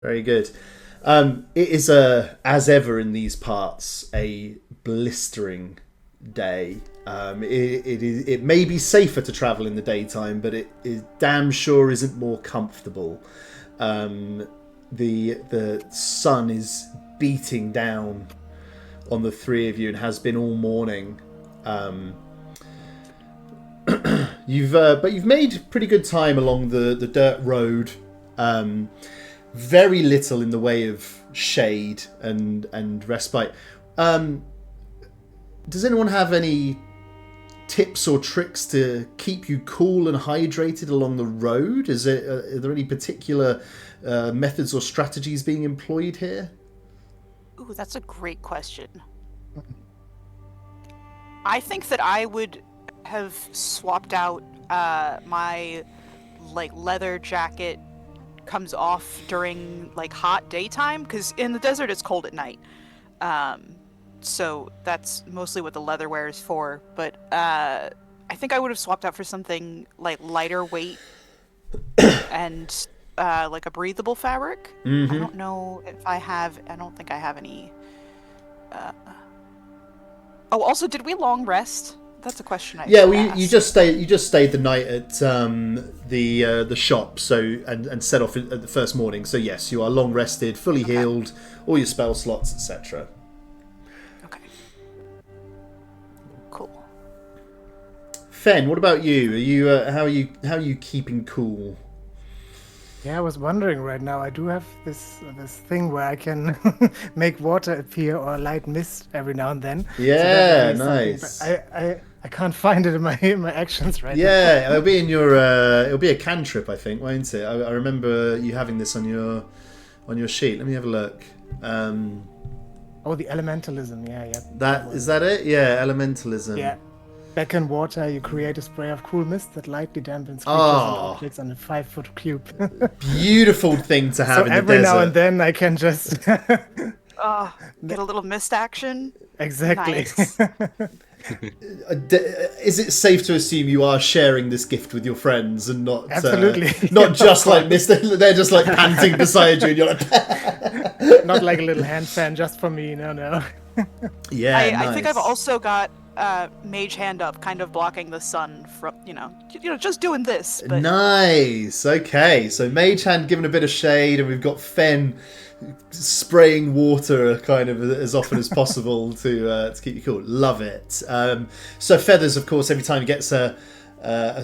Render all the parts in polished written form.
Very good. It is as ever in these parts, a blistering day. It may be safer to travel in the daytime, but it damn sure isn't more comfortable. The sun is beating down on the three of you and has been all morning. You've made pretty good time along the dirt road. Very little in the way of shade and respite. Does anyone have any tips or tricks to keep you cool and hydrated along the road? Are there any particular methods or strategies being employed here? Ooh, that's a great question. I think that I would have swapped out my leather jacket comes off during hot daytime, because in the desert it's cold at night. So that's mostly what the leather wear is for. But I think I would have swapped out for something lighter weight and a breathable fabric. Mm-hmm. I don't know if I have. I don't think I have any. Oh, also, did we long rest? That's a question I Yeah, should well, ask. you just stayed the night at the shop, so and set off at the first morning. So yes, you are long rested, fully healed, all your spell slots, etc. Okay. Cool. Fenn, what about you? Are you how are you keeping cool? Yeah, I was wondering right now. I do have this thing where I can make water appear or light mist every now and then. Yeah, so that would be nice. something, but I can't find it in my actions right now. Yeah, it'll be in your it'll be a cantrip, I think, won't it? I remember you having this on your sheet. Let me have a look. Oh, the elementalism. Yeah. That is that it? Yeah, elementalism. Yeah. Back in water, you create a spray of cool mist that lightly dampens creatures and Oh. objects on a 5-foot cube. Beautiful thing to have So in the every desert. now and then I can just Get a little mist action. exactly. Nice. Is it safe to assume you are sharing this gift with your friends and not Absolutely. not just like this? They're just like panting beside you, and you're like, Not like a little hand fan just for me. No. yeah. I think nice. I've also got mage hand up, kind of blocking the sun from just doing this. But Nice. Okay, so Mage Hand giving a bit of shade, and we've got Fenn spraying water kind of as often as possible to keep you cool. Love it. So Feathers, of course, every time he gets a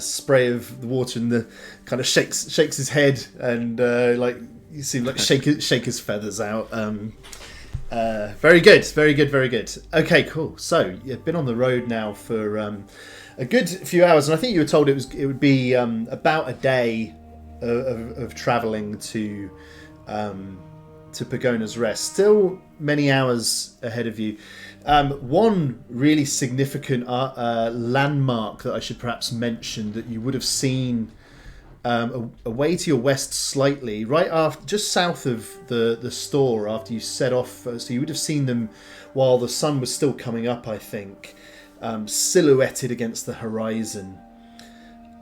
spray of the water, and the kind of shakes his head, and you see him shake his feathers out. Very good. Okay, cool. So you've been on the road now for a good few hours, and I think you were told it would be about a day of travelling to Pogona's Rest. Still many hours ahead of you. One really significant landmark that I should perhaps mention that you would have seen away to your west slightly, right after, just south of the store after you set off. So you would have seen them while the sun was still coming up, I think, silhouetted against the horizon.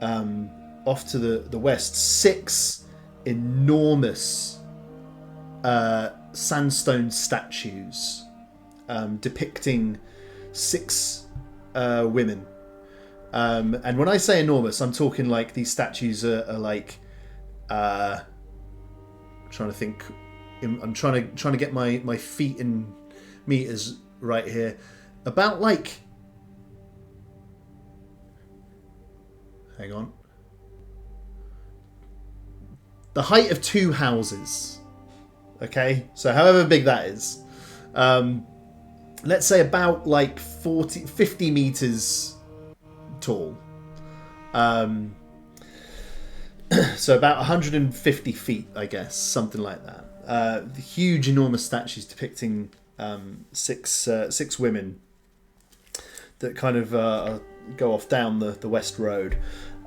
Off to the west, 6 enormous sandstone statues depicting 6 women. And when I say enormous, I'm talking like these statues are like trying to think. I'm trying to get my feet in meters right here. About like, hang on, the height of 2 houses. Okay, so however big that is, let's say about like 50 meters tall. So about 150 feet, I guess, something like that. The huge, enormous statues depicting 6 women that kind of go off down the west road.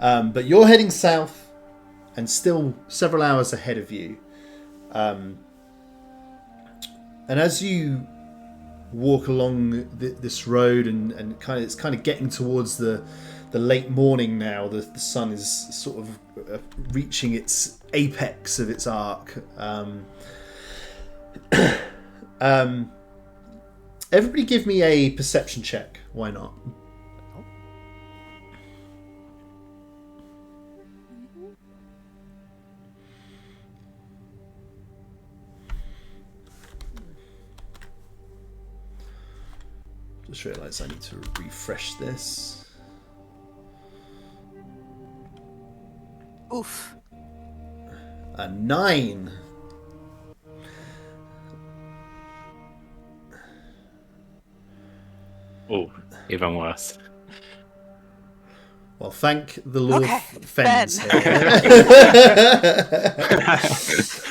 But you're heading south, and still several hours ahead of you. And as you walk along this road, and it's kind of getting towards the the late morning now. The sun is sort of reaching its apex of its arc. Everybody give me a perception check. Why not? Just realised I need to refresh this. Oof. A 9. Oh, even worse. Well, thank the Lord. Okay, Fenn's Ben.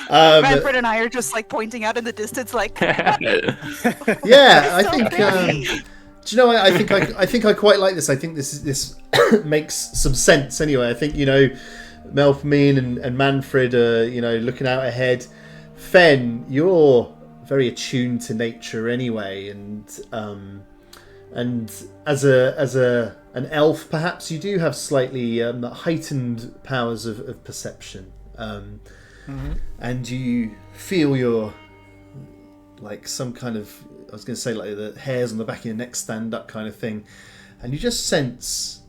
Manfred and I are just like pointing out in the distance, like, Yeah, I so think. pretty. Do you know? I think I quite like this. I think this makes some sense. Anyway, I think Melpomene and Manfred are looking out ahead. Fenn, you're very attuned to nature anyway, and as an elf, perhaps you do have slightly heightened powers of perception, and you feel your like some kind of, I was going to say like the hairs on the back of your neck stand up kind of thing, and you just sense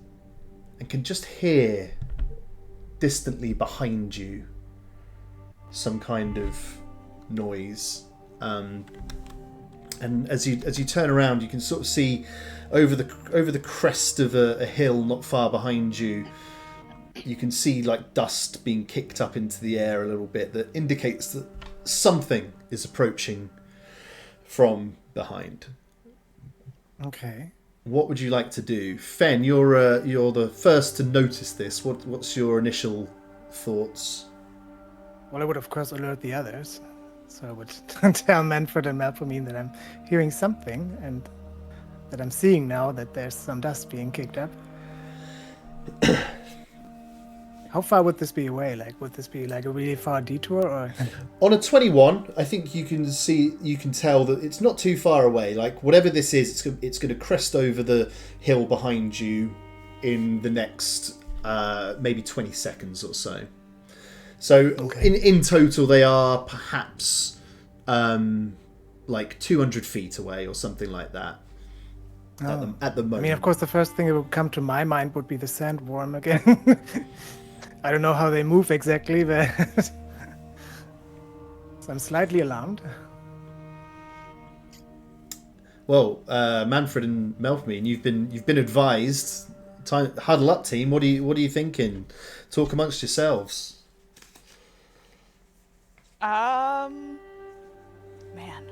and can just hear distantly behind you some kind of noise. And as you turn around, you can sort of see over the crest of a hill not far behind you. You can see like dust being kicked up into the air a little bit that indicates that something is approaching from behind. Okay. What would you like to do, Fenn? You're the first to notice this. What's your initial thoughts? Well, I would of course alert the others. So I would tell Manfred and Melpomene that I'm hearing something and that I'm seeing now that there's some dust being kicked up. How far would this be away? Like, would this be like a really far detour, or? On a 21, I think you can tell that it's not too far away. Like, whatever this is, it's going to crest over the hill behind you in the next maybe 20 seconds or so. So Okay. in total, they are perhaps like 200 feet away or something like that at the moment. I mean, of course, the first thing that would come to my mind would be the sandworm again. I don't know how they move exactly, but so I'm slightly alarmed. Well, Manfred and Melpomene, you've been advised. Huddle up, team. What are you thinking? Talk amongst yourselves. Man.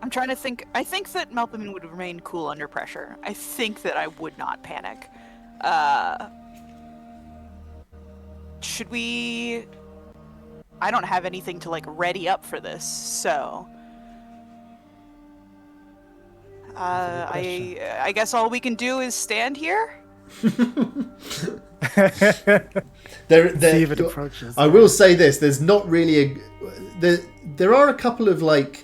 I'm trying to think. I think that Melpomene would remain cool under pressure. I think that I would not panic. Should we... I don't have anything to, like, ready up for this, so... I guess all we can do is stand here? See if it approaches. I will say this: there's not really there are a couple of like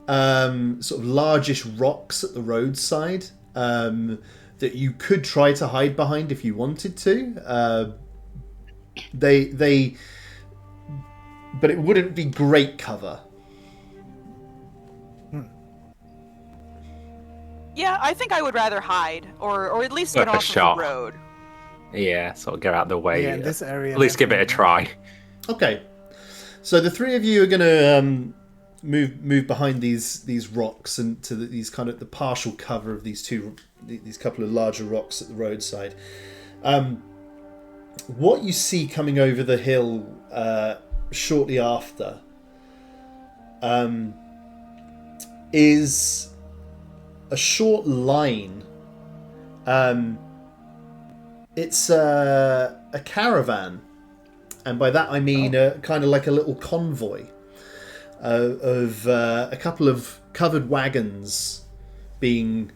sort of largish rocks at the roadside that you could try to hide behind if you wanted to. But it wouldn't be great cover. Yeah, I think I would rather hide, or at least Worth get a off shot. of the road. Yeah, sort of get out of the way. Yeah, in this area. At least give it a try. Okay, so the three of you are going to move behind these rocks and to these kind of the partial cover of these couple of larger rocks at the roadside. What you see coming over the hill shortly after is a short line. It's a caravan, and by that I mean kind of like a little convoy of a couple of covered wagons being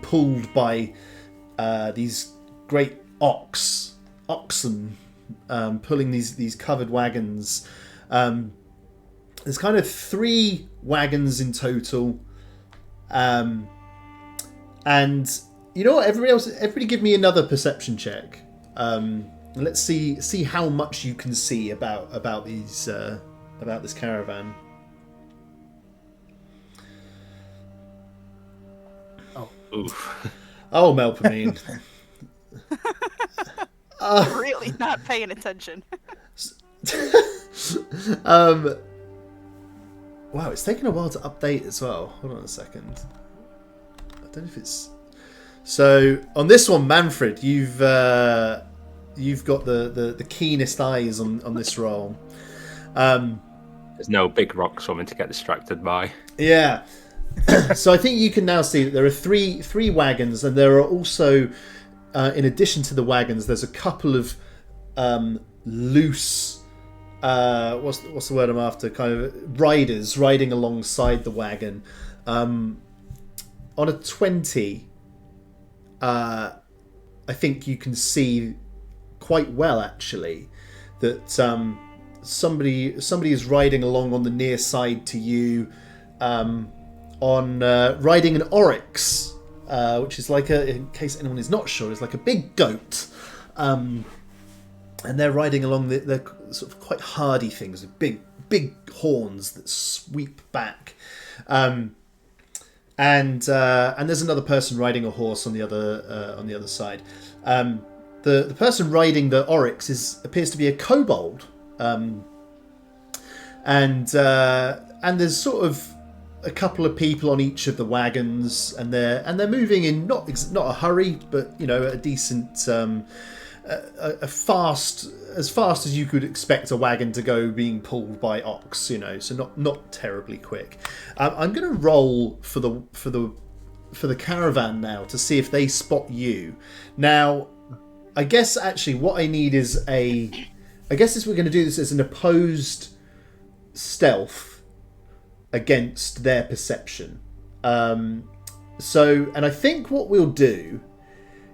pulled by these great oxen pulling these covered wagons. There's kind of 3 wagons in total, and You know what? Everybody, give me another perception check. Let's see how much you can see about these about this caravan. Oof. Oh, Melpomene. Really not paying attention. Wow, it's taken a while to update as well. Hold on a second. I don't know if it's... So, on this one, Manfred, you've got the keenest eyes on this roll. There's no big rocks for me to get distracted by. Yeah. So I think you can now see that there are three wagons, and there are also, in addition to the wagons, there's a couple of loose... what's the word I'm after? Kind of riders riding alongside the wagon. On a 20, I think you can see quite well actually that somebody is riding along on the near side to you, on riding an oryx, which is like in case anyone is not sure, is like a big goat. And they're riding along they're sort of quite hardy things with big horns that sweep back, and there's another person riding a horse on the other side. The person riding the oryx appears to be a kobold, and there's sort of a couple of people on each of the wagons, and they're moving in not a hurry, but a decent. As fast as you could expect a wagon to go being pulled by ox, so not terribly quick. I'm going to roll for the caravan now to see if they spot you. Now, I guess actually what I need is we're going to do this as an opposed stealth against their perception. And I think what we'll do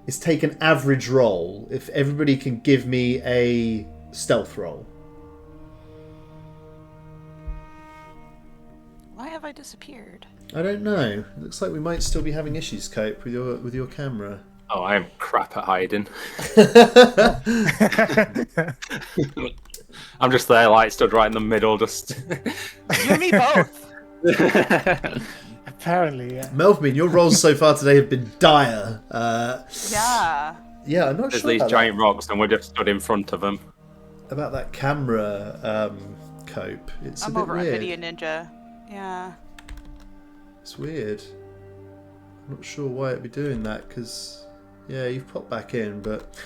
is take an average roll. If everybody can give me a stealth roll. Why have I disappeared? I don't know. It looks like we might still be having issues, Cope, with your camera. Oh, I am crap at hiding. I'm just there, like, stood right in the middle, just... You and me both. Apparently, yeah. Melpomene, your rolls so far today have been dire. Yeah. Yeah, I'm not There's sure these about giant rocks, and we're just stood in front of them. about that camera, Cope. It's I'm a bit over on weird. Video Ninja. Yeah. It's weird. I'm not sure why it'd be doing that, because you've popped back in, but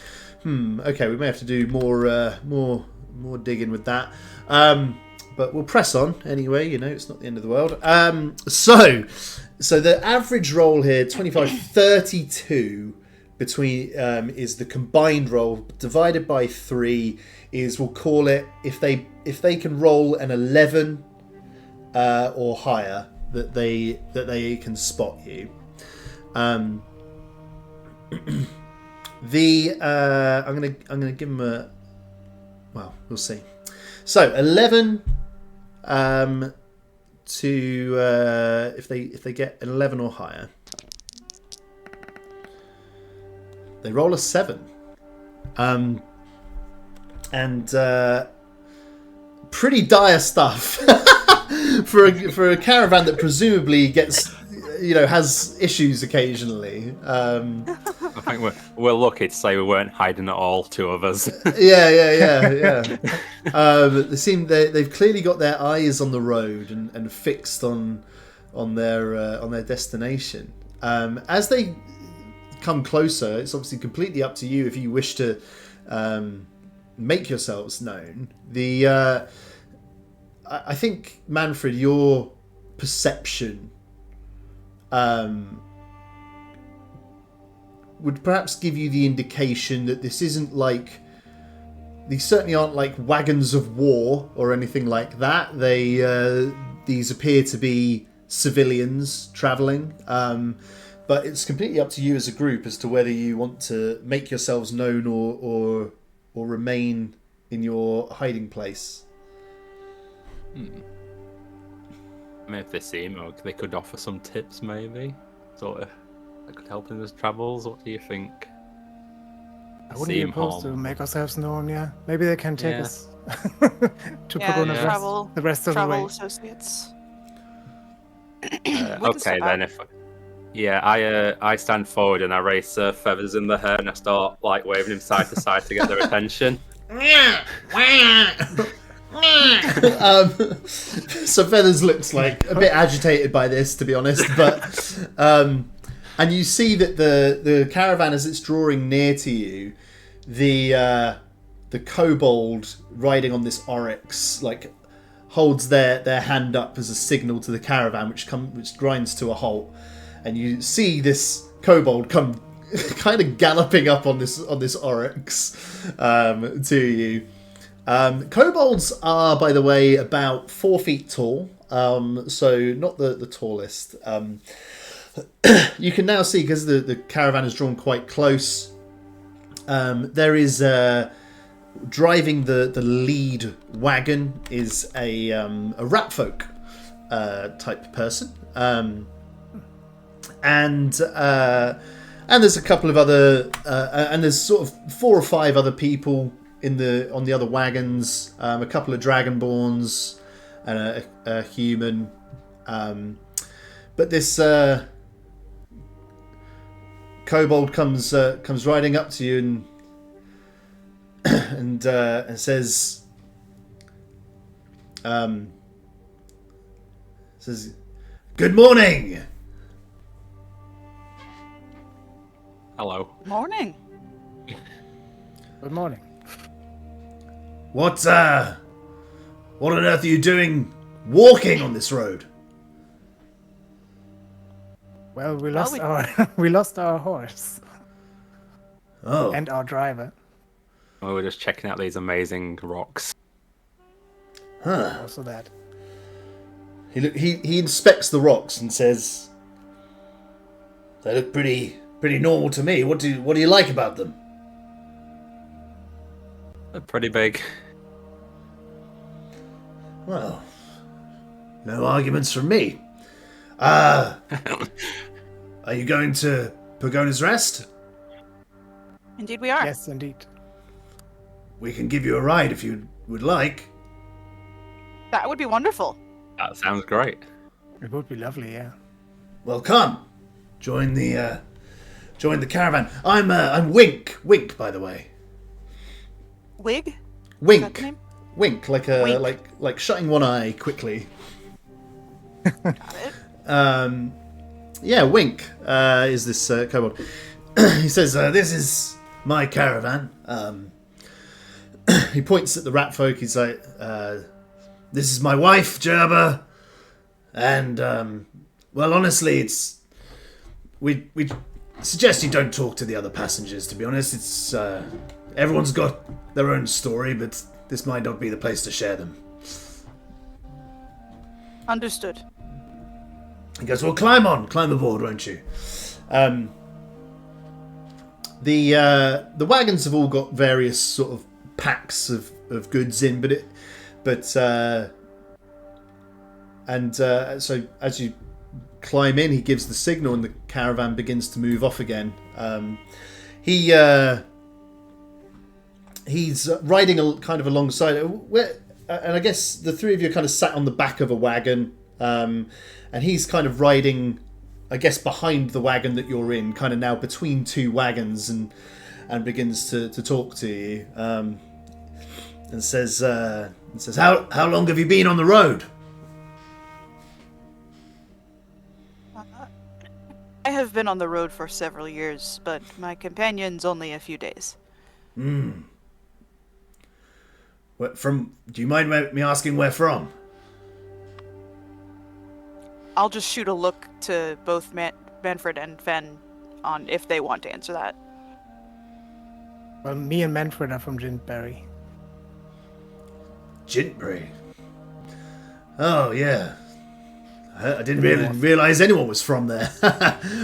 okay, we may have to do more digging with that. But we'll press on anyway. It's not the end of the world. So the average roll here, 25, 32 between is the combined roll divided by 3 is, we'll call it, if they can roll an 11 or higher, that they can spot you. I'm gonna give them a, well, we'll see. So 11 to if they get an 11 or higher, they roll a 7, and pretty dire stuff for a caravan that presumably gets has issues occasionally. I think we're lucky to say we weren't hiding at all, two of us. Yeah. They've clearly got their eyes on the road and fixed on their destination. As they come closer, it's obviously completely up to you if you wish to make yourselves known. I think, Manfred, your perception would perhaps give you the indication that this isn't like, these certainly aren't like wagons of war or anything like that. These appear to be civilians travelling, but it's completely up to you as a group as to whether you want to make yourselves known or remain in your hiding place. Maybe if they see him, they could offer some tips, maybe. Sort of that could help in his travels? What do you think? I wouldn't be Seem opposed to home. make ourselves known, yeah. Maybe they can take Yeah. us to Yeah, Pogona travel, the rest of the travel way. associates. We can Okay, step then out. I stand forward and I raise feathers in the hair and I start like waving him side to side to get their attention. So Feathers looks like a bit agitated by this, to be honest, but and you see that the caravan, as it's drawing near to you, the kobold riding on this oryx like holds their hand up as a signal to the caravan, which grinds to a halt, and you see this kobold come kind of galloping up on this oryx to you. Kobolds are, by the way, about 4 feet tall, so not the tallest. You can now see, because the caravan is drawn quite close, there is driving the lead wagon is a ratfolk type person, and there's a couple of other and there's sort of 4 or 5 other people on the other wagons, a couple of dragonborns and a human, but this kobold comes riding up to you and says, "Good morning." Hello. Morning. Good morning. What on earth are you doing walking on this road? Well, we Well, lost we lost our horse Oh, and our driver. We were just checking out these amazing rocks. huh. Also that. He inspects the rocks and says, "They look pretty normal to me. What do you like about them?" They're pretty big. Well, no arguments from me. Are you going to Pogona's Rest? Indeed, we are. Yes, indeed. We can give you a ride if you would like. That would be wonderful. That sounds great. It would be lovely, yeah. Well, come, join the caravan. I'm Wink, by the way. Wig? Is that Wink, the name? Wink, like like shutting one eye quickly. Got it. Yeah, Wink is this kobold. He says, "This is my caravan." He points at the rat folk. He's like, "This is my wife, Gerber, and well, honestly, it's we suggest you don't talk to the other passengers. To be honest, it's everyone's got their own story, but this might not be the place to share them." Understood. He goes, "Well, climb aboard, won't you?" The wagons have all got various sort of packs of goods in, so as you climb in, he gives the signal, and the caravan begins to move off again. He's riding kind of alongside, and I guess the 3 of you are kind of sat on the back of a wagon, and he's kind of riding, I guess, behind the wagon that you're in, kind of now between 2 wagons, and begins to talk to you, and says, "How long have you been on the road?" I have been on the road for several years, but my companion's only a few days. Do you mind me asking where from? I'll just shoot a look to both Manfred and Fenn on if they want to answer that. Well, me and Manfred are from Gintberry. Gintbury. Oh, yeah. I didn't really realise anyone was from there.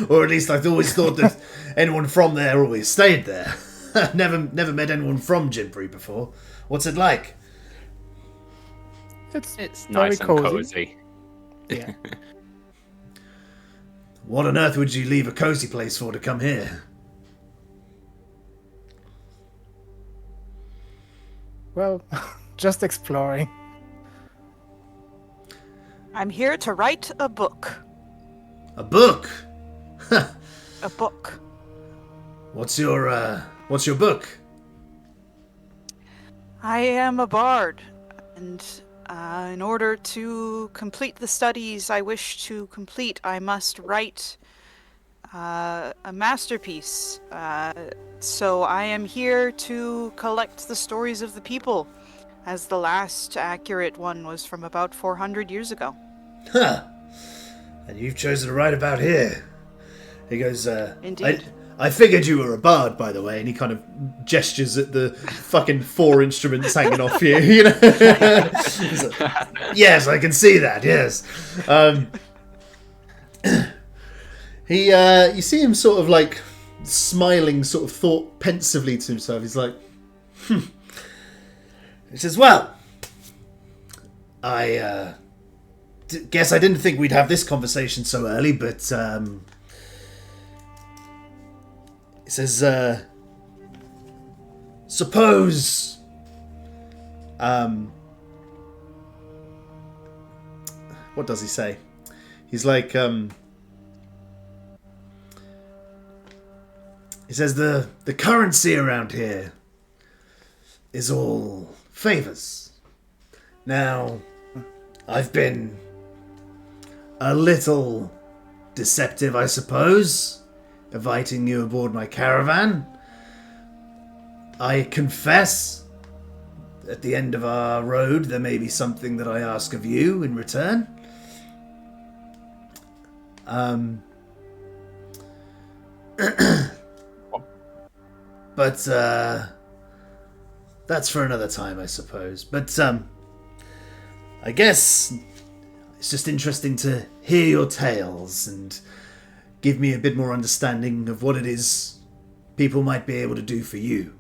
Or at least I always thought that anyone from there always stayed there. Never met anyone from Gintbury before. What's it like? It's It's very nice and cozy. cozy. Yeah. What on earth would you leave a cozy place for to come here? Well, just exploring. I'm here to write a book. A book? A book. What's your book? I am a bard, and in order to complete the studies I wish to complete, I must write a masterpiece. So I am here to collect the stories of the people, as the last accurate one was from about 400 years ago. Huh. And you've chosen to write about here. He goes, Indeed. I figured you were a bard, by the way, and he kind of gestures at the fucking 4 instruments hanging off you, you know? He's like, yes, I can see that, yes. You see him sort of like smiling, sort of thought pensively to himself. He's like, He says, well, I guess I didn't think we'd have this conversation so early, but he says, suppose what does he say? He's like, he says the currency around here is all favors. Now, I've been a little deceptive, I suppose, inviting you aboard my caravan. I confess, at the end of our road, there may be something that I ask of you in return. But that's for another time, I suppose. But I guess it's just interesting to hear your tales and give me a bit more understanding of what it is people might be able to do for you.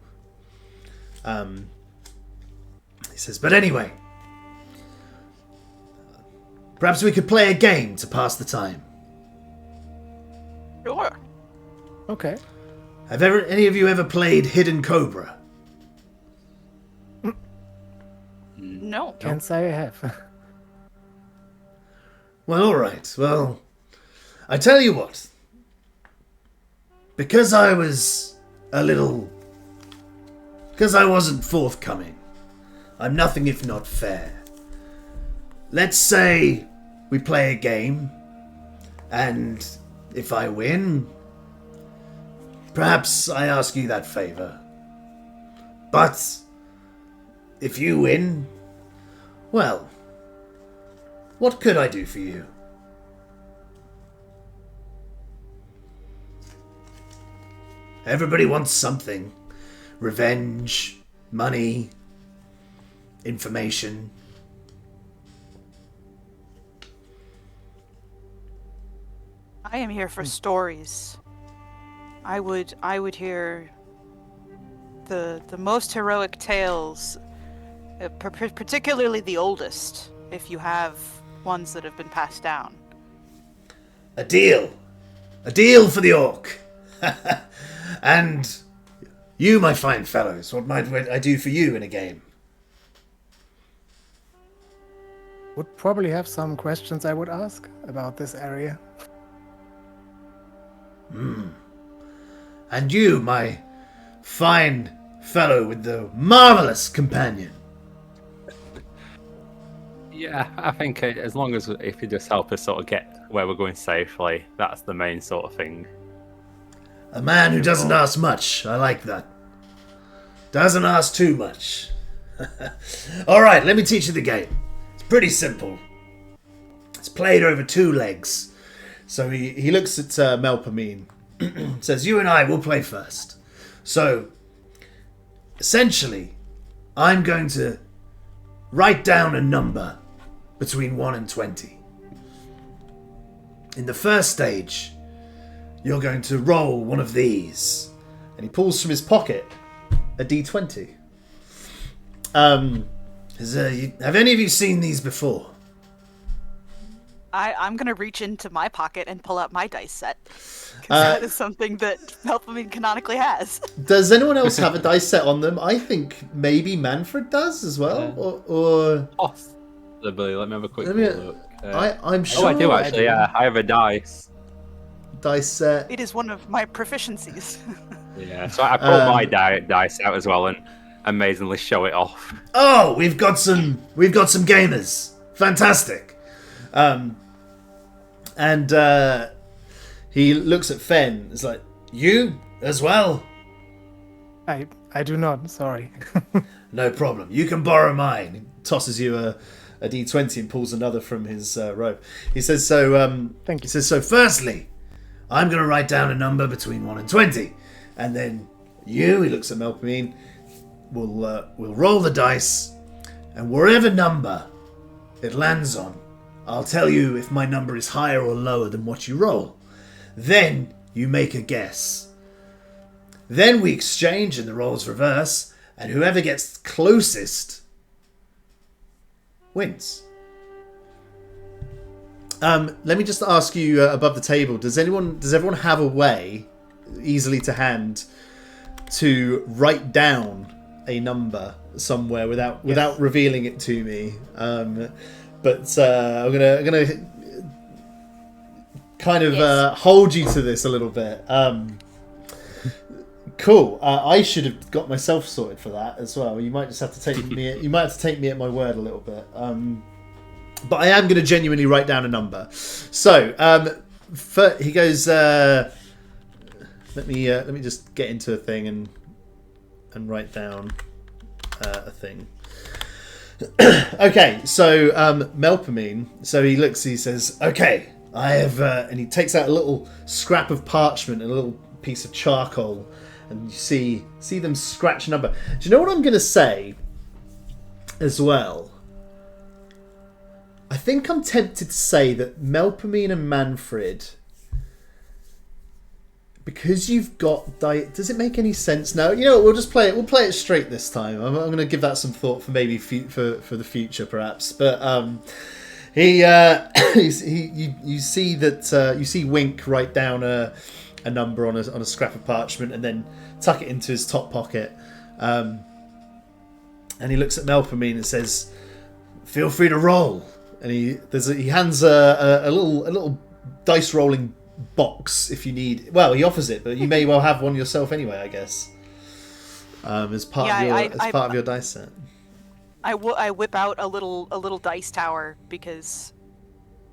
He says, but anyway, perhaps we could play a game to pass the time. Sure. Okay. Have any of you ever played Hidden Cobra? No. Can't say I have. Well, alright. Well, I tell you what. Because I wasn't forthcoming, I'm nothing if not fair. Let's say we play a game, and if I win, perhaps I ask you that favor. But if you win, well, what could I do for you? Everybody wants something. Revenge, money, information. I am here for stories. I would hear the most heroic tales, particularly the oldest, if you have ones that have been passed down. A deal. A deal for the orc. And you, my fine fellows, what might I do for you in a game? Would probably have some questions I would ask about this area. And you, my fine fellow with the marvelous companion. Yeah, I think as long as if you just help us sort of get where we're going safely, that's the main sort of thing. A man who doesn't ask much. I like that. Doesn't ask too much. Alright, let me teach you the game. It's pretty simple. It's played over 2 legs. So he looks at Melpomene. Says, you and I will play first. So, essentially, I'm going to write down a number between 1 and 20. In the first stage, you're going to roll one of these. And he pulls from his pocket a d20. Have any of you seen these before? I'm gonna reach into my pocket and pull out my dice set. Because that is something that Melpomene canonically has. Does anyone else have a dice set on them? I think maybe Manfred does as well, or Possibly. Let me have a quick Let me- look. I'm sure. Oh, I do actually. Yeah, I have a dice. Dice set. It is one of my proficiencies. Yeah, so I pull my dice out as well and amazingly show it off. Oh, we've got some gamers. Fantastic. And he looks at Fenn. It's like, you as well? I do not. Sorry. No problem. You can borrow mine. He tosses you a d20 and pulls another from his robe. He says, so, Thank you. He says, so firstly, I'm going to write down a number between 1 and 20. And then you, he looks at Melpomene, will roll the dice. And wherever number it lands on, I'll tell you if my number is higher or lower than what you roll. Then you make a guess. Then we exchange and the rolls reverse, and whoever gets closest wins. Let me just ask you above the table, does everyone have a way, easily to hand, to write down a number somewhere without revealing it to me? But I'm gonna kind of hold you to this a little bit. Cool. I should have got myself sorted for that as well. You might just have to take me. You might have to take me at my word a little bit. But I am going to genuinely write down a number. So he goes. Let me just get into a thing and write down a thing. Okay, so Melpomene. So he looks. He says, "Okay, I have," and he takes out a little scrap of parchment and a little piece of charcoal, and you see them scratch a number. Do you know what I'm going to say? As well, I think I'm tempted to say that Melpomene and Manfred, because you've got does it make any sense? No, you know what, we'll just play it. We'll play it straight this time. I'm going to give that some thought for maybe for the future, perhaps. But you see that you see Wink write down a number on a scrap of parchment and then tuck it into his top pocket. And he looks at Melpomene and says, "Feel free to roll." And he hands a little dice rolling box if you need. Well, he offers it, but you may well have one yourself anyway, I guess. As part of your dice set. I whip out a little dice tower because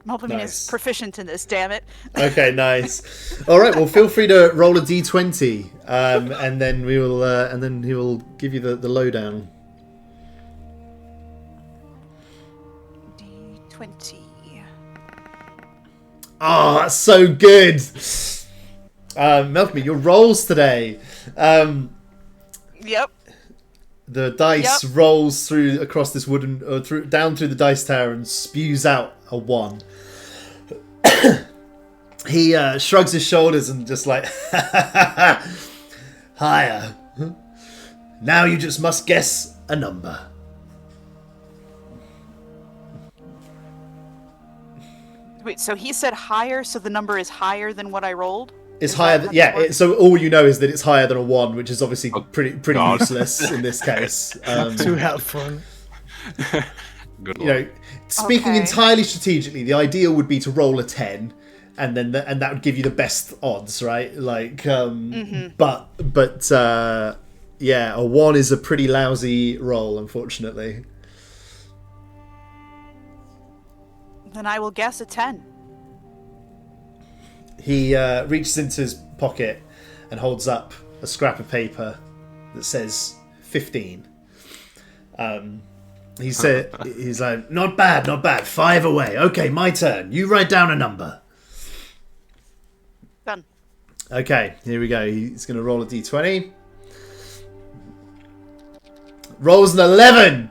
Melpomene is proficient in this. Damn it! Okay, nice. All right, well, feel free to roll a d20, and then we will, and then he will give you the lowdown. D20. Oh, that's so good. Melpomene, your rolls today. Yep. The dice rolls across this wooden, down through the dice tower and spews out a 1. He shrugs his shoulders and just like, higher. Now you just must guess a number. Wait, so he said higher, so the number is higher than what I rolled? It's higher. So all you know is that it's higher than a 1, which is obviously pretty useless in this case. Too helpful. Good you know, speaking entirely strategically, the ideal would be to roll a 10, and then that would give you the best odds, right? Like, but yeah, a 1 is a pretty lousy roll, unfortunately. Then I will guess a 10. He reaches into his pocket and holds up a scrap of paper that says 15. He's like, not bad. 5 away. Okay, my turn. You write down a number. Done. Okay, here we go. He's going to roll a d20. Rolls an 11.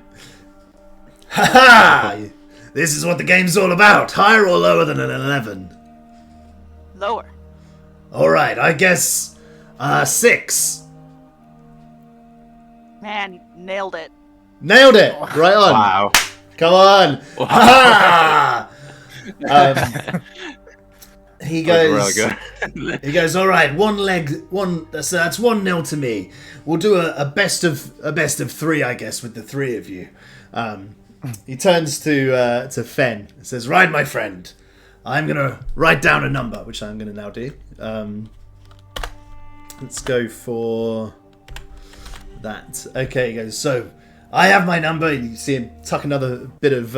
Ha ha! This is what the game's all about. Higher or lower than an 11? Lower. All right, I guess 6. Man, you nailed it. Nailed it. Right on. Wow. Come on. Ha! He That goes. was really good. He goes. All right, one leg. So that's 1-0 to me. We'll do a best of 3, I guess, with the 3 of you. He turns to Fenn and says, "Right, my friend, I'm gonna write down a number, which I'm gonna now do. Let's go for that. Okay." He goes. So I have my number. You see him tuck another bit of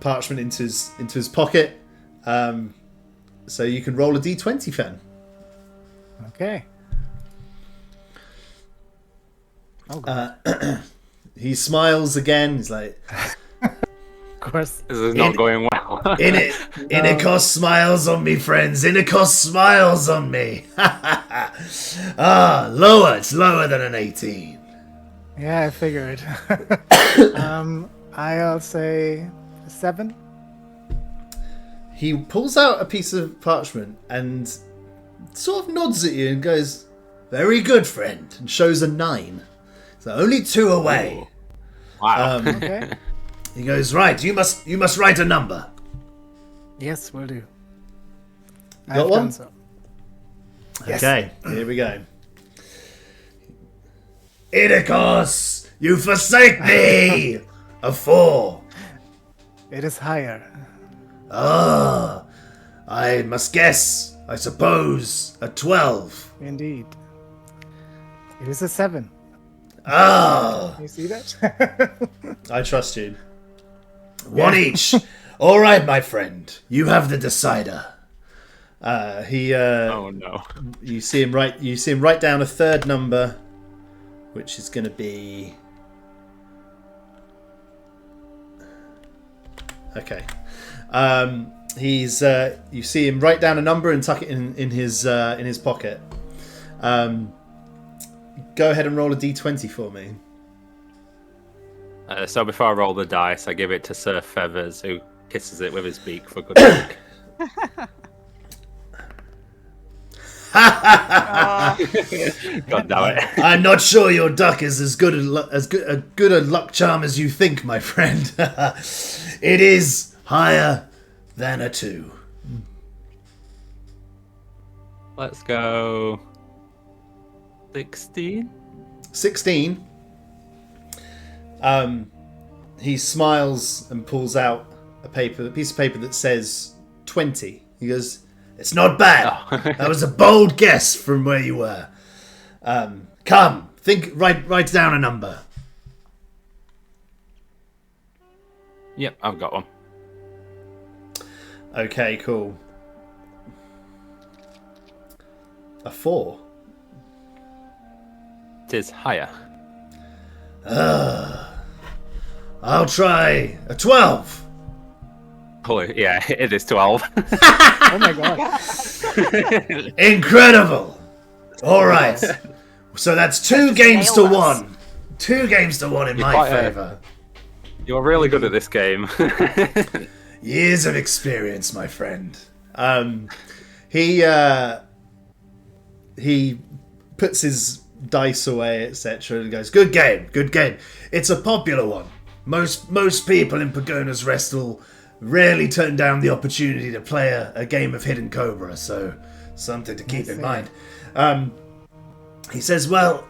parchment into his pocket. So you can roll a d20, Fenn. Okay. Oh, God. He smiles again. He's like, Of course. This is not going well. Inikos smiles on me, friends. Inikos smiles on me. Lower. It's lower than an 18. Yeah, I figured. I'll say 7. He pulls out a piece of parchment and sort of nods at you and goes, "Very good, friend," and shows a 9. So only 2 away. Wow. Okay. He goes, "Right, you must write a number." Yes, will do. Got I've one? done so. Yes. Okay, here we go. "Inikos, you forsake me!" A 4. It is higher. I must guess, I suppose, a 12. Indeed. It is a 7. You see that? I trust you. 1 each. All right, my friend. You have the decider. Oh no. You see him write down a third number, which is going to be. Okay. You see him write down a number and tuck it in his pocket. Go ahead and roll a d20 for me. So before I roll the dice, I give it to Sir Feathers, who kisses it with his beak for good luck. God damn it. I'm not sure your duck is as good a luck charm as you think, my friend. It is higher than a 2. Let's go 16. 16. He smiles and pulls out a piece of paper that says 20. He goes, "It's not bad. Oh. That was a bold guess from where you were. Come, write down a number." Yep, I've got one. Okay, cool. A 4. It is higher. I'll try a 12. Holy, yeah, it is 12. Oh my God. Incredible. All right. So that's 2 games to nail us. 1. 2 games to 1 in my quite favour. You're really good at this game. Years of experience, my friend. He puts his dice away, etc., and goes, "Good game, good game. It's a popular one. Most people in Pogona's Rest will rarely turn down the opportunity to play a game of Hidden Cobra, so something to keep in mind." He says, "Well,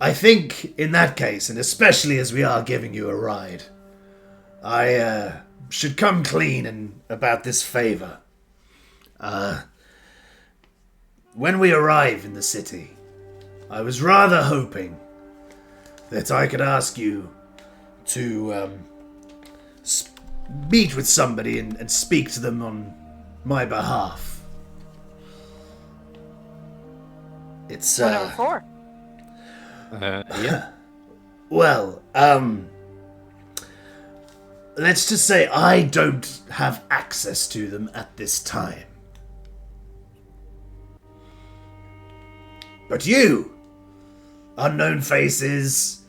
I think in that case, and especially as we are giving you a ride, I should come clean about this favour. When we arrive in the city, I was rather hoping that I could ask you to meet with somebody and speak to them on my behalf. It's Number 4. Yeah. well, let's just say I don't have access to them at this time. But you, unknown faces,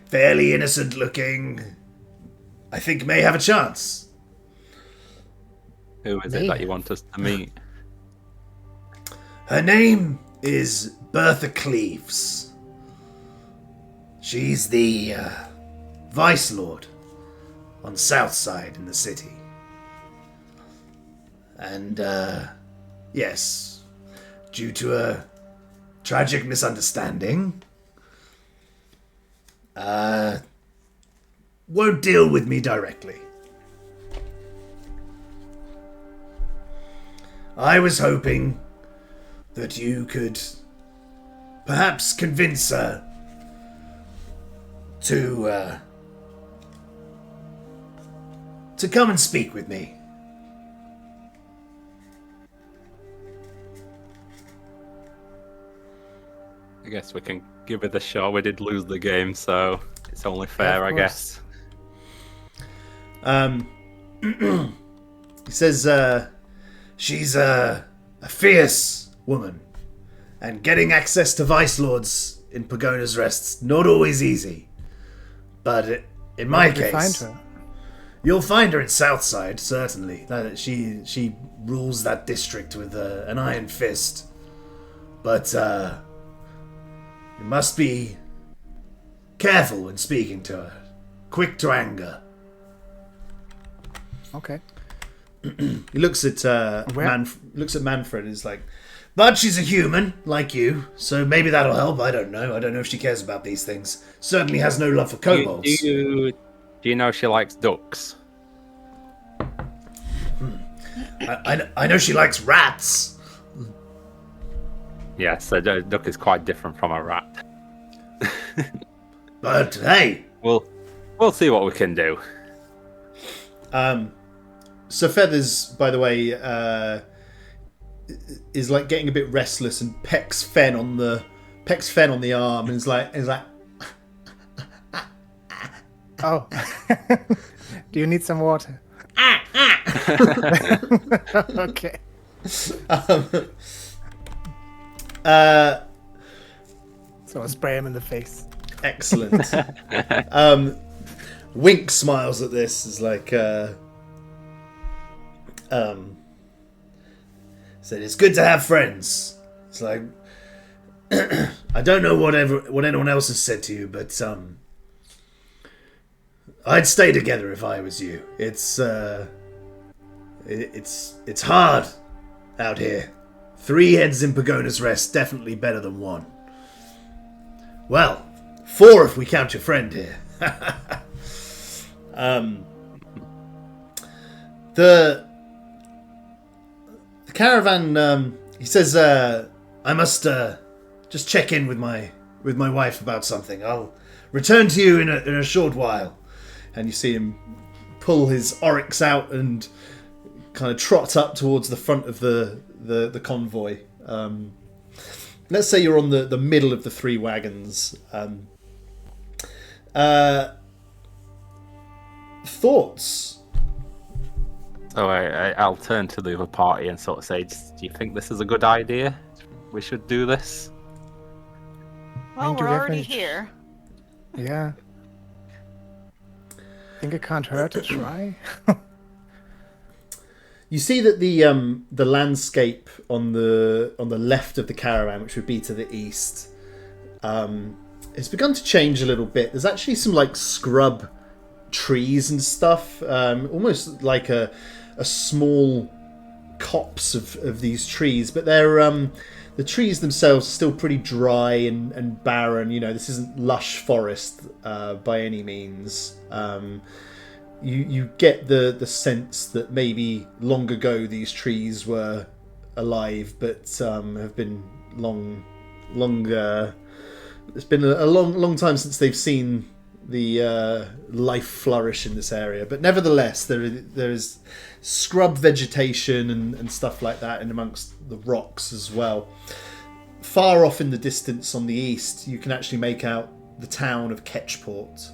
fairly innocent looking, I think may have a chance. Who is it that you want us to meet? Her name is Bertha Cleaves. She's the Vice Lord on south side in the city. And, yes, due to a tragic misunderstanding, won't deal with me directly. I was hoping that you could perhaps convince her to come and speak with me. I guess we can give it a shot. We did lose the game, so it's only fair, I guess. He says, she's a fierce woman, and getting access to Vice Lords in Pogona's Rest's not always easy. But in my case, find her? You'll find her in Southside, certainly. She rules that district with an iron fist. But you must be careful when speaking to her. Quick to anger. Okay. He looks at Manfred and is like, but she's a human, like you, so maybe that'll help. I don't know. I don't know if she cares about these things. Certainly has no love for kobolds. Do you know she likes ducks? I know she likes rats. Yes, a duck is quite different from a rat. But hey, We'll see what we can do. So Feathers, by the way, is like getting a bit restless and pecks Fenn on the arm and is like, Oh. Do you need some water? Okay. So I spray him in the face. Excellent. Wink smiles at this. Is like, said it's good to have friends. It's like, I don't know what anyone else has said to you, but I'd stay together if I was you. It's hard out here. 3 heads in Pogona's Rest, definitely better than 1. Well, 4 if we count your friend here. The caravan. He says, "I must just check in with my wife about something. I'll return to you in a short while." And you see him pull his oryx out and kind of trot up towards the front of the convoy. Let's say you're on the middle of the 3 wagons. Thoughts? So I'll turn to the other party and sort of say, do you think this is a good idea? We should do this? Well, Thank you we're very already much. here. Yeah. Think it can't hurt to try? You see that the landscape on the left of the caravan, which would be to the east, it's begun to change a little bit. There's actually some like scrub trees and stuff, almost like a small copse of these trees, but they're the trees themselves are still pretty dry and barren. You know, this isn't lush forest by any means. You get the sense that maybe long ago these trees were alive, but have been it's been a long time since they've seen the life flourish in this area. But nevertheless, there is scrub vegetation and stuff like that in amongst the rocks as well. Far off in the distance on the east, you can actually make out the town of Ketchport,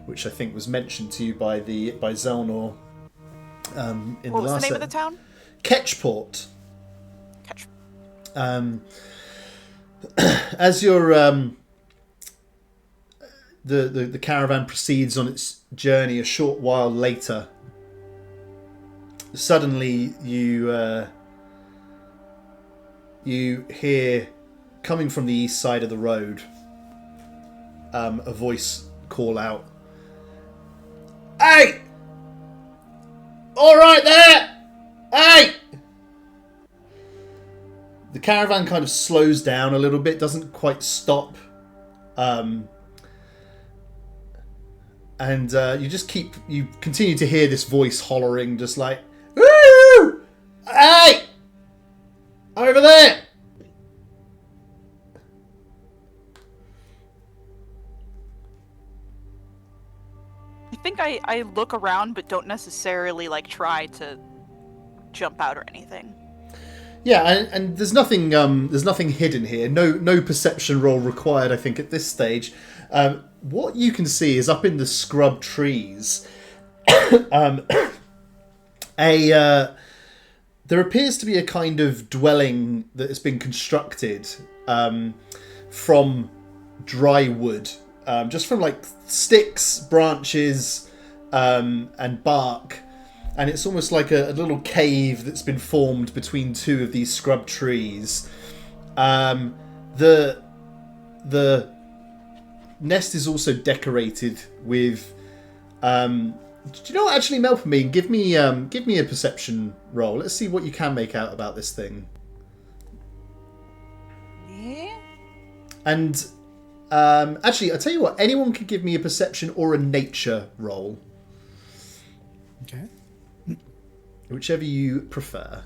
which I think was mentioned to you by Zelnor. In What was last the name of the town? Ketchport. Catch. As your the caravan proceeds on its journey, a short while later, suddenly you hear, coming from the east side of the road, a voice call out, "Hey, All right there! Hey! The caravan kind of slows down a little bit, doesn't quite stop. And you continue to hear this voice hollering, just like, woo! Hey! Over there! I think I look around, but don't necessarily like try to jump out or anything. Yeah, and there's nothing hidden here. No perception roll required, I think, at this stage. What you can see is up in the scrub trees, there appears to be a kind of dwelling that has been constructed from dry wood, just from like sticks, branches, and bark. And it's almost like a little cave that's been formed between two of these scrub trees. The nest is also decorated with. Do you know what? Actually, Melpomene, give me a perception roll. Let's see what you can make out about this thing. Yeah. And actually, I'll tell you what. Anyone can give me a perception or a nature roll. Okay. Whichever you prefer.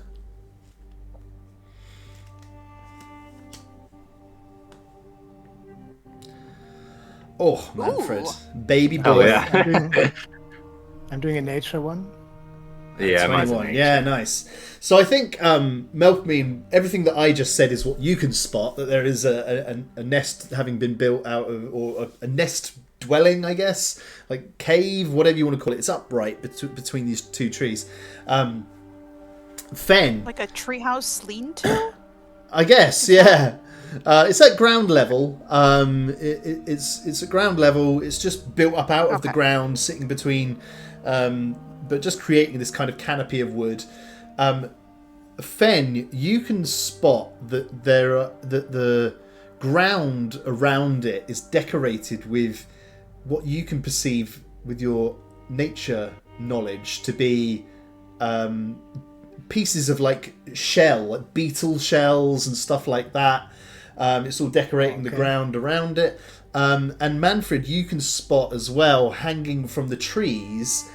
Oh, Manfred. Ooh. Baby boy. Oh, yeah. I'm doing a nature one. Yeah, mine's a 21. nature. Yeah, nice. So I think, Melpomene, everything that I just said is what you can spot, that there is a nest having been built out of, or a nest dwelling, I guess, like cave, whatever you want to call it. It's upright between these two trees. Fenn. Like a treehouse lean-to? I guess, yeah. It's at ground level. It's at ground level. It's just built up out of the ground, sitting between, but just creating this kind of canopy of wood. Fenn, you can spot that the ground around it is decorated with what you can perceive with your nature knowledge to be pieces of like shell, like beetle shells and stuff like that. It's all decorating the ground around it. And Manfred, you can spot as well, hanging from the trees,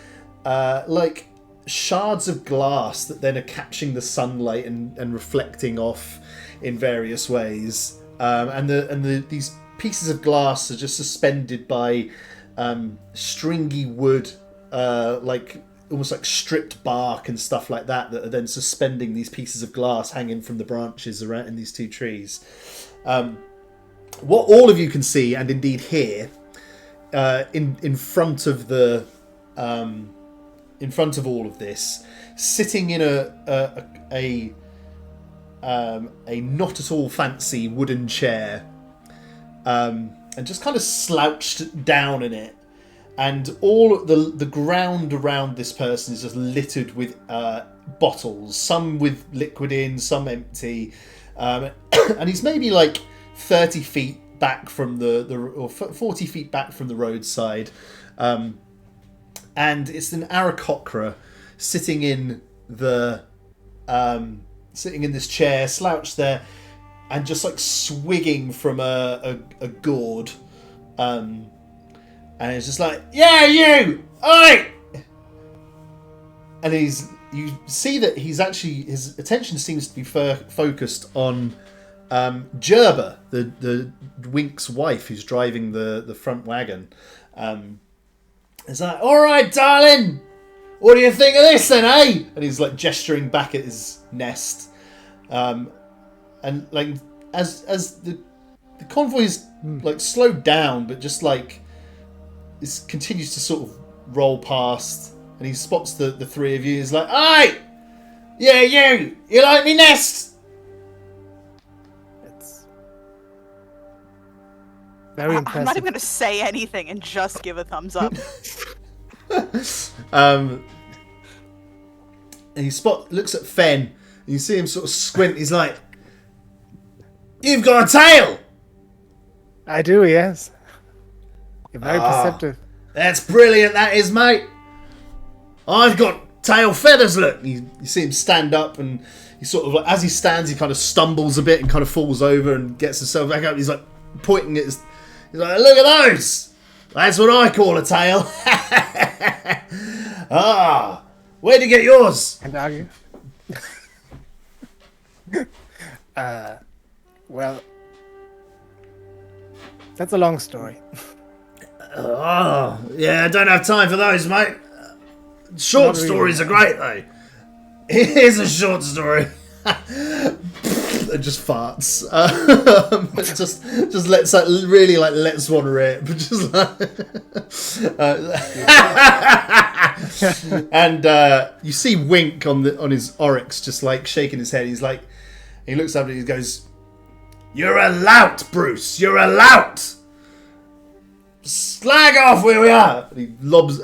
like shards of glass that then are catching the sunlight and reflecting off in various ways. These pieces of glass are just suspended by stringy wood, like almost like stripped bark and stuff like that are then suspending these pieces of glass hanging from the branches around in these two trees. What all of you can see and indeed hear in front of the in front of all of this, sitting in a not at all fancy wooden chair, and just kind of slouched down in it. And all the ground around this person is just littered with bottles, some with liquid in, some empty. And he's maybe like 30 feet back from or 40 feet back from the roadside. And it's an Aarakocra sitting in this chair, slouched there, and just like swigging from a gourd. And it's just like, yeah, you! Oi! And you see that his attention seems to be focused on Gerber, the Wink's wife who's driving the front wagon. It's like, all right, darling, what do you think of this then, eh? And he's like gesturing back at his nest. And like as the convoy is like slowed down, but just like it continues to sort of roll past, and he spots the three of you. He's like, "Aye, yeah, you like me nest?" It's very impressive. I'm not even going to say anything and just give a thumbs up. And he looks at Fenn, and you see him sort of squint. He's like, "You've got a tail." I do, yes. You're very perceptive. That's brilliant, that is, mate. I've got tail feathers, look. You see him stand up, and he sort of, like, as he stands, he kind of stumbles a bit and kind of falls over and gets himself back up. He's like pointing at his, he's like, look at those. That's what I call a tail. Ah, where'd you get yours? And argue. Well, that's a long story. Oh, yeah, I don't have time for those, mate. Short Not really. stories are great, though. Here's a short story. It just farts. Just lets that really like lets one rip. Just like, and you see Wink on his oryx, just like shaking his head. He's like, he looks up and he goes, "You're a lout, Bruce. You're a lout. Slag off where we are." And he lobs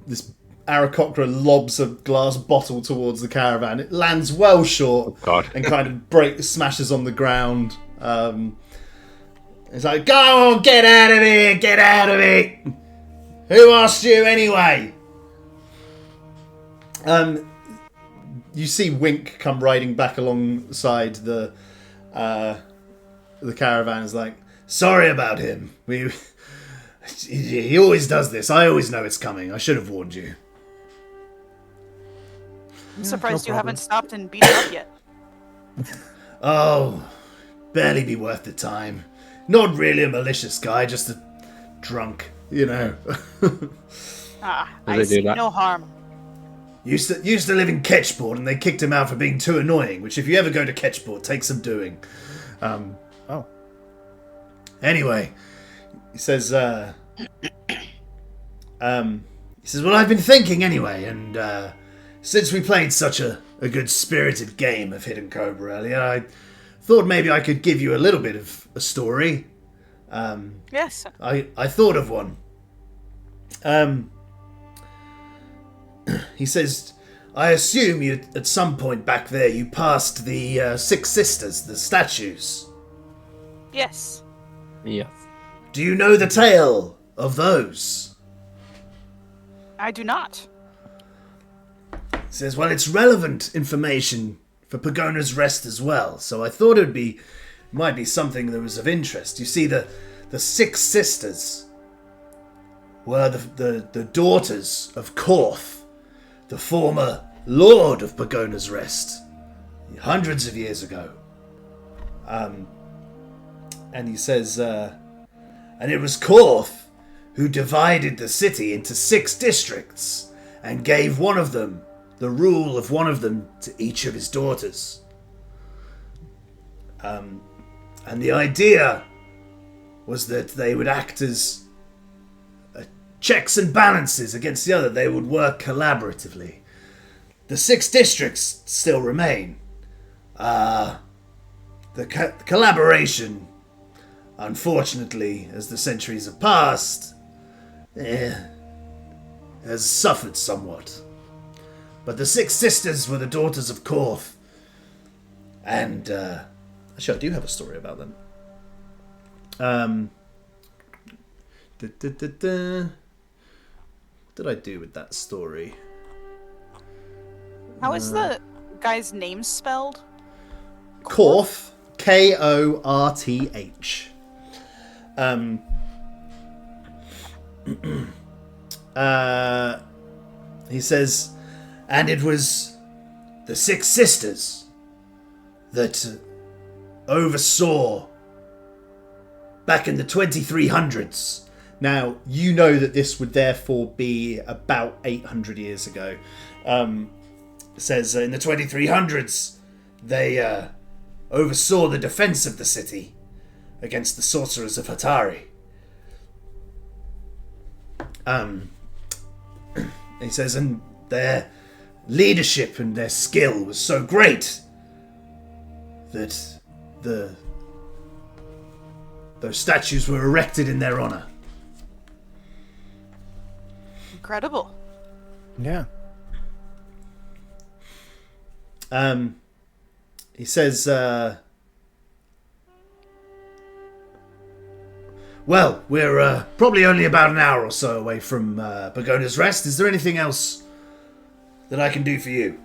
this Aarakocra lobs a glass bottle towards the caravan. It lands well short and kind of smashes on the ground. It's like, go on, get out of here, get out of it. Who asked you anyway? You see Wink come riding back alongside the caravan. Is like, sorry about him. He always does this. I always know it's coming. I should have warned you. I'm surprised no you haven't stopped and beat him up yet. Oh, barely be worth the time. Not really a malicious guy, just a drunk, you know. I they see do that? no harm. Used to live in Ketchport, and they kicked him out for being too annoying, which if you ever go to Ketchport, takes some doing. Oh. Anyway, he says, well, I've been thinking anyway, and since we played such a good spirited game of Hidden Cobra earlier, I thought maybe I could give you a little bit of a story. Yes. I thought of one. He says, I assume you at some point back there you passed the Six Sisters, the statues. Yes. Yes. Do you know the tale of those? I do not. He says, well, it's relevant information for Pogona's Rest as well, so I thought might be something that was of interest. You see, the Six Sisters were the daughters of Korth, the former Lord of Pogona's Rest, hundreds of years ago. And he says, and it was Korth who divided the city into 6 districts and gave one of them the rule of one of them to each of his daughters. And the idea was that they would act as checks and balances against the other. They would work collaboratively. The 6 districts still remain. The collaboration, unfortunately, as the centuries have passed, has suffered somewhat. But the 6 sisters were the daughters of Korth. And, actually, I do have a story about them. What did I do with that story? How is the guy's name spelled? Korth. Korth. He says, and it was the 6 sisters that oversaw back in the 2300s. Now, you know that this would therefore be about 800 years ago. It says in the 2300s, they oversaw the defense of the city against the sorcerers of Hatari. He says, and their leadership and their skill was so great that those statues were erected in their honor. Incredible. Yeah. He says, well, we're probably only about an hour or so away from Pogona's Rest. Is there anything else that I can do for you?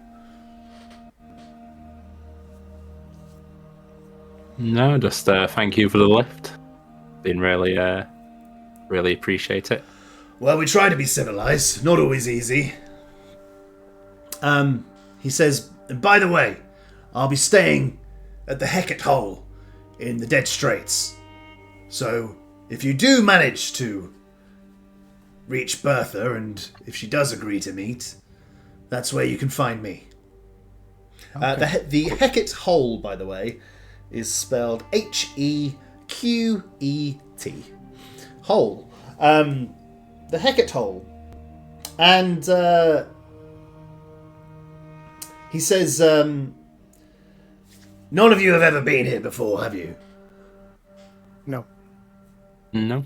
No, just thank you for the lift. Been really appreciate it. Well, we try to be civilized. Not always easy. He says, and by the way, I'll be staying at the Hecate Hole in the Dead Straits. So, if you do manage to reach Bertha, and if she does agree to meet, that's where you can find me. Okay. The Hecate Hole, by the way, is spelled Hequet. Hole. The Hecate Hole. And he says, none of you have ever been here before, have you? No. No.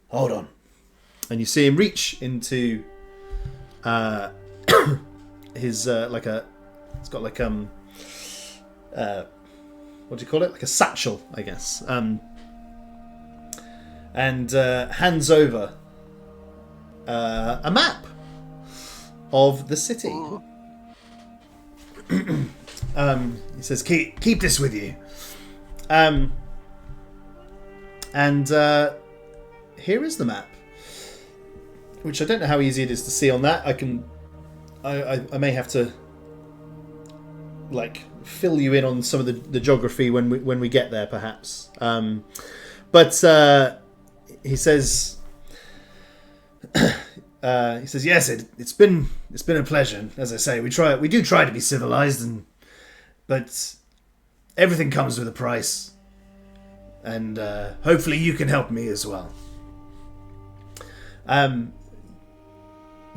Hold on. And you see him reach into his it's got like what do you call it? Like a satchel, I guess. And hands over a map of the city. He says, "Keep this with you." And here is the map, which I don't know how easy it is to see on that. I may have to like fill you in on some of the geography when we get there, perhaps. But he says, yes, it's been a pleasure. As I say, we do try to be civilized, but everything comes with a price, and hopefully you can help me as well.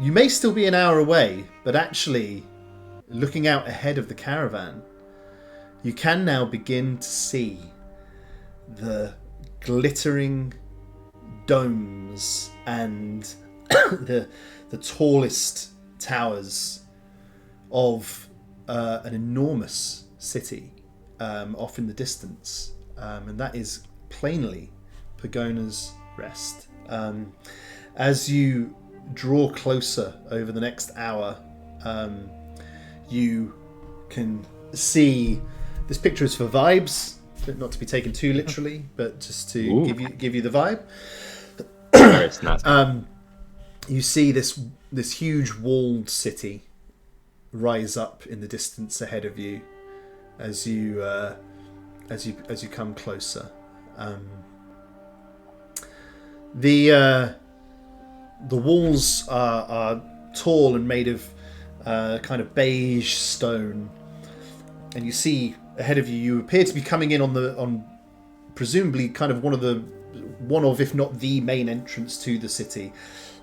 You may still be an hour away, but actually, looking out ahead of the caravan, you can now begin to see the glittering domes and the tallest towers of an enormous city off in the distance, and that is plainly Pogona's Rest. As you draw closer over the next hour, you can see this picture is for vibes, not to be taken too literally, but just to give you the vibe. Very nice. You see this huge walled city rise up in the distance ahead of you as you come closer. The walls are tall and made of kind of beige stone, and you see ahead of you. You appear to be coming in on presumably kind of one of if not the main entrance to the city,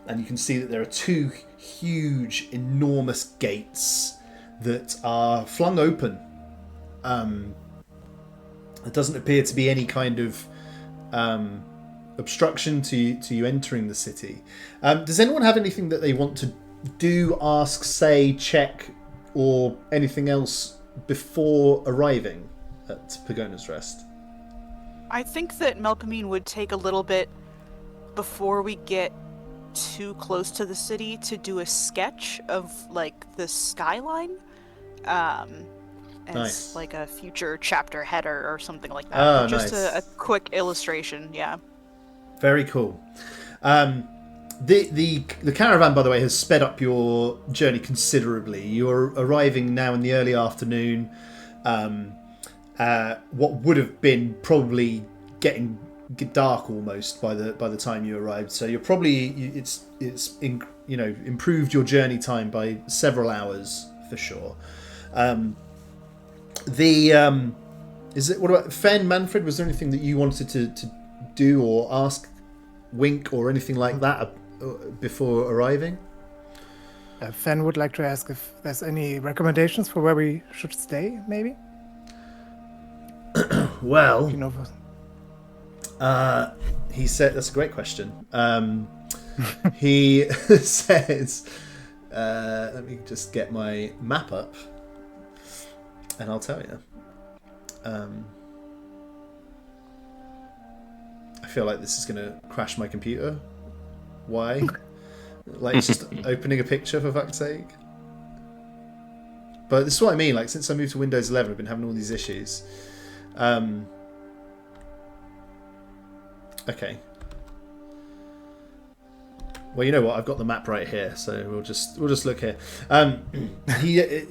and you can see that there are two huge, enormous gates that are flung open. It doesn't appear to be any kind of obstruction to you entering the city. Does anyone have anything that they want to do, ask, say, check, or anything else before arriving at Pogona's Rest? I think that Melpomene would take a little bit before we get too close to the city to do a sketch of like the skyline, as Nice. like a future chapter header or something like that. Oh, Just nice. a quick illustration, yeah. Very cool. The caravan, by the way, has sped up your journey considerably. You're arriving now in the early afternoon. What would have been probably getting dark almost by the time you arrived. So you're probably improved your journey time by several hours for sure. What about Fenn, Manfred? Was there anything that you wanted to do or ask Wink or anything like that before arriving? Fenn would like to ask if there's any recommendations for where we should stay, maybe? Well, You know, he said that's a great question. He says, let me just get my map up, and I'll tell you. I feel like this is going to crash my computer. Why? Like, it's just opening a picture, for fuck's sake. But this is what I mean. Like, since I moved to Windows 11, I've been having all these issues. Okay. Well, you know what? I've got the map right here, so we'll just look here.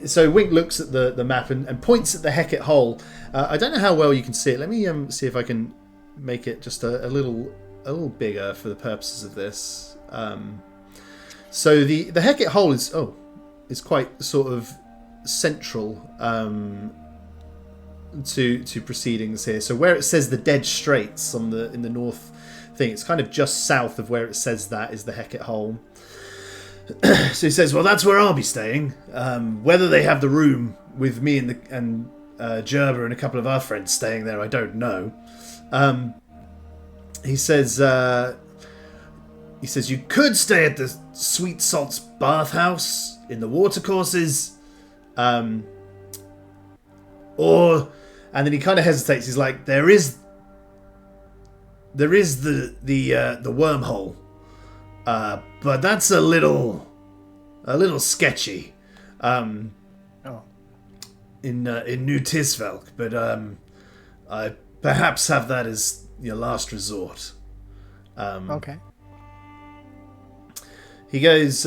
So Wink looks at the map and points at the Hecate hole. I don't know how well you can see it. Let me see if I can make it just a little bigger for the purposes of this. So the Hecate hole is quite sort of central to proceedings here. So where it says the Dead Straits in the north thing, it's kind of just south of where it says that is the Hecate hole. So he says, well, that's where I'll be staying. Whether they have the room with me and Gerber and a couple of our friends staying there, I don't know. He says you could stay at the Sweet Salt's bathhouse in the watercourses, or, and then he kind of hesitates. He's like, there is the wormhole, but that's a little sketchy. In New Tisvelk, but I perhaps have that as your last resort. Okay. He goes,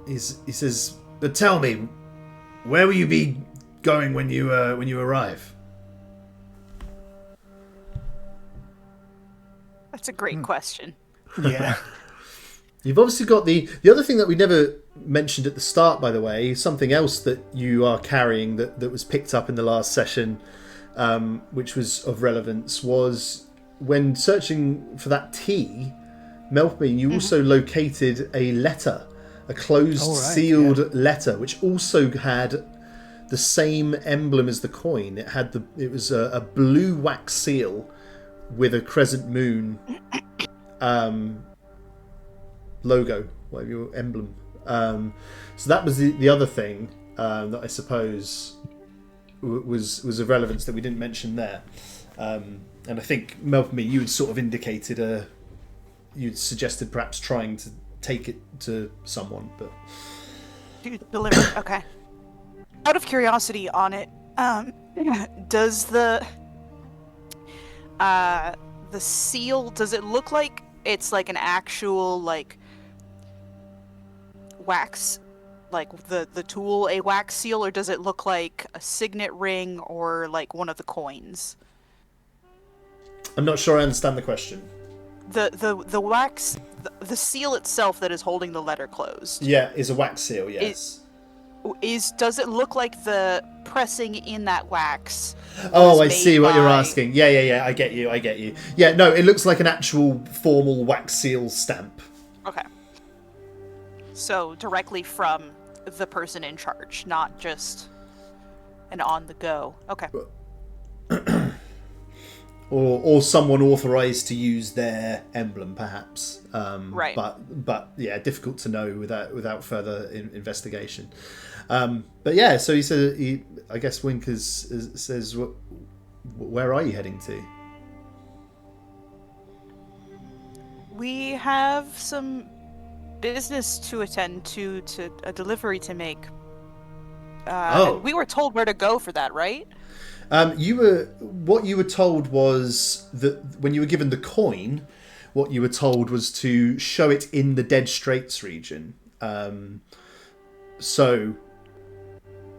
he says, but tell me, where will you be going when you arrive? That's a great question. Yeah. You've obviously got the other thing that we never mentioned at the start, by the way, something else that you are carrying that was picked up in the last session, which was of relevance, was when searching for that tea, Melpomene, you also located a letter, a closed, sealed letter, which also had the same emblem as the coin. It was a blue wax seal with a crescent moon logo, whatever your emblem. So that was the other thing that I suppose was of relevance that we didn't mention there. And I think Melpomene, you had sort of indicated you'd suggested perhaps trying to take it to someone, but Deliver. Okay. Out of curiosity on it, does the seal, does it look like it's like an actual like wax, like the tool a wax seal, or does it look like a signet ring or like one of the coins? I'm not sure I understand the question. The wax, the seal itself that is holding the letter closed. Yeah, is a wax seal, yes. Does it look like the pressing in that wax? Oh, I see what you're asking. Yeah, I get you. Yeah, no, it looks like an actual formal wax seal stamp. Okay. So directly from the person in charge, not just an on the go. Okay. Or someone authorized to use their emblem, perhaps. Right. But yeah, difficult to know without further investigation. But yeah, so he said, I guess Wink says, where are you heading to? We have some business to attend to a delivery to make. And we were told where to go for that, right? What you were told was that when you were given the coin, what you were told was to show it in the Dead Straits region. So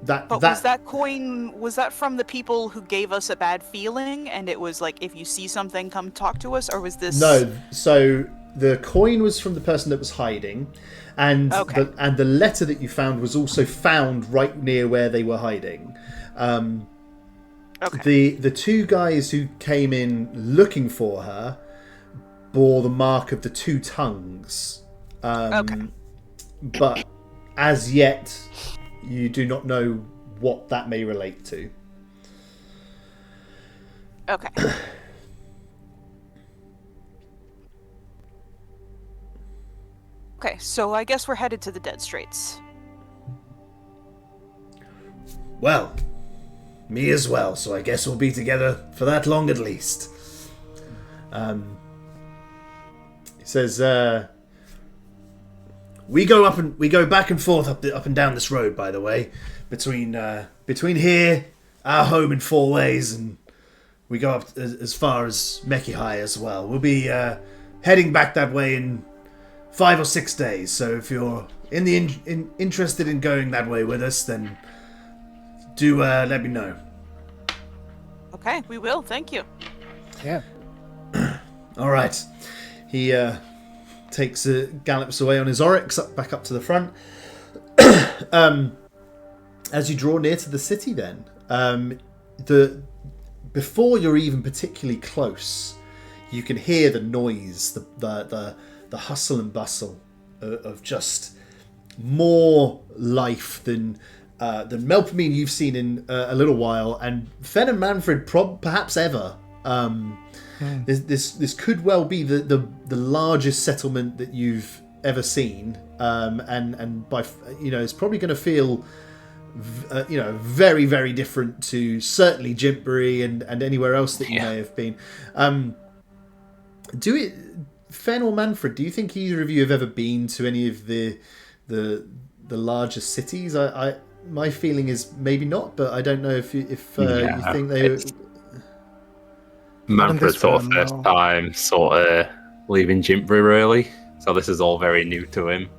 that was that coin, was that from the people who gave us a bad feeling and it was like, if you see something, come talk to us, or was this? No, so the coin was from the person that was hiding, and the letter that you found was also found right near where they were hiding. The two guys who came in looking for her bore the mark of the two tongues. But as yet, you do not know what that may relate to. Okay. Okay, so I guess we're headed to the Dead Straits. Well, me as well, so I guess we'll be together for that long at least. He says, we go back and forth up and down this road. By the way, between here, our home in Four Ways, and we go up as far as Mekihai as well. We'll be heading back that way in 5 or 6 days. So if you're interested in going that way with us, then do let me know. Okay, we will. Thank you. Yeah. All right. He gallops away on his oryx back up to the front. As you draw near to the city, then before you're even particularly close, you can hear the noise, the hustle and bustle of just more life than Melpomene you've seen in a little while, and Fenn and Manfred perhaps ever. This could well be the largest settlement that you've ever seen, and by it's probably going to feel very, very different to certainly Jintbury and anywhere else that you may have been. Fenn or Manfred, do you think either of you have ever been to any of the largest cities? My feeling is maybe not, but I don't know if you think they. Manfred's sort of first time leaving Jintbury, really. So this is all very new to him.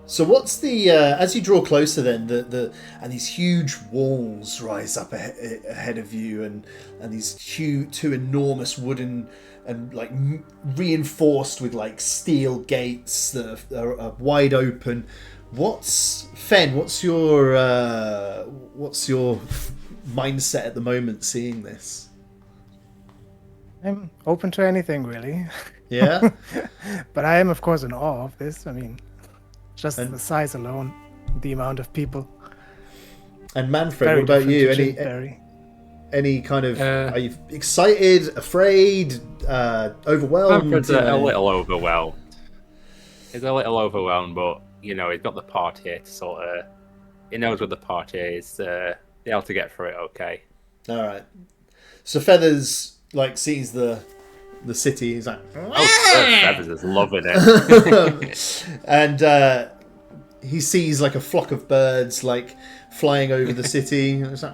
So what's the as you draw closer then and these huge walls rise up ahead of you and these two enormous wooden and like reinforced with like steel gates that are wide open. Fenn? What's your mindset at the moment seeing this? I'm open to anything, really. Yeah? But I am, of course, in awe of this. I mean, just the size alone, the amount of people. And Manfred, what about you? Any kind of... are you excited, afraid, overwhelmed? Manfred's a little overwhelmed. He's a little overwhelmed, but, he's got the part here to he knows what the part is. Be able to get through it okay. All right. So Feathers... sees the city. He's like, Feathers is loving it. And he sees like a flock of birds flying over the city. And it's like,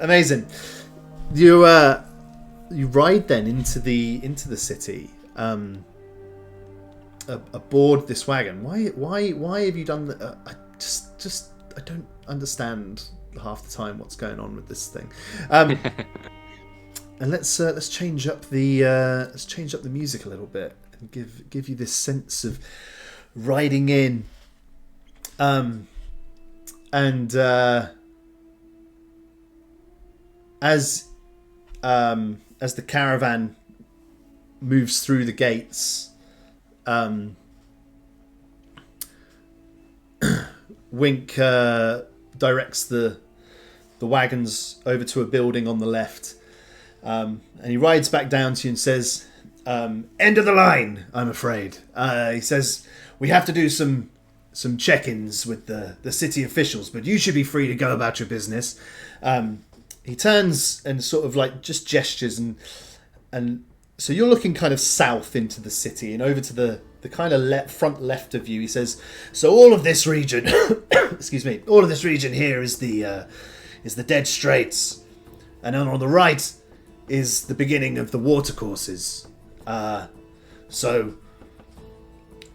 amazing. You ride then into the city aboard this wagon. Why have you done that? I don't understand half the time what's going on with this thing. And let's change up the music a little bit and give you this sense of riding in. And as the caravan moves through the gates, Wink directs the wagons over to a building on the left, and he rides back down to you and says, "End of the line, I'm afraid." He says, "We have to do some check-ins with the city officials, but you should be free to go about your business." He turns and sort of just gestures, and so you're looking kind of south into the city and over to the kind of front left of you. He says, "So all of this region, excuse me, all of this region here is the Dead Straits, and then on the right is the beginning of the watercourses. And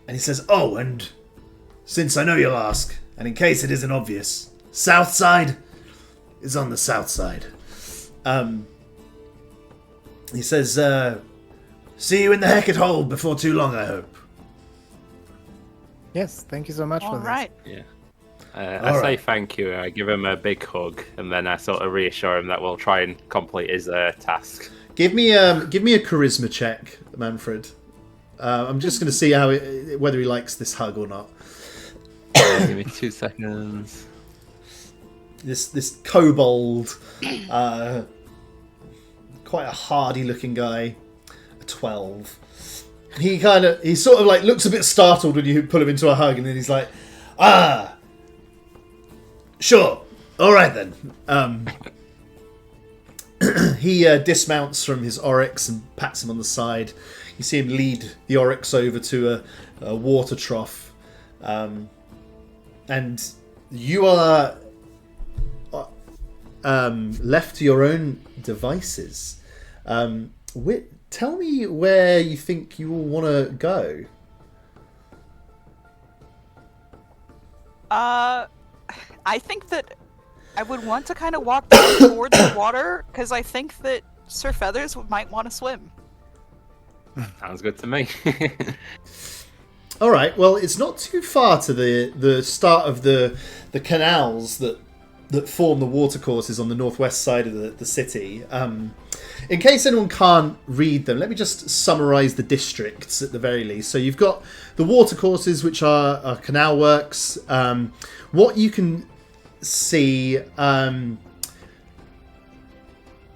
he says, "Oh, and since I know you'll ask, and in case it isn't obvious, south side is on the south side." He says, "See you in the Hecate Hold before too long, I hope." Yes, thank you so much for this. All right. Yeah. I say thank you. I give him a big hug, and then I sort of reassure him that we'll try and complete his task. Give me a charisma check, Manfred. I'm just going to see whether he likes this hug or not. Give me 2 seconds. This kobold, quite a hardy-looking guy, a 12. He sort of looks a bit startled when you pull him into a hug, and then he's like, "Sure, all right then." he dismounts from his oryx and pats him on the side. You see him lead the oryx over to a water trough. And you are left to your own devices. Tell me where you think you all want to go. I think that I would want to kind of walk down towards the water, because I think that Sir Feathers might want to swim. Sounds good to me. All right. Well, it's not too far to the start of the canals that form the watercourses on the northwest side of the city. In case anyone can't read them, let me just summarise the districts at the very least. So you've got the watercourses, which are canal works. What you can see...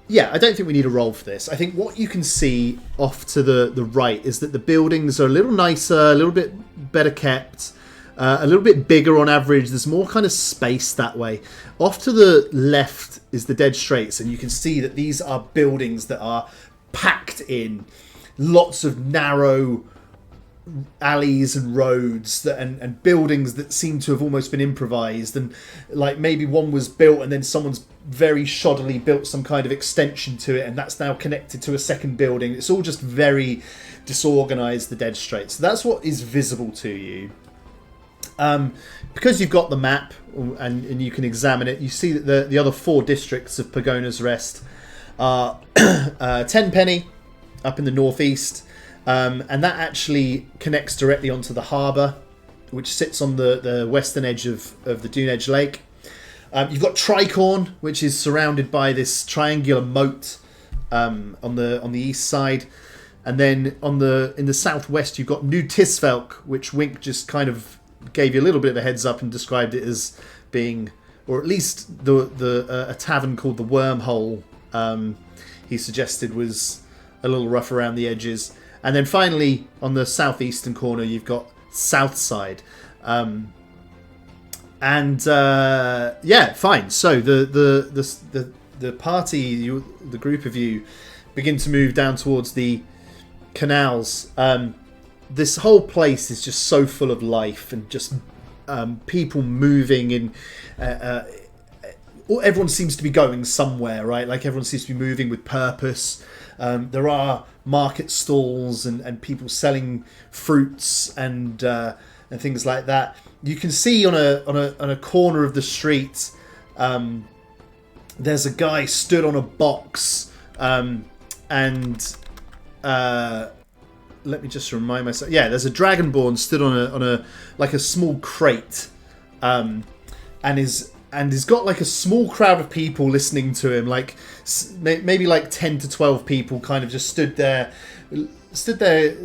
yeah, I don't think we need a roll for this. I think what you can see off to the right is that the buildings are a little nicer, a little bit better kept, a little bit bigger on average. There's more kind of space that way. Off to the left is the Dead Straits, and you can see that these are buildings that are packed in lots of narrow alleys and roads and buildings that seem to have almost been improvised, and like maybe one was built and then someone's very shoddily built some kind of extension to it, and that's now connected to a second building. It's all just very disorganized, the Dead Straits. So that's what is visible to you. Because you've got the map and you can examine it, you see that the other 4 districts of Pogona's Rest are Tenpenny up in the northeast, and that actually connects directly onto the harbour, which sits on the western edge of the Dune Edge Lake. You've got Tricorn, which is surrounded by this triangular moat on the east side, and then in the southwest you've got New Tisvelk, which Wink just kind of gave you a little bit of a heads up and described it as being, or at least a tavern called the Wormhole. He suggested was a little rough around the edges. And then finally, on the southeastern corner, you've got Southside. Yeah, fine. So the party, the group of you, begin to move down towards the canals. This whole place is just so full of life and just people moving, and everyone seems to be going somewhere, right? Like everyone seems to be moving with purpose. There are market stalls and people selling fruits and things like that. You can see on a corner of the street, there's a guy stood on a box, and let me just remind myself. Yeah, there's a dragonborn stood on a like a small crate, and he's got like a small crowd of people listening to him, like maybe like 10 to 12 people, kind of just stood there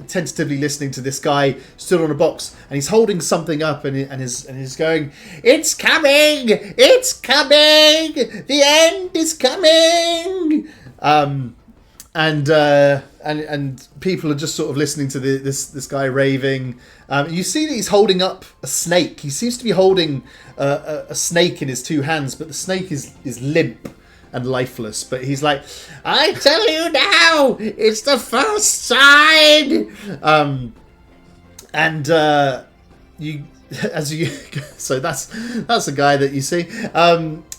tentatively listening to this guy stood on a box, and he's holding something up and he's going, "It's coming! It's coming! The end is coming!" And people are just sort of listening to this guy raving. You see that he's holding up a snake. He seems to be holding a snake in his 2 hands, but the snake is limp and lifeless. But he's like, "I tell you now, it's the first sign." So that's a guy that you see.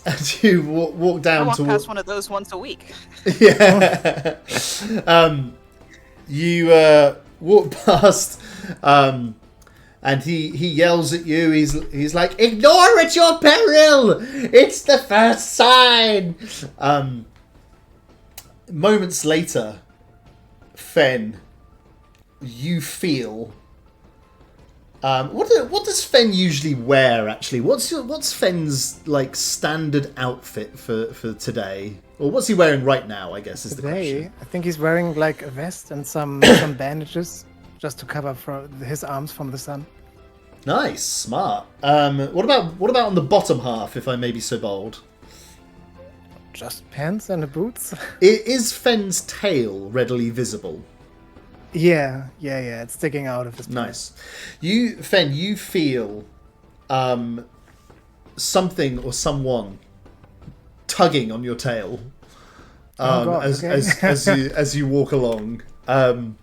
As you walk down I walk past one of those once a week. Yeah. You walk past, and he yells at you. He's like, "Ignore at your peril! It's the first sign!" Moments later, Fenn, you feel... What does Fenn usually wear, actually? What's Fenn's like standard outfit for today? Or what's he wearing right now, I guess, is the question. I think he's wearing like a vest and some bandages just to cover his arms from the sun. Nice, smart. What about on the bottom half, if I may be so bold? Just pants and boots. Is Fenn's tail readily visible? Yeah, it's sticking out of his pants. Nice. Fenn, you feel something or someone tugging on your tail. God, as, okay. as you walk along, and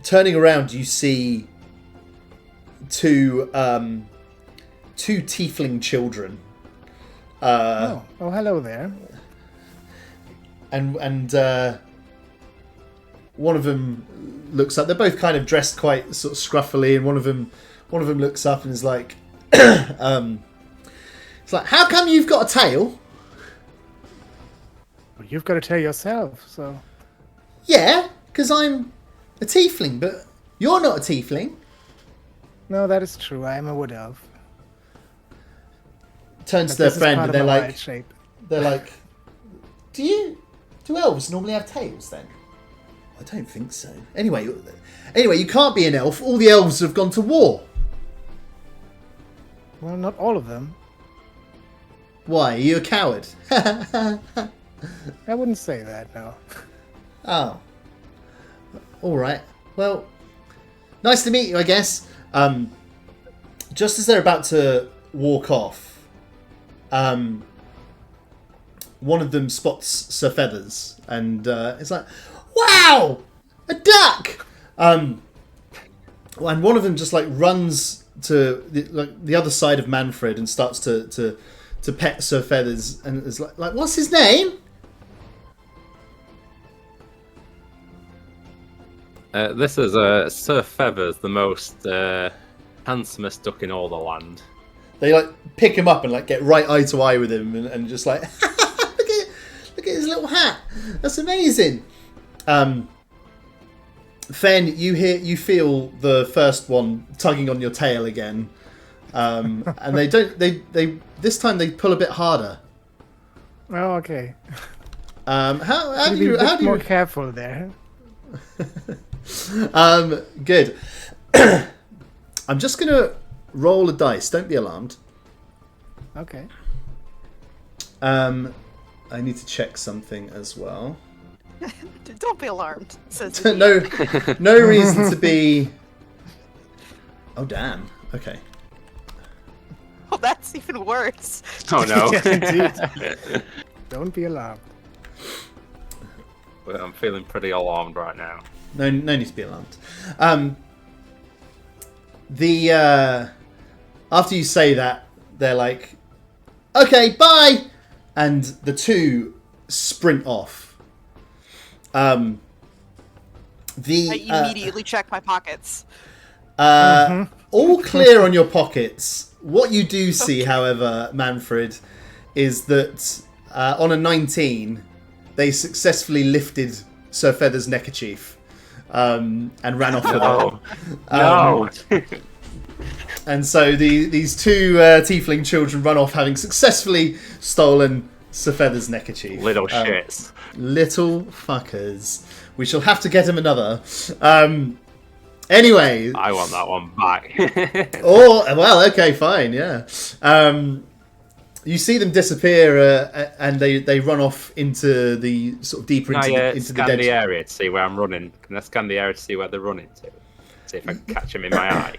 turning around, you see two tiefling children. Oh, hello there. And one of them looks up. They're both kind of dressed quite sort of scruffily, and one of them looks up and is like, it's like, how come you've got a tail? Well, you've got to tell yourself. So Yeah, because I'm a tiefling, but you're not a tiefling. no, that is true. I am a wood elf. Turns But to their this is friend part and of they're my like, wild shape. do elves normally have tails then? I don't think so. Anyway, you can't be an elf. All the elves have gone to war. Well, not all of them. Why? Are you a coward? I wouldn't say that. No. Oh. All right. Well, nice to meet you, I guess. Just as they're about to walk off, one of them spots Sir Feathers, and it's like, "Wow, a duck!" And one of them just like runs to the other side of Manfred and starts to pet Sir Feathers, and is like, "What's his name?" This is Sir Feathers, the most handsomest duck in all the land. They like pick him up and like get right eye to eye with him, and just like, look at his little hat. That's amazing. Fenn, you feel the first one tugging on your tail again, and they this time they pull a bit harder. Oh, okay. How do Be you a bit more careful there. good. I'm just gonna roll a dice. Don't be alarmed. Okay. I need to check something as well. Don't be alarmed. Says no reason to be. Oh damn. Okay. Oh, that's even worse. Oh no. Yeah, indeed. Don't be alarmed. Well, I'm feeling pretty alarmed right now. No need to be alarmed. The after you say that, they're like, "Okay, bye," and the two sprint off. I immediately check my pockets. All clear on your pockets. What you do see, however, Manfred, is that on a 19, they successfully lifted Sir Feather's neckerchief and ran off with it. No. And so these two tiefling children run off, having successfully stolen Sir Feather's neckerchief. Little shits. Little fuckers. We shall have to get him another. Anyway. I want that one back. Okay, fine, yeah. You see them disappear, and they run off into the sort of deeper into the scan dead. the area to see where I'm running. Can I scan the area to see where they're running to? See if I can catch them in my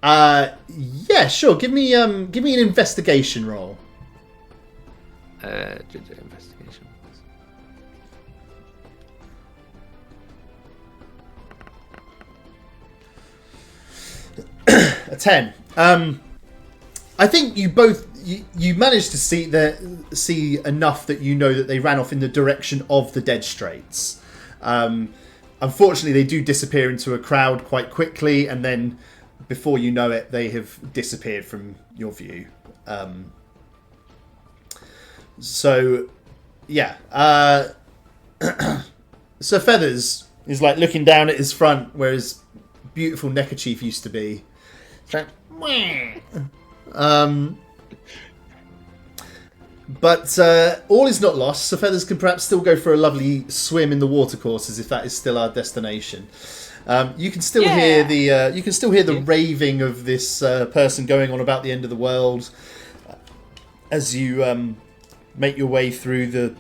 eye. Yeah, sure. Give me an investigation roll. Investigation. A 10. I think you both you managed to see enough that you know that they ran off in the direction of the Dead Straits. Unfortunately, they do disappear into a crowd quite quickly, and then before you know it, they have disappeared from your view. So, yeah. Sir Feathers is like looking down at his front where his beautiful neckerchief used to be. It's like, but all is not lost. Sir Feathers can perhaps still go for a lovely swim in the watercourses if that is still our destination. You can still hear the raving of this person going on about the end of the world as you make your way through the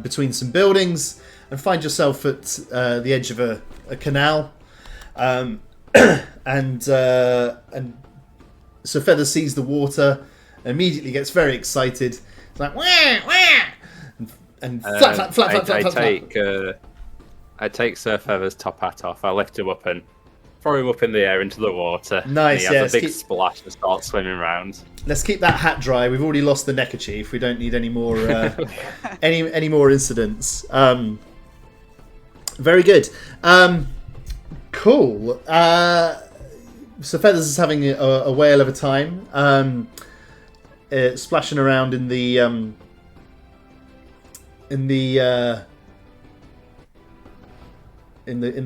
between some buildings and find yourself at the edge of a canal. And Sir Feathers sees the water immediately gets very excited. It's like, wah, wah! And flap, flap, flap, flap, flap, flap. I take Sir Feather's top hat off. I lift him up and throw him up in the air into the water. Nice, and he has a big keep... splash and starts swimming around. Let's keep that hat dry. We've already lost the neckerchief. We don't need any more any more incidents. Very good. Cool. So Feathers is having a whale of a time. Splashing around in the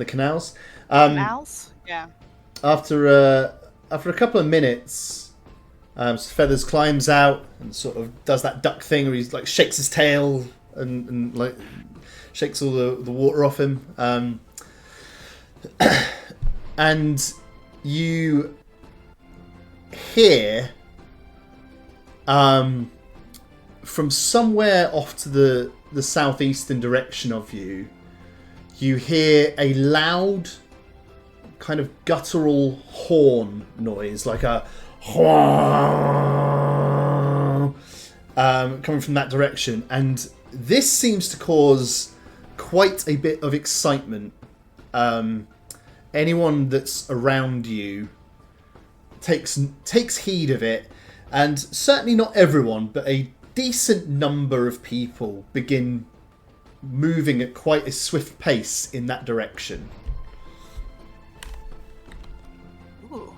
canals. Canals? Yeah. After a couple of minutes, Feathers climbs out and sort of does that duck thing where he's like shakes his tail and like shakes all the water off him. And you hear from somewhere off to the southeastern direction of you, you hear a loud kind of guttural horn noise, like a coming from that direction, and this seems to cause quite a bit of excitement. Anyone that's around you takes heed of it, and certainly not everyone, but a decent number of people begin moving at quite a swift pace in that direction. Ooh.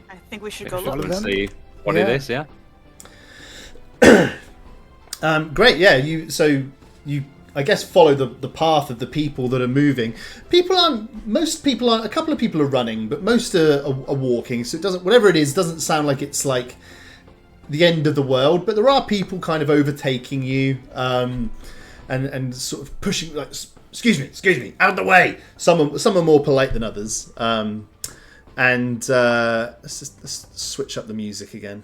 I think we should go look. Let's see what it is, yeah. Great, yeah. You I guess follow the path of the people that are moving. Most people aren't. A couple of people are running, but most are walking. So it doesn't. Whatever it is, doesn't sound like it's like the end of the world. But there are people kind of overtaking you, and sort of pushing. Like, excuse me, out of the way. Some are more polite than others. Let's switch up the music again.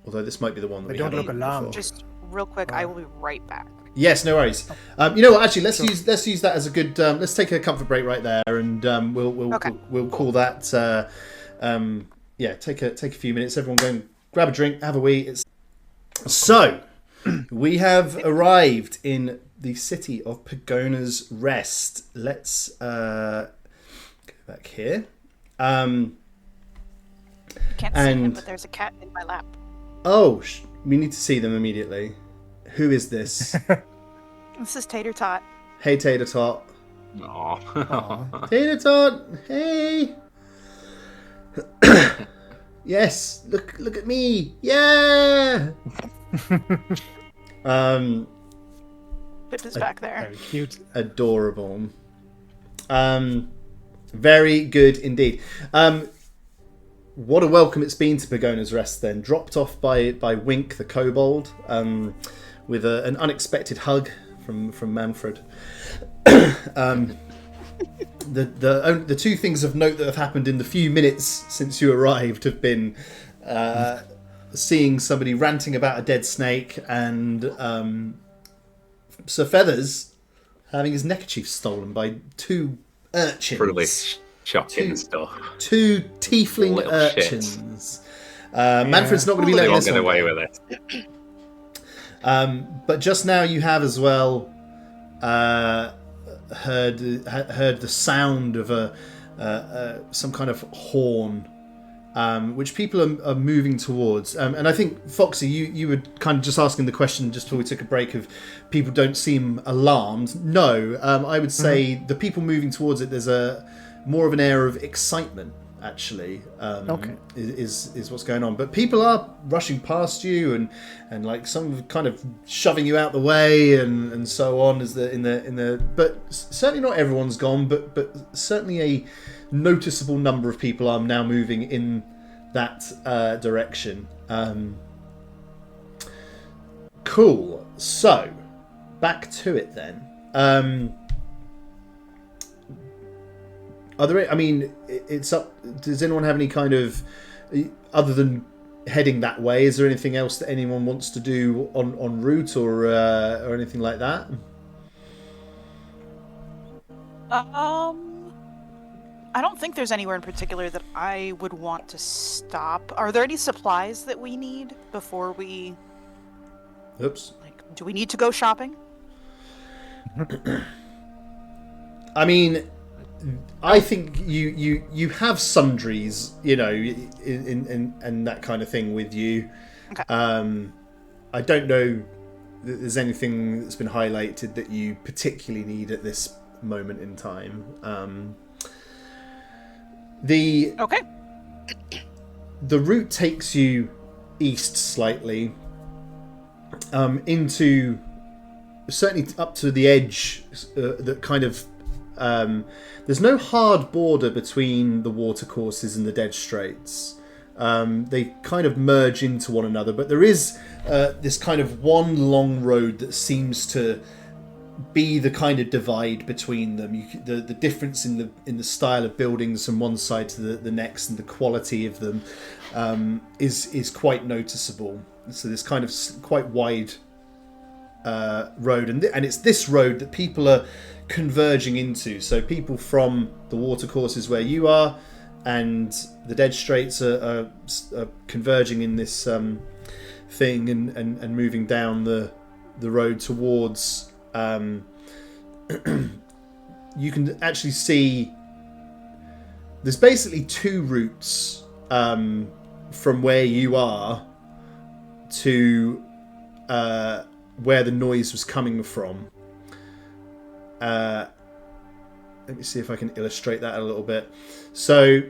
Although this might be the one that we don't had look alarmed. before. Just real quick, I will be right back. Yes, no worries. You know what? Actually, let's use that as a good. Let's take a comfort break right there, and we'll call that. Take a few minutes. Everyone go and grab a drink, have a wee. So we have arrived in the city of Pogona's Rest. Let's go back here. You can't see him, but there's a cat in my lap. Oh, we need to see them immediately. Who is this? This is Tater Tot. Hey, Tater Tot. Aww. Tater Tot, hey. Yes, look at me. Yeah. Pip is back there. Very cute. Adorable. Very good indeed. What a welcome it's been to Pogona's Rest then. Dropped off by Wink the kobold, with an unexpected hug from Manfred. The two things of note that have happened in the few minutes since you arrived have been seeing somebody ranting about a dead snake and Sir Feathers having his neckerchief stolen by two urchins. Really shocking stuff. Two tiefling Little urchins. Manfred's not going to be They letting won't this get one away go. with it. But just now you have as well heard the sound of some kind of horn, which people are moving towards. And I think, Foxy, you were kind of just asking the question just before we took a break of people don't seem alarmed. No, I would say the people moving towards it, there's more of an air of excitement, actually, is what's going on. But people are rushing past you and like some kind of shoving you out the way and so on. But certainly not everyone's gone. But certainly a noticeable number of people are now moving in that direction. Cool. So back to it then. Are there? I mean, it's up. Does anyone have any kind of, other than heading that way? Is there anything else that anyone wants to do en route or anything like that? I don't think there's anywhere in particular that I would want to stop. Are there any supplies that we need before we... Oops. Do we need to go shopping? I mean, I think you have sundries, in that kind of thing with you. Okay. I don't know that there's anything that's been highlighted that you particularly need at this moment in time. Okay. The route takes you east slightly, into certainly up to the edge. That kind of there's no hard border between the watercourses and the dead straits. They kind of merge into one another, but there is this kind of one long road that seems to be the kind of divide between them. The difference in the style of buildings from one side to the next, and the quality of them is quite noticeable. So this kind of quite wide road, and it's this road that people are converging into. So people from the watercourses where you are and the dead straits are converging in this thing and moving down the road towards. You can actually see there's basically two routes from where you are to where the noise was coming from. Let me see if I can illustrate that a little bit. So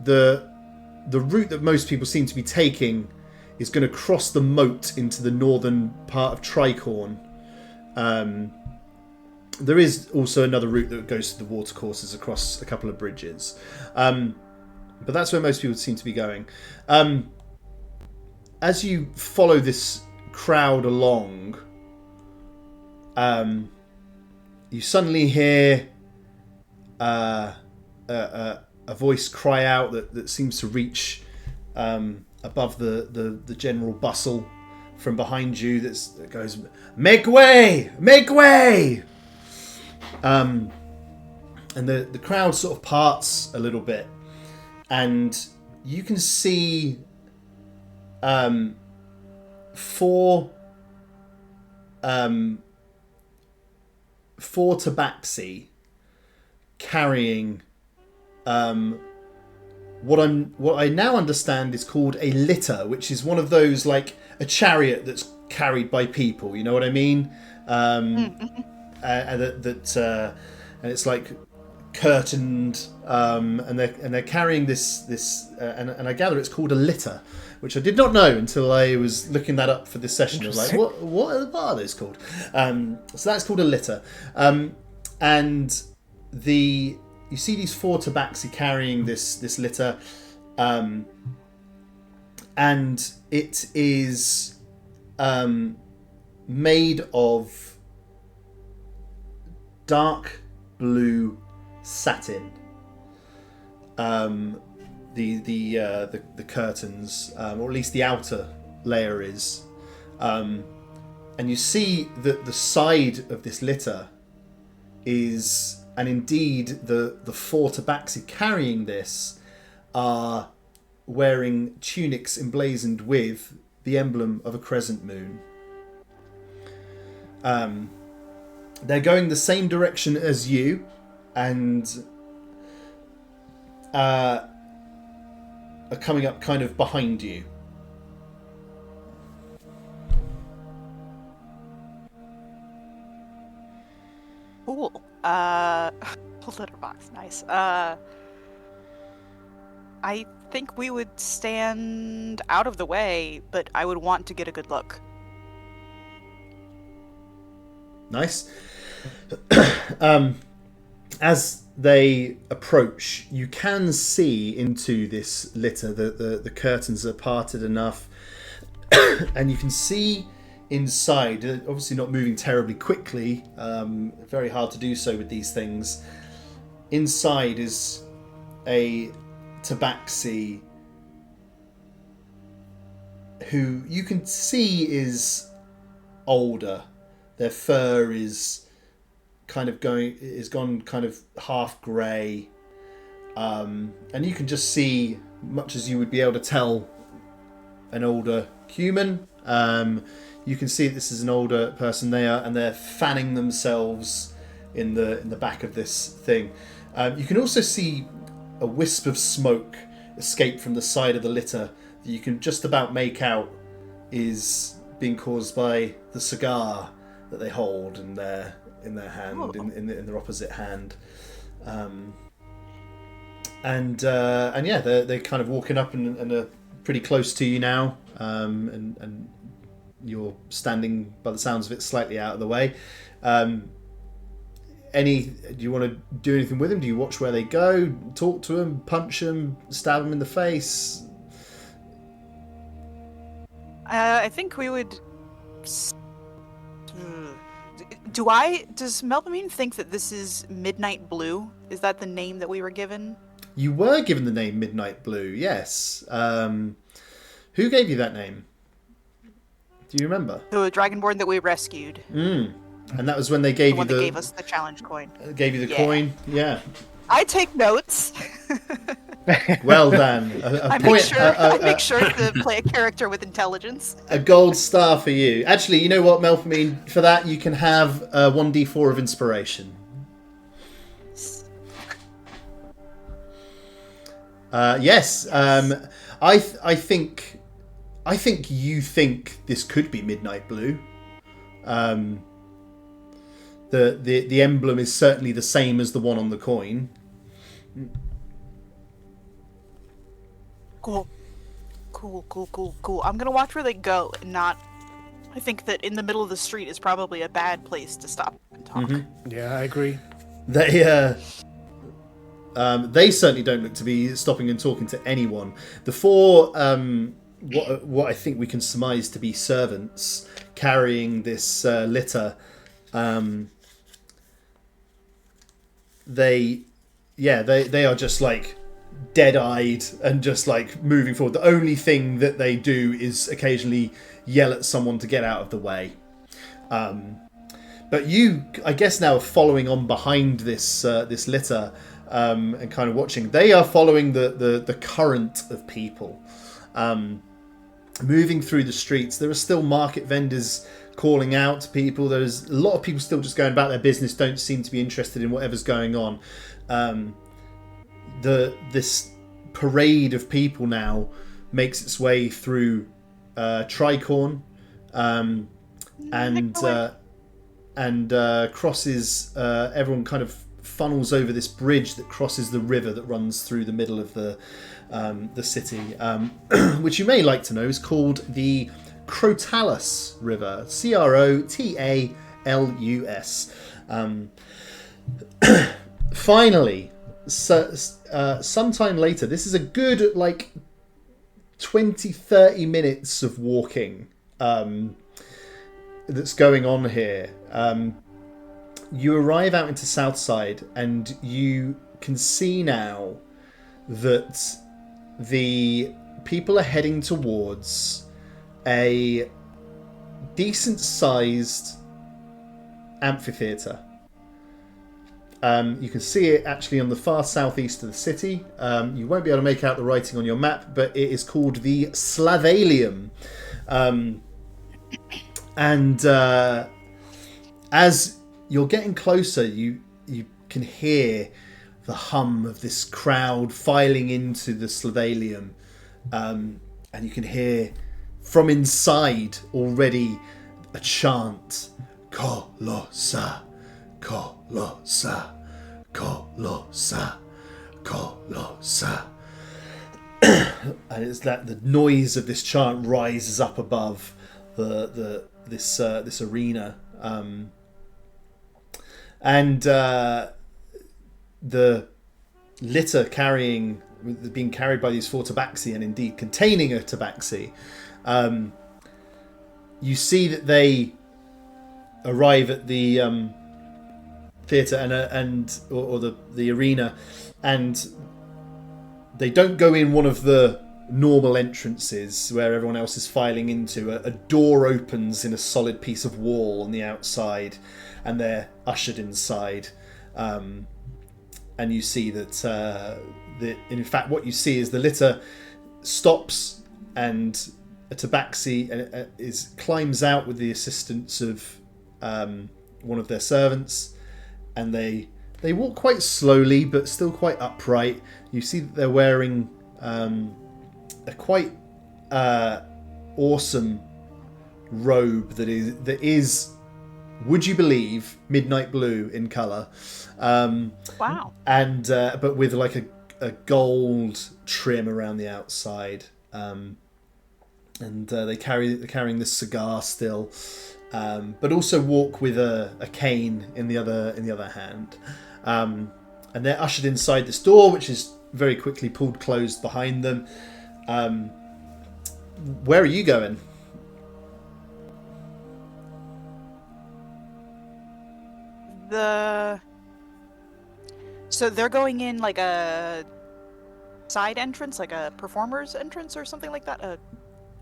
the route that most people seem to be taking is going to cross the moat into the northern part of Tricorn. There is also another route that goes to the watercourses across a couple of bridges. But that's where most people seem to be going. As you follow this crowd along, you suddenly hear a voice cry out that seems to reach above the general bustle from behind you. That goes, "Make way! Make way!" And the crowd sort of parts a little bit, and you can see four tabaxi carrying what I now understand is called a litter, which is one of those, like a chariot that's carried by people. You know what I mean? And it's like curtained, and they're carrying this, and I gather it's called a litter, which I did not know until I was looking that up for this session. I was like, what are those called? So that's called a litter, and you see these four tabaxi carrying this litter, and it is made of dark blue satin. The curtains, or at least the outer layer is, and you see that the side of this litter is. And indeed, the four tabaxi carrying this are wearing tunics emblazoned with the emblem of a crescent moon. They're going the same direction as you, and are coming up kind of behind you. Cool. Litterbox, nice. I think we would stand out of the way, but I would want to get a good look. Nice. As they approach, you can see into this litter. The curtains are parted enough, and you can see inside. Obviously not moving terribly quickly. Very hard to do so with these things. Inside is a tabaxi who you can see is older. Their fur is is gone kind of half grey, and you can just see, much as you would be able to tell an older human. You can see this is an older person. They're fanning themselves in the back of this thing. You can also see a wisp of smoke escape from the side of the litter that you can just about make out is being caused by the cigar that they hold in their hand, in their opposite hand. And yeah, they're kind of walking up and are pretty close to you now, and you're standing, by the sounds of it, slightly out of the way. Do you want to do anything with them? Do you watch where they go, talk to them, punch them, stab them in the face? I think we would. Does Melpomene think that this is Midnight Blue? Is that the name that we were given? You were given the name Midnight Blue, yes. Who gave you that name? Do you remember? The Dragonborn that we rescued. And that was when they gave They gave us the challenge coin. Gave you the coin? Yeah. I take notes. Well done. I make sure to play a character with intelligence. A gold star for you. Actually, you know what, Melpomene? For that, you can have a 1d4 of inspiration. Yes. I think you think this could be Midnight Blue. The emblem is certainly the same as the one on the coin. Cool. I'm gonna watch where they go and not. I think that in the middle of the street is probably a bad place to stop and talk. Mm-hmm. Yeah, I agree. They certainly don't look to be stopping and talking to anyone. The four, what I think we can surmise to be servants carrying this litter, they are just like dead-eyed and just like moving forward. The only thing that they do is occasionally yell at someone to get out of the way. But you, I guess, now are following on behind this litter and kind of watching. They are following the current of people, moving through the streets. There are still market vendors calling out to people. There's a lot of people still just going about their business, don't seem to be interested in whatever's going on. This parade of people now makes its way through Tricorn and crosses. Everyone kind of funnels over this bridge that crosses the river that runs through the middle of the city, which you may like to know is called the Crotalus River. Crotalus. Finally, sometime later, this is a good 20-30 minutes of walking that's going on here. You arrive out into Southside and you can see now that the people are heading towards a decent-sized amphitheatre. You can see it actually on the far southeast of the city. You won't be able to make out the writing on your map, but it is called the Slavalium. As you're getting closer, you can hear the hum of this crowd filing into the Slavalium. And you can hear from inside already a chant. Kolosa. Kolosa, Kolosa, Kolosa. And it's that the noise of this chant rises up above this arena, and the litter being carried by these four tabaxi, and indeed containing a tabaxi. You see that they arrive at the theatre or the arena, and they don't go in one of the normal entrances where everyone else is filing into, a door opens in a solid piece of wall on the outside, and they're ushered inside. And you see that, in fact, what you see is the litter stops, and a tabaxi climbs out with the assistance of one of their servants, and they walk quite slowly but still quite upright. You see that they're wearing a quite awesome robe that is, would you believe, midnight blue in colour. Wow. And but with like a gold trim around the outside. And they're carrying this cigar still, but also walk with a cane in the other hand. And they're ushered inside this door, which is very quickly pulled closed behind them. Where are you going? So they're going in like a side entrance, like a performer's entrance or something like that?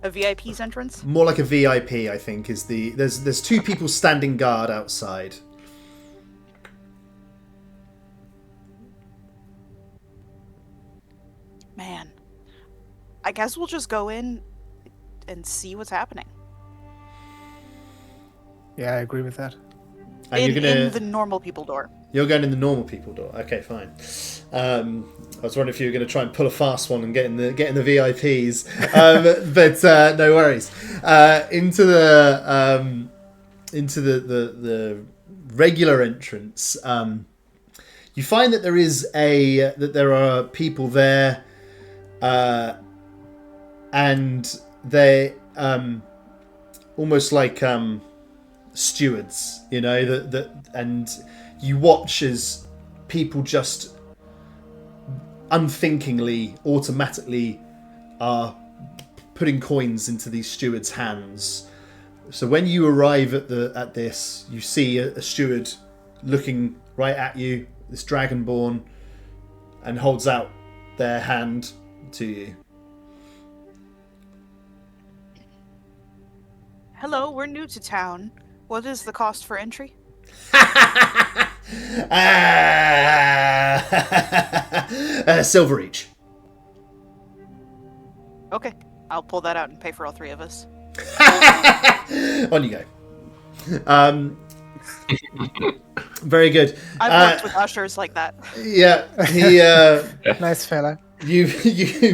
A VIP's entrance? More like a VIP, I think, is the... There's two people standing guard outside. Man. I guess we'll just go in and see what's happening. Yeah, I agree with that. And In the normal people door. You're going in the normal people door. Okay, fine. I was wondering if you were going to try and pull a fast one and get in the VIPs, but no worries. Into the regular entrance, you find that there are people there, and they almost like stewards, you know, and you watch as people just unthinkingly, automatically are putting coins into these stewards' hands. So when you arrive at this, you see a steward looking right at you, this dragonborn, and holds out their hand to you. Hello, we're new to town. What is the cost for entry? Silver each. Okay, I'll pull that out and pay for all three of us. On you go. Very good. I've worked with ushers like that. Yeah, he. Nice fella. You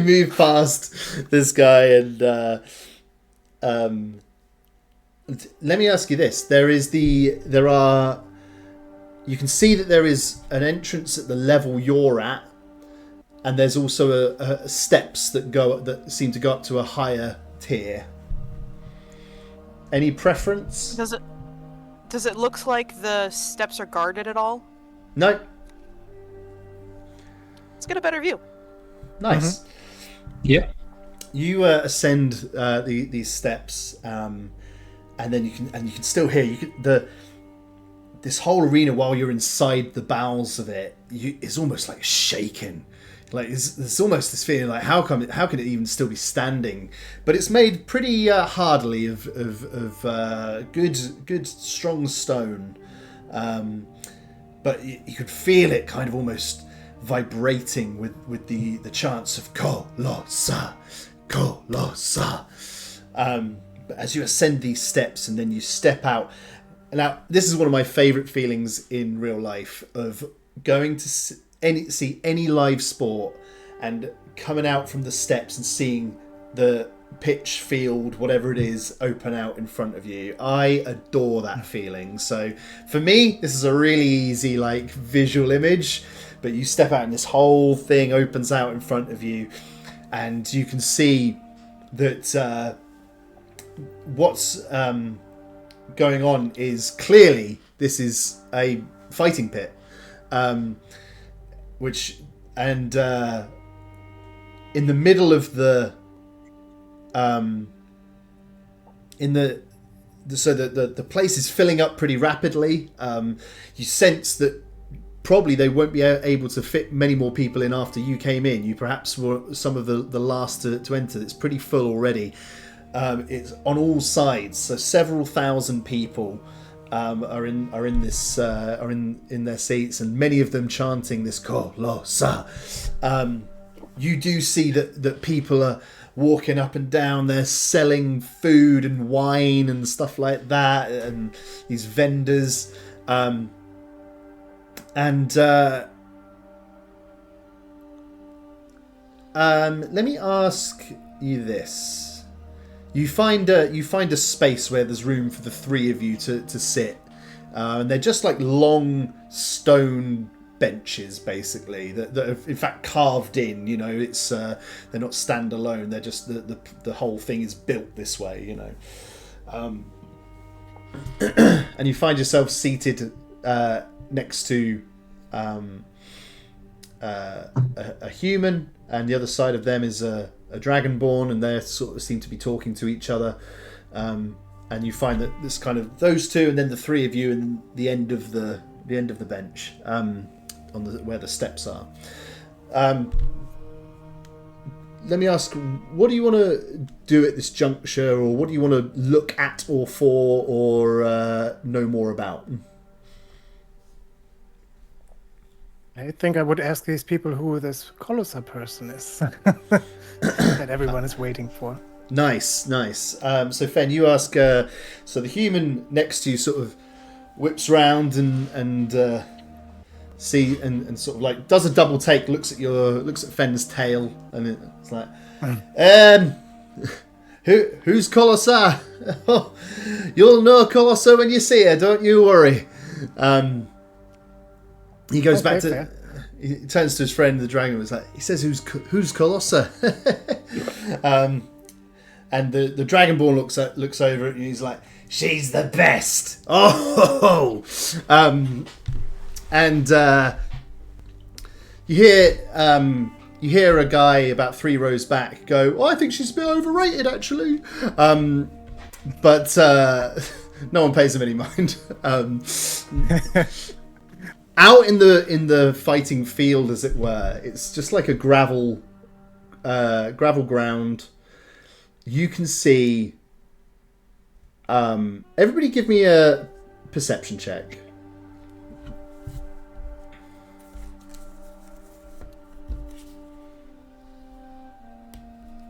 move past this guy, and let me ask you this: you can see that there is an entrance at the level you're at, and there's also a steps that seem to go up to a higher tier. Any preference? Does it look like the steps are guarded at all? No. Let's get a better view. Nice. Mm-hmm. Yeah. You ascend these steps, and then you can still hear this whole arena while you're inside the bowels of it. It's almost like shaking. Like there's almost this feeling like how can it even still be standing? But it's made pretty hardily of good strong stone. But you could feel it kind of almost vibrating with the chants of Kolosa, Kolosa. But as you ascend these steps and then you step out. Now, this is one of my favourite feelings in real life, of going to see any live sport and coming out from the steps and seeing the pitch, field, whatever it is, open out in front of you. I adore that feeling. So for me, this is a really easy visual image, but you step out and this whole thing opens out in front of you, and you can see that what's going on is clearly this is a fighting pit, in the middle of the so the place is filling up pretty rapidly. You sense that probably they won't be able to fit many more people in after you came in. You perhaps were some of the last to enter. It's pretty full already. It's on all sides, so several thousand people are in their seats, and many of them chanting this Kolosa. You do see that people are walking up and down. They're selling food and wine and stuff like that, and these vendors. Let me ask you this. You find a space where there's room for the three of you to sit. And they're just like long stone benches, basically, that are in fact carved in. You know, it's they're not standalone. They're just the whole thing is built this way. You know, and you find yourself seated next to a human, and the other side of them is a dragonborn, and they sort of seem to be talking to each other. And you find that there's kind of those two, and then the three of you, in the end of the bench, on where the steps are. Let me ask, what do you want to do at this juncture, or what do you want to look at or for, or know more about? I think I would ask these people who this Colossus person is that everyone is waiting for. Nice. So Fenn, you ask. So the human next to you sort of whips round and see and sort of like does a double take, looks at Fenn's tail, and it's like, who's Colossus? You'll know Colossus when you see her. Don't you worry. He goes back to. Fair. He turns to his friend, the dragon. Was like, he says, "Who's Colossus?" And the Dragonborn looks over at you. And he's like, "She's the best." Oh, and you hear a guy about 3 rows back go, "Oh, I think she's a bit overrated, actually." But no one pays him any mind. Out in the fighting field, as it were, it's just like a gravel ground. You can see. Everybody, give me a perception check.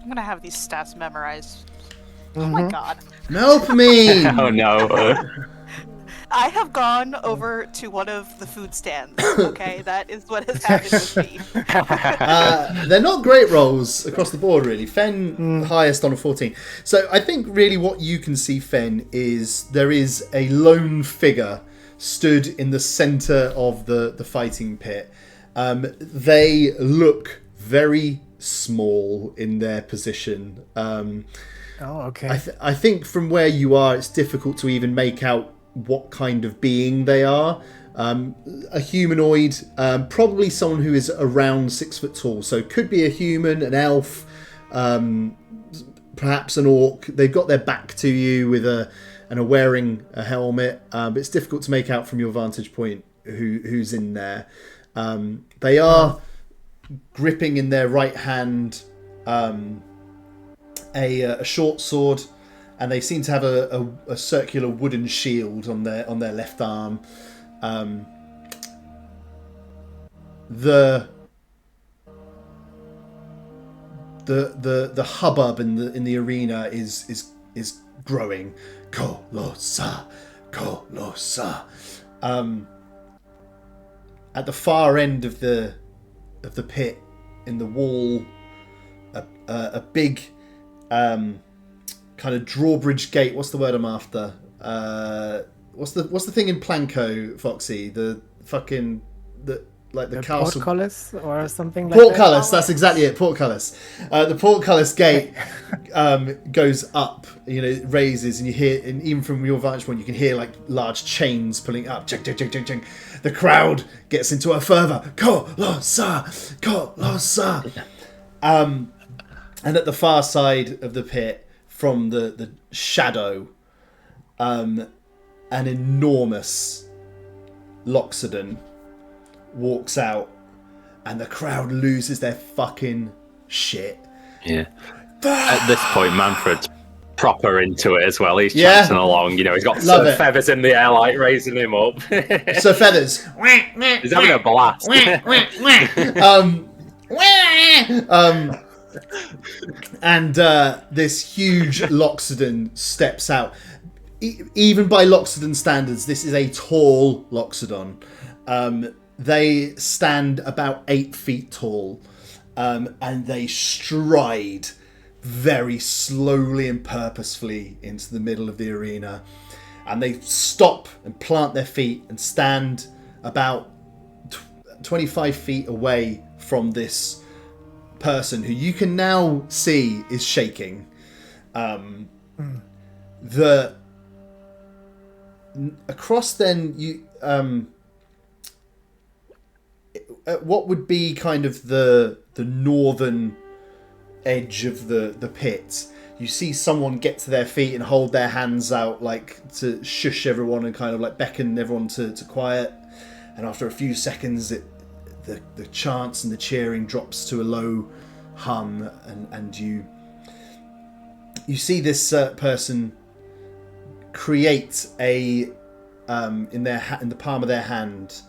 I'm gonna have these stats memorized. Oh my god. Melpomene! Oh no. I have gone over to one of the food stands, okay? That is what has happened with me. They're not great rolls across the board, really. Fenn, highest on a 14. So I think really what you can see, Fenn, is there is a lone figure stood in the centre of the fighting pit. They look very small in their position. Oh, okay. I think from where you are, it's difficult to even make out what kind of being they are. A humanoid, probably someone who is around 6 foot tall. So could be a human, an elf, perhaps an orc. They've got their back to you and are wearing a helmet. But it's difficult to make out from your vantage point who's in there. They are gripping in their right hand a short sword, and they seem to have a circular wooden shield on their left arm. The hubbub in the arena is growing. Kolosa. At the far end of the pit, in the wall, a big kind of drawbridge gate. What's the word I'm after? What's the thing in Planko, Foxy? The castle. Portcullis or something like Portcullis, that's exactly it. Portcullis. The portcullis gate goes up. You know, it raises, and you hear, and even from your vantage point, you can hear like large chains pulling up. Ching, ching, ching, ching, ching. The crowd gets into a fervor. Kolosa. And at the far side of the pit, from the shadow, an enormous Loxodon walks out, and the crowd loses their fucking shit. Yeah. At this point, Manfred's proper into it as well. He's Yeah. chanting along. You know, he's got Love it. feathers in the air, like raising him up. So Feathers. He's having a blast. And this huge Loxodon steps out. Even by Loxodon standards, this is a tall Loxodon. They stand about 8 feet tall, and they stride very slowly and purposefully into the middle of the arena. And they stop and plant their feet and stand about 25 feet away from this person who you can now see is shaking. Across then, you what would be kind of the northern edge of the pit, you see someone get to their feet and hold their hands out like to shush everyone and kind of like beckon everyone to quiet. And after a few seconds, the chants and the cheering drops to a low hum, and you see this person create a in the palm of their hand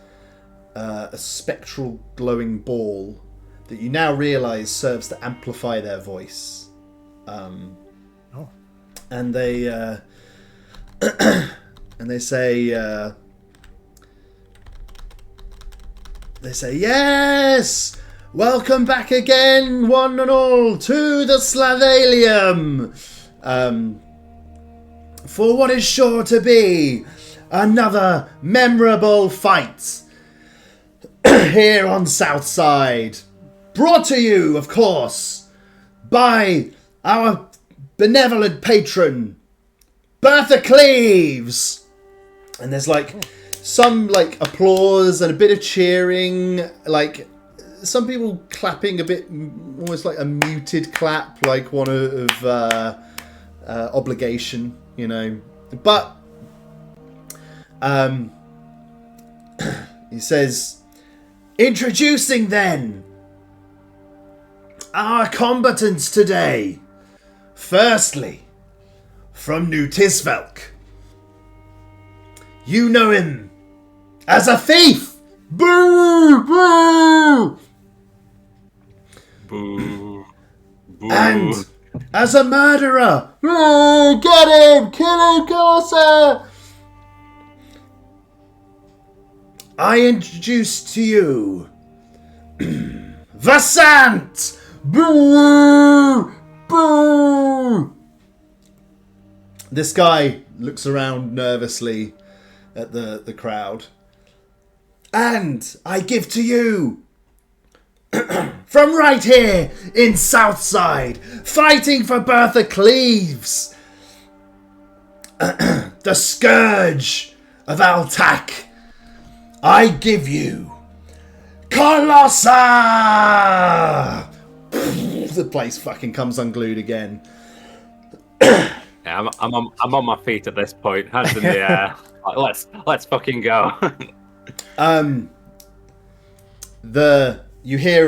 a spectral glowing ball that you now realise serves to amplify their voice. And they and they say yes, welcome back again, one and all, to the Slavalium, for what is sure to be another memorable fight here on Southside, brought to you, of course, by our benevolent patron, Bertha Cleaves. And there's like some like applause and a bit of cheering, like some people clapping a bit, almost like a muted clap, like one of obligation, you know. But he says, introducing then our combatants today. Firstly, from New Tisvelk. You know him as a thief. Boo! Boo! Boo. Boo. And as a murderer. Boo! Get him! Kill him, Colossus! I introduce to you Vasant! Boo! Boo! This guy looks around nervously at the crowd. And I give to you, from right here in Southside, fighting for Bertha Cleaves, the Scourge of Altac, I give you Colossa! The place fucking comes unglued again. Yeah, I'm on my feet at this point, hands in the air. Like, let's fucking go. You hear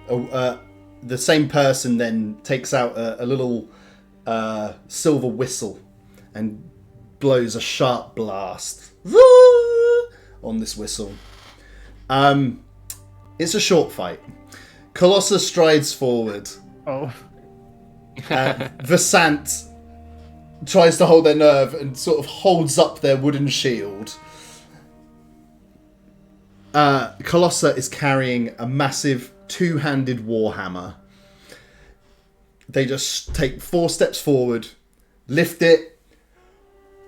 the same person then takes out a little silver whistle and blows a sharp blast on this whistle. It's a short fight. Colossus strides forward. Oh. Vasant tries to hold their nerve and sort of holds up their wooden shield. Colossa is carrying a massive two-handed warhammer. They just take 4 steps forward, lift it,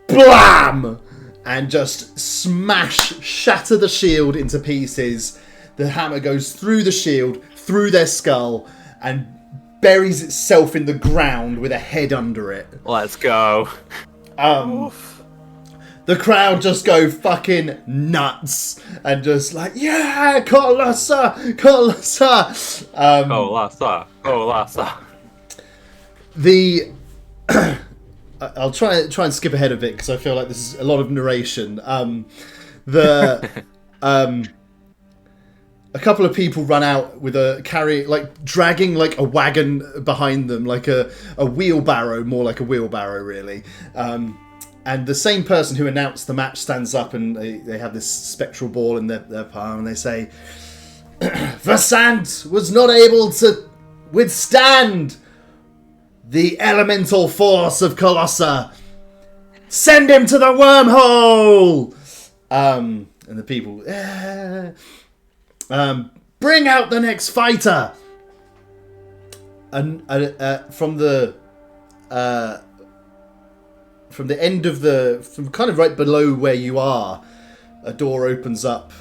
blam! And just shatter the shield into pieces. The hammer goes through the shield, through their skull, and buries itself in the ground with a head under it. Let's go. The crowd just go fucking nuts and just like, yeah, Colossa, Colossa. Colossa. I'll try and skip ahead a bit because I feel like this is a lot of narration. The a couple of people run out with dragging like a wagon behind them, like a wheelbarrow, more like a wheelbarrow really. And the same person who announced the match stands up, and they have this spectral ball in their palm, and they say, Versant was not able to withstand the elemental force of Colossa. Send him to the wormhole! And the people, bring out the next fighter! And from the end of from kind of right below where you are, a door opens up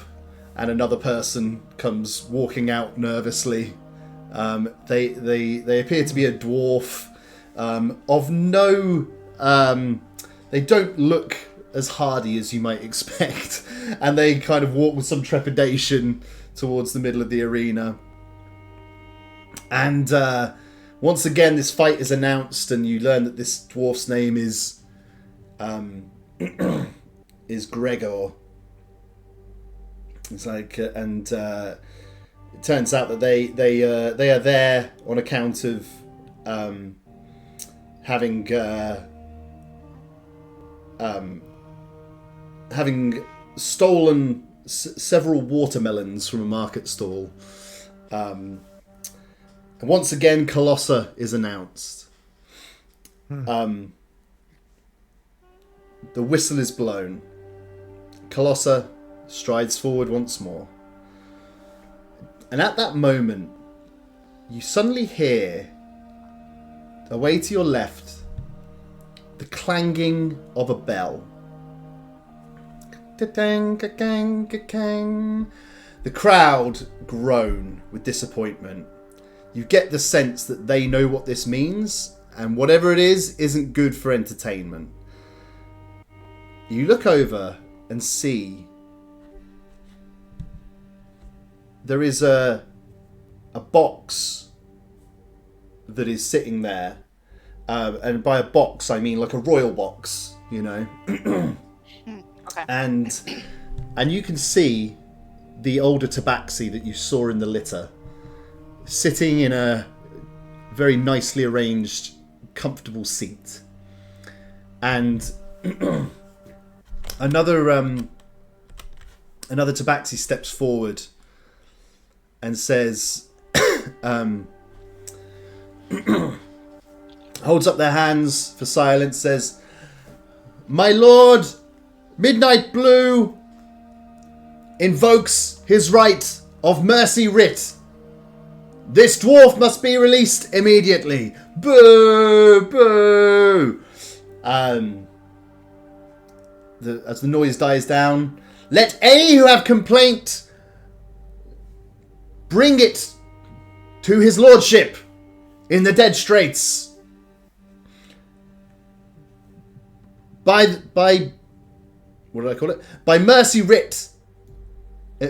and another person comes walking out nervously. They appear to be a dwarf of no... they don't look as hardy as you might expect, and they kind of walk with some trepidation towards the middle of the arena. And once again, this fight is announced, and you learn that this dwarf's name is Gregor. It's like, and it turns out that they are there on account of having stolen several watermelons from a market stall. And once again, Colossa is announced. The whistle is blown. Colossa strides forward once more. And at that moment, you suddenly hear, away to your left, the clanging of a bell. The crowd groan with disappointment. You get the sense that they know what this means, and whatever it is isn't good for entertainment. You look over and see there is a box that is sitting there. And by a box, I mean like a royal box, you know. Okay. And you can see the older tabaxi that you saw in the litter, sitting in a very nicely arranged, comfortable seat. And another tabaxi steps forward and says, holds up their hands for silence, says, My lord, Midnight Blue invokes his right of mercy writ. This dwarf must be released immediately. Boo! Boo! As the noise dies down, let any who have complaint bring it to his lordship in the Dead Straits. By what did I call it? By mercy writ.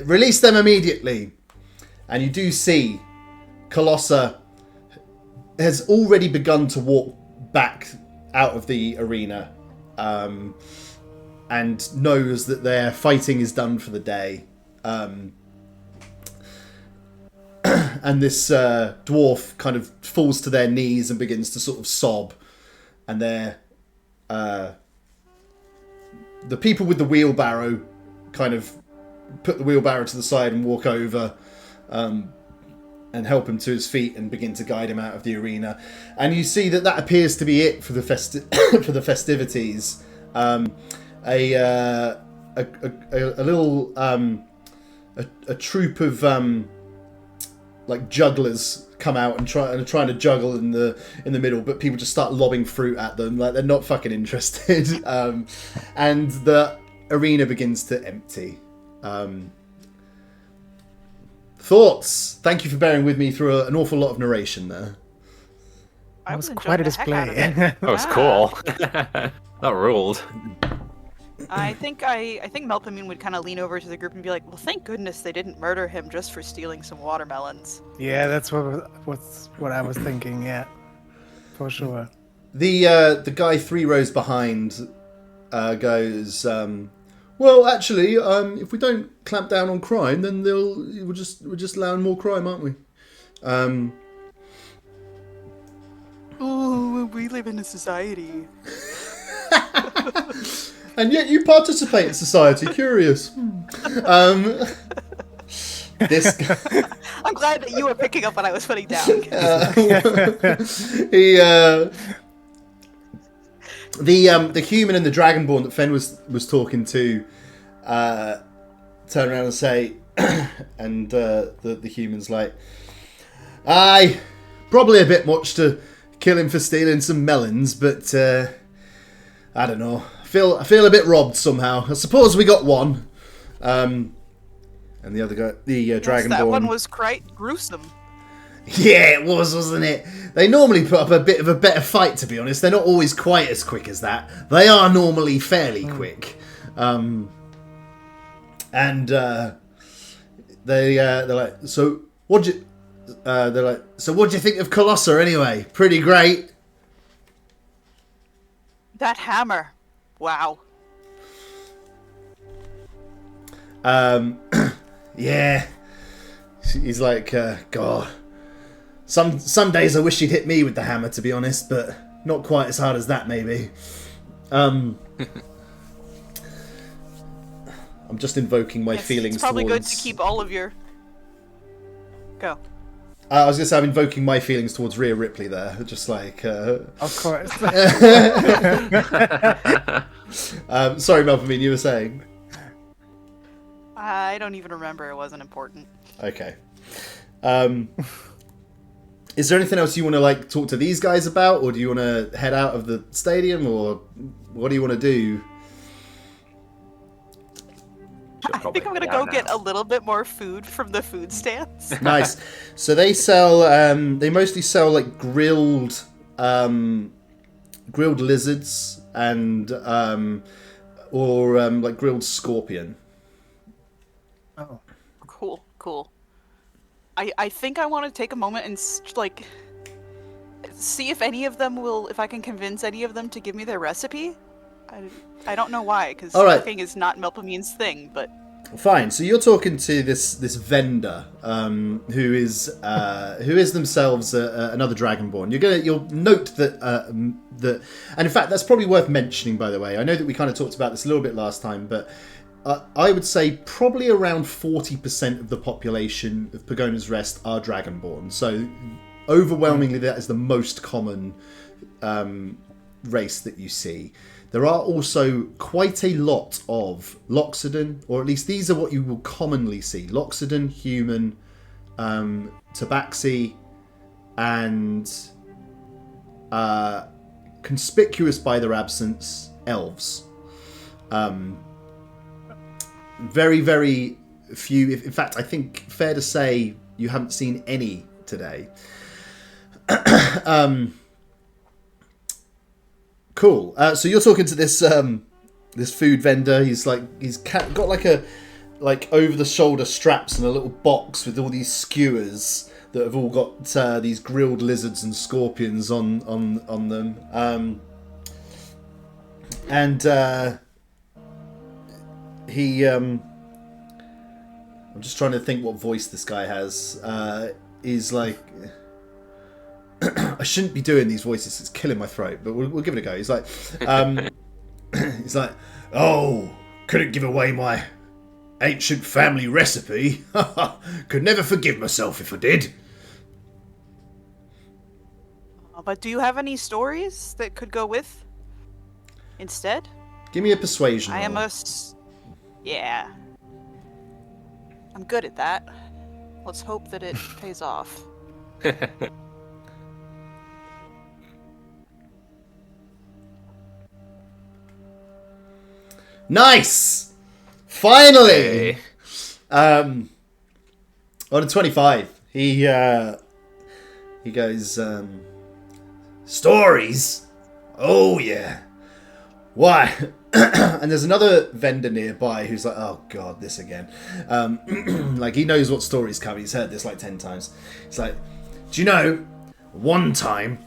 Release them immediately. And you do see Colossa has already begun to walk back out of the arena, and knows that their fighting is done for the day. And this dwarf kind of falls to their knees and begins to sort of sob. And they're... the people with the wheelbarrow kind of put the wheelbarrow to the side and walk over and help him to his feet and begin to guide him out of the arena. And you see that appears to be it for the for the festivities. A little a troop of like jugglers come out and are trying to juggle in the middle, but people just start lobbing fruit at them, like they're not fucking interested. And the arena begins to empty. Thoughts? Thank you for bearing with me through an awful lot of narration there. That was quite a display. That was cool. That ruled. I think Melpomene would kind of lean over to the group and be like, "Well, thank goodness they didn't murder him just for stealing some watermelons." Yeah, that's what I was thinking. Yeah, for sure. The guy 3 rows behind goes, Well, actually, if we don't clamp down on crime, then we're just allowing more crime, aren't we? Ooh, we live in a society. And yet you participate in society. Curious. This guy, I'm glad that you were picking up what I was putting down. the human and the dragonborn that Fenn was talking to turn around and say, and the human's like, aye, probably a bit much to kill him for stealing some melons, but I don't know. I feel a bit robbed somehow. I suppose we got one. And the other guy, the dragonborn. That one was quite gruesome. Yeah, it was, wasn't it? They normally put up a bit of a better fight, to be honest. They're not always quite as quick as that. They are normally fairly quick. And they're like, so what'd you think of Colosser anyway? Pretty great. That hammer. Wow. Yeah. He's like, God. Some days I wish he'd hit me with the hammer, to be honest, but not quite as hard as that, maybe. I'm just invoking my feelings. It's probably towards... good to keep all of your. Go. I was going to say I'm invoking my feelings towards Rhea Ripley there, just like. Of course. Sorry, Melpomene, you were saying. I don't even remember. It wasn't important. Okay. Is there anything else you want to like talk to these guys about, or do you want to head out of the stadium, or what do you want to do? I think I'm gonna go get a little bit more food from the food stands. Nice. So they sell. They mostly sell like grilled lizards and like grilled scorpion. Oh. Cool. I think I want to take a moment and like see if any of them will, if I can convince any of them to give me their recipe. I don't know why, because cooking is not Melpomene's thing, but. Fine. So you're talking to this vendor who is themselves another dragonborn. You'll note that and in fact that's probably worth mentioning, by the way. I know that we kind of talked about this a little bit last time, but I would say probably around 40% of the population of Pogona's Rest are dragonborn. So overwhelmingly, that is the most common race that you see. There are also quite a lot of Loxodon, or at least these are what you will commonly see. Loxodon, human, Tabaxi, and conspicuous by their absence, elves. Very, very few. In fact, I think fair to say you haven't seen any today. Cool. So you're talking to this this food vendor. He's got like over the shoulder straps and a little box with all these skewers that have all got these grilled lizards and scorpions on them. He I'm just trying to think what voice this guy has. Is like I shouldn't be doing these voices, it's killing my throat, but we'll give it a go. He's like he's like, oh, couldn't give away my ancient family recipe. Could never forgive myself if I did. But do you have any stories that could go with instead? Give me a persuasion roll. I am yeah. I'm good at that. Let's hope that it pays off. Nice! Finally! Hey. On a 25, he goes, stories? Oh yeah. Why? And there's another vendor nearby who's like, oh god, this again. Like he knows what story's coming. He's heard this like 10 times. He's like, do you know, one time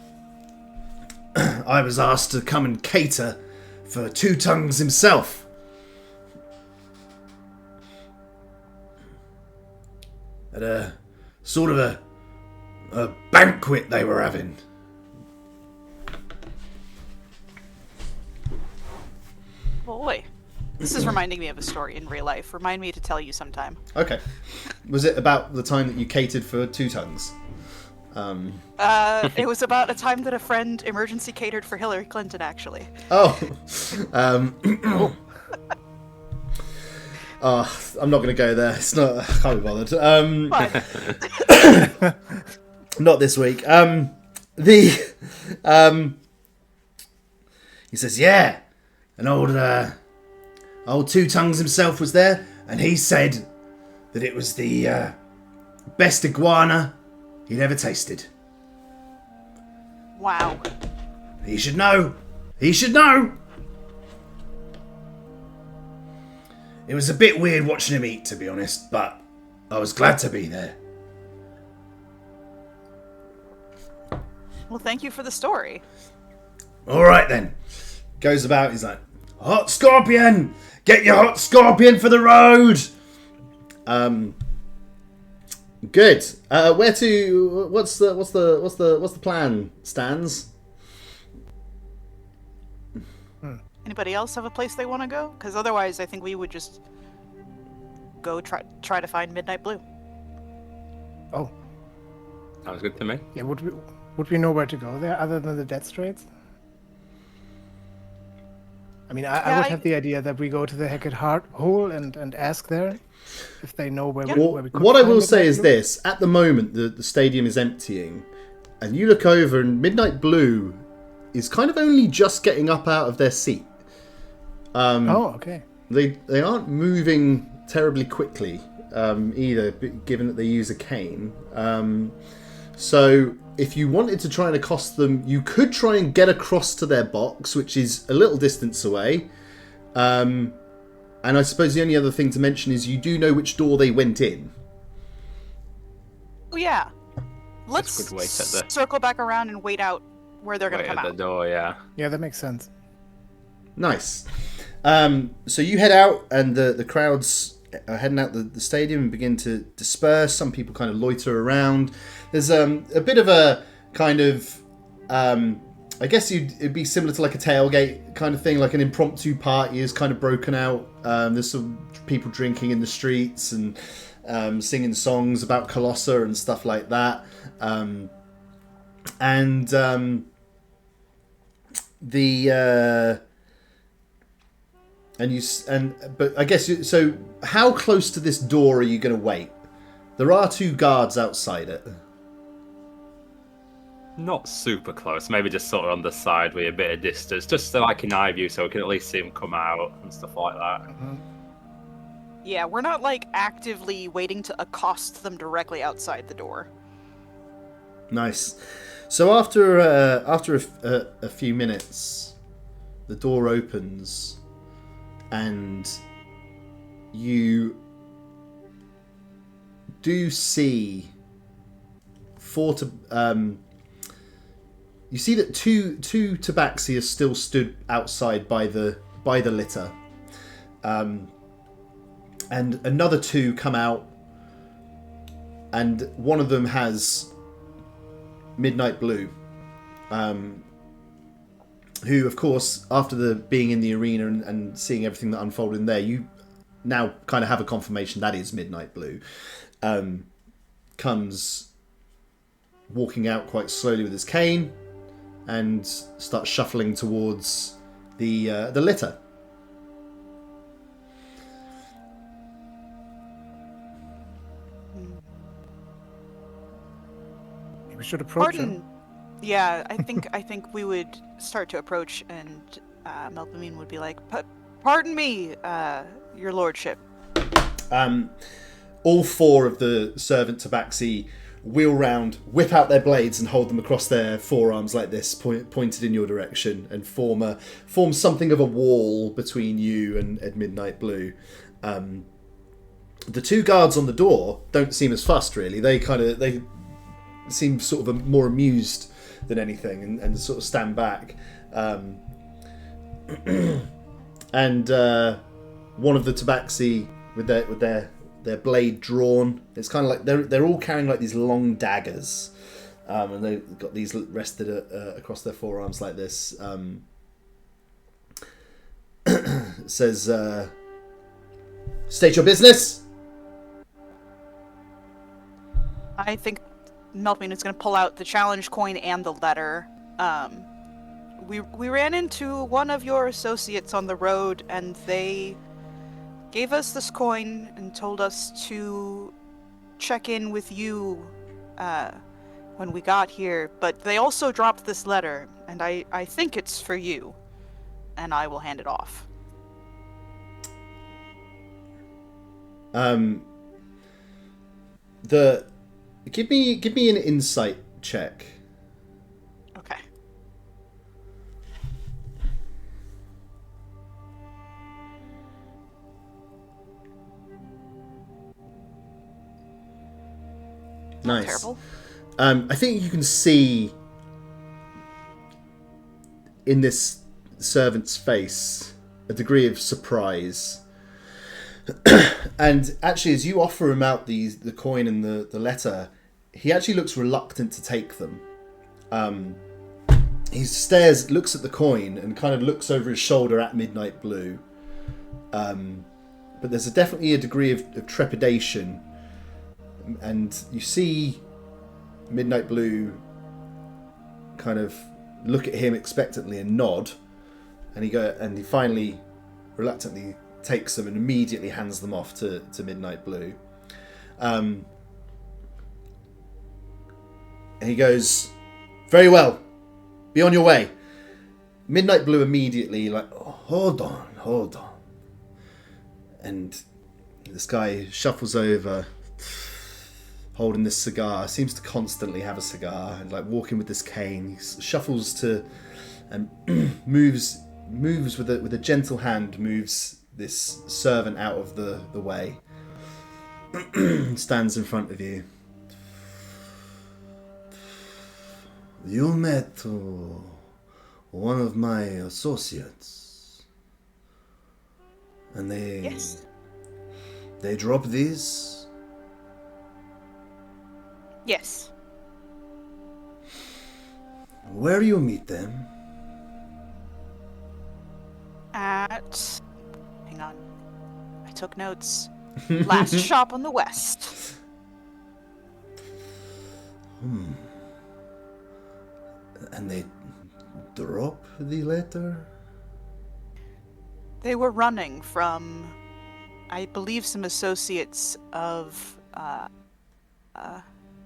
I was asked to come and cater for Two Tongues himself. at a sort of a banquet they were having. Boy, this is reminding me of a story in real life. Remind me to tell you sometime. Okay. Was it about the time that you catered for two tongues? It was about a time that a friend emergency catered for Hillary Clinton, actually. Oh. I'm not going to go there. It's not. I can't be bothered. Fine. Not this week. He says, yeah, an old Two Tongues himself was there, and he said that it was the best iguana he'd ever tasted. Wow. He should know. He should know. It was a bit weird watching him eat, to be honest, but I was glad to be there. Well, thank you for the story. All right then. Goes about. He's like, "Hot scorpion, get your hot scorpion for the road." Good. Where to? What's the plan? Stans. Anybody else have a place they want to go? Because otherwise, I think we would just go try to find Midnight Blue. Oh, Sounds good to me. yeah. Would we know where to go there other than the Dead Straits? I mean, I would have the idea that we go to the Hecate Heart Hole and ask there if they know where we could What I find will say Midnight is Blue. this: at the moment, the stadium is emptying, and you look over, and Midnight Blue is kind of only just getting up out of their seat. Oh, okay. They aren't moving terribly quickly either, given that they use a cane. So if you wanted to try and accost them, you could try and get across to their box, which is a little distance away. And I suppose the only other thing to mention is you do know which door they went in. Oh yeah. Let's That's a good wait at the- circle back around and wait out where they're going Wait to come at the out. door, yeah. Yeah, that makes sense. Nice. So you head out, and the crowds are heading out the stadium and begin to disperse. Some people kind of loiter around. There's a bit of a kind of, I guess it'd be similar to like a tailgate kind of thing, like an impromptu party is kind of broken out. There's some people drinking in the streets and singing songs about Colossa and stuff like that. But I guess so. How close to this door are you going to wait? There are two guards outside it. Not super close, maybe just sort of on the side with a bit of distance, just so like in eye view, so we can at least see them come out and stuff like that. Yeah, we're not like actively waiting to accost them directly outside the door. Nice. So after a few minutes, the door opens, and you do see you see that two tabaxi are still stood outside by the litter, and another two come out, and one of them has Midnight Blue, who, of course, after being in the arena and seeing everything that unfolded in there, you now kind of have a confirmation that is Midnight Blue. Comes walking out quite slowly with his cane and starts shuffling towards the litter. We should approach him. Pardon. Yeah, I think we would start to approach, and Melpomene would be like, "Pardon me, your lordship." All four of the servant tabaxi wheel round, whip out their blades, and hold them across their forearms like this, pointed in your direction, and form something of a wall between you and Midnight Blue. The two guards on the door don't seem as fussed, really. They seem sort of more amused than anything, and sort of stand back. And one of the tabaxi with their their blade drawn. It's kind of like they're all carrying like these long daggers, and they've got these rested across their forearms like this. It says, "State your business." I think Melpomene is going to pull out the challenge coin and the letter. We ran into one of your associates on the road, and they gave us this coin and told us to check in with you when we got here. But they also dropped this letter, and I think it's for you. And I will hand it off. Give me an insight check. Okay. Nice. Terrible. I think you can see in this servant's face a degree of surprise. And actually, as you offer him out the coin and the letter, he actually looks reluctant to take them. He looks at the coin, and kind of looks over his shoulder at Midnight Blue. But there's definitely a degree of trepidation. And you see Midnight Blue kind of look at him expectantly and nod. And he finally reluctantly takes them and immediately hands them off to Midnight Blue. And he goes, "Very well, be on your way." Midnight Blue immediately hold on. And this guy shuffles over, holding this cigar, seems to constantly have a cigar, and walking with this cane. He shuffles to and moves with a gentle hand, moves this servant out of the way. Stands in front of you. "You met one of my associates, and Yes. they dropped these." Yes. "Where you meet them?" Hang on. I took notes. Last shop on the west. And they drop the letter? They were running from, I believe, some associates of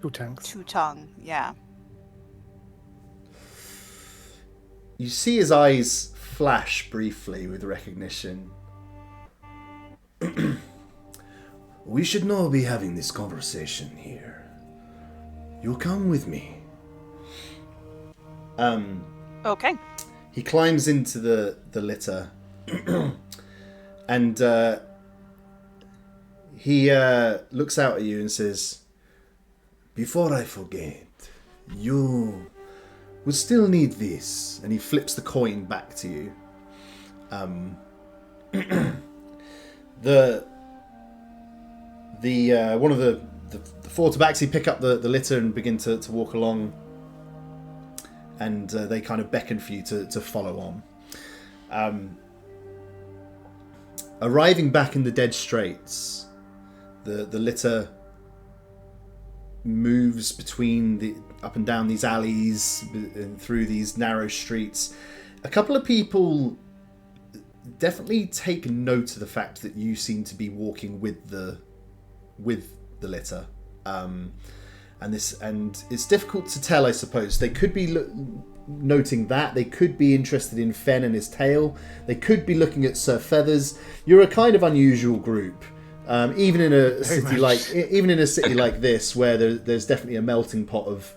Two tanks. Tongue. Yeah. You see his eyes flash briefly with recognition. "We should not be having this conversation here. You'll come with me." Okay. He climbs into the litter and he looks out at you and says, "Before I forget, you will still need this." And he flips the coin back to you. One of the four tabaxi pick up the litter and begin to walk along, and they kind of beckon for you to follow on. Arriving back in the Dead Straits, the litter moves between up and down these alleys and through these narrow streets. A couple of people definitely take note of the fact that you seem to be walking with the litter, and it's difficult to tell. I suppose they could be noting that, they could be interested in Fenn and his tale, they could be looking at Sir Feathers. You're a kind of unusual group. Even in a city like this, where there's definitely a melting pot of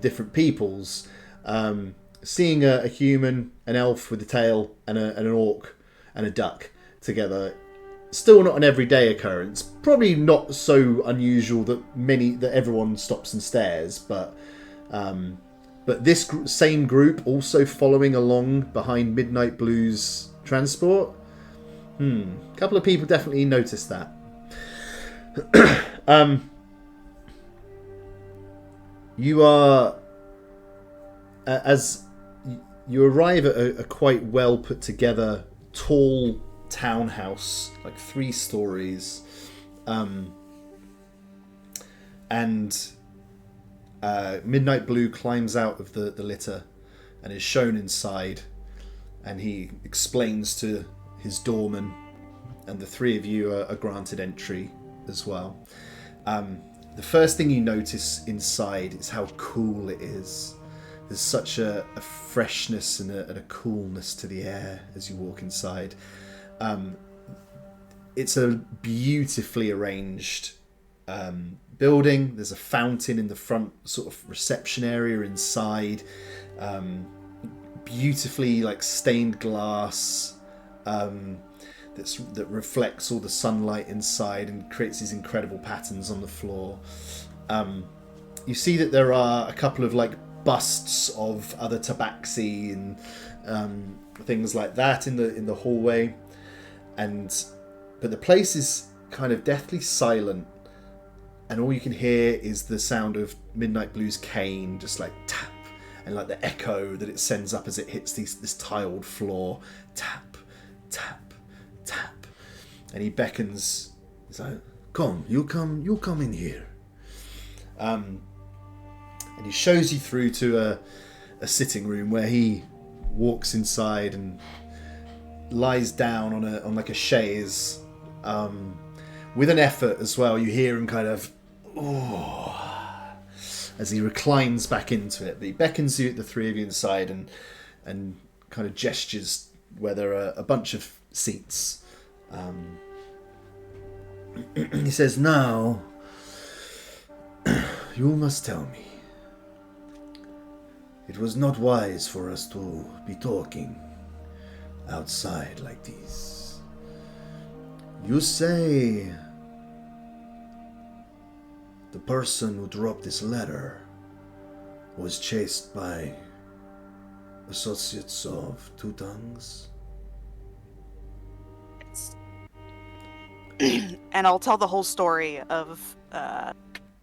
different peoples, seeing a human, an elf with a tail, and an orc and a duck together, still not an everyday occurrence. Probably not so unusual that everyone stops and stares, but this same group also following along behind Midnight Blue's transport. A couple of people definitely noticed that. You are as you arrive at a quite well put together, tall townhouse, like 3 stories, and Midnight Blue climbs out of the litter and is shown inside, and he explains to his doorman, and the 3 of you are granted entry as well. The first thing you notice inside is how cool it is. There's such a freshness and a coolness to the air as you walk inside. It's a beautifully arranged building. There's a fountain in the front sort of reception area inside. Beautifully like stained glass that reflects all the sunlight inside and creates these incredible patterns on the floor. You see that there are a couple of like busts of other tabaxi and things like that in the hallway, but the place is kind of deathly silent, and all you can hear is the sound of Midnight Blue's cane, just like tap, and like the echo that it sends up as it hits this tiled floor. Tap, tap, tap. And he beckons. He's like, come in here. And he shows you through to a sitting room where he walks inside and lies down on like a chaise. With an effort as well, you hear him kind of as he reclines back into it. But he beckons you, the 3 of you inside, and kind of gestures where there are a bunch of seats. He says, now you must tell me. It was not wise for us to be talking outside like this. You say the person who dropped this letter was chased by associates of Two Tongues? And I'll tell the whole story of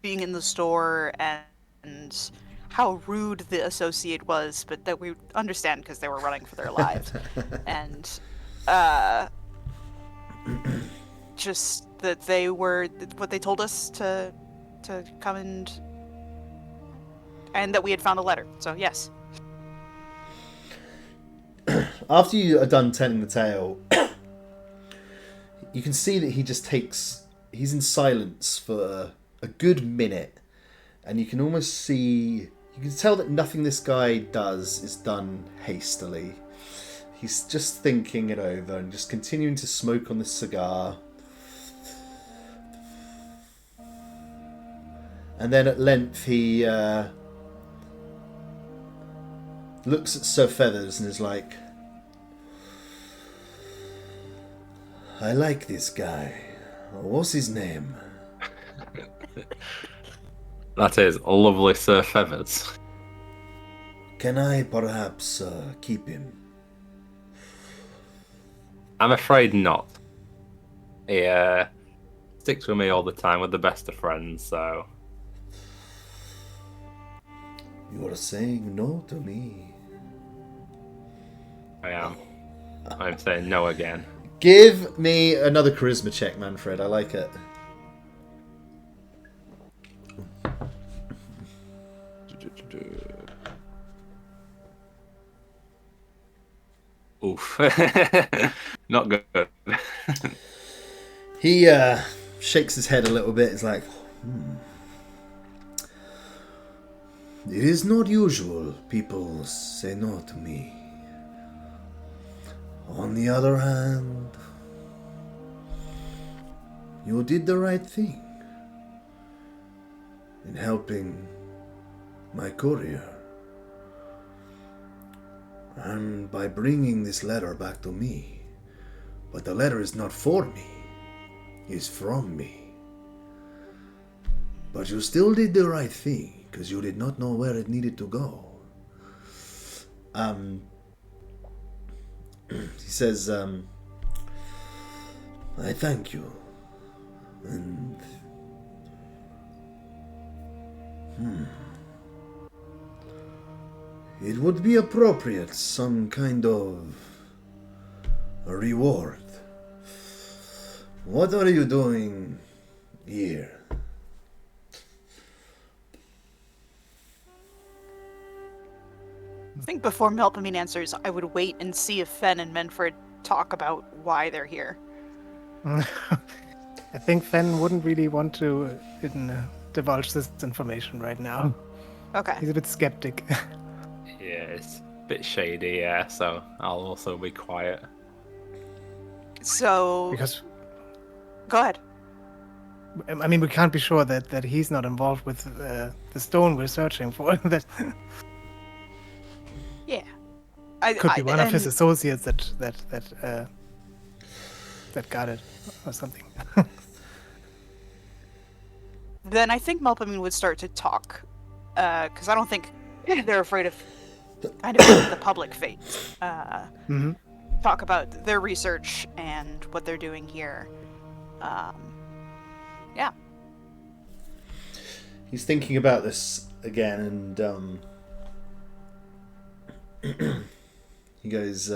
being in the store and how rude the associate was, but that we understand because they were running for their lives. And just that they were what they told us to come and that we had found a letter. So yes. After you are done telling the tale, you can see that he's in silence for a good minute, and you can tell that nothing this guy does is done hastily. He's just thinking it over and just continuing to smoke on this cigar. And then at length he looks at Sir Feathers and is like, I like this guy. What's his name? That is lovely Sir Feathers. Can I perhaps keep him? I'm afraid not. He sticks with me all the time. We're the best of friends, so... You are saying no to me. I am. I'm saying no again. Give me another charisma check, Manfred. I like it. Oof. Not good. He shakes his head a little bit. It's like, It is not usual people say no to me. On the other hand, you did the right thing in helping my courier. And by bringing this letter back to me. But the letter is not for me, it's from me. But you still did the right thing, because you did not know where it needed to go. He says, I thank you. And It would be appropriate, some kind of a reward. What are you doing here? I think before Melpomene answers, I would wait and see if Fenn and Manfred talk about why they're here. I think Fenn wouldn't really want to divulge this information right now. Okay. He's a bit skeptic. Yeah, it's a bit shady, yeah, so I'll also be quiet. So, Because, go ahead. I mean, we can't be sure that he's not involved with the stone we're searching for. That Yeah. could be one of his associates that got it or something. Then I think Melpomene would start to talk, because I don't think they're afraid of kind of the public fate. Mm-hmm. Talk about their research and what they're doing here. Yeah. He's thinking about this again, and he goes,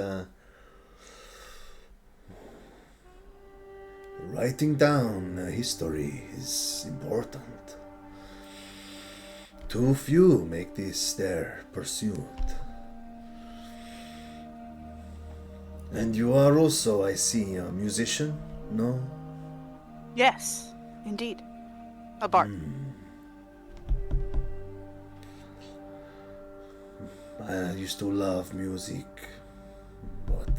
Writing down a history is important. Too few make this their pursuit. And you are also, I see, a musician, no? Yes, indeed. A bard. I used to love music, but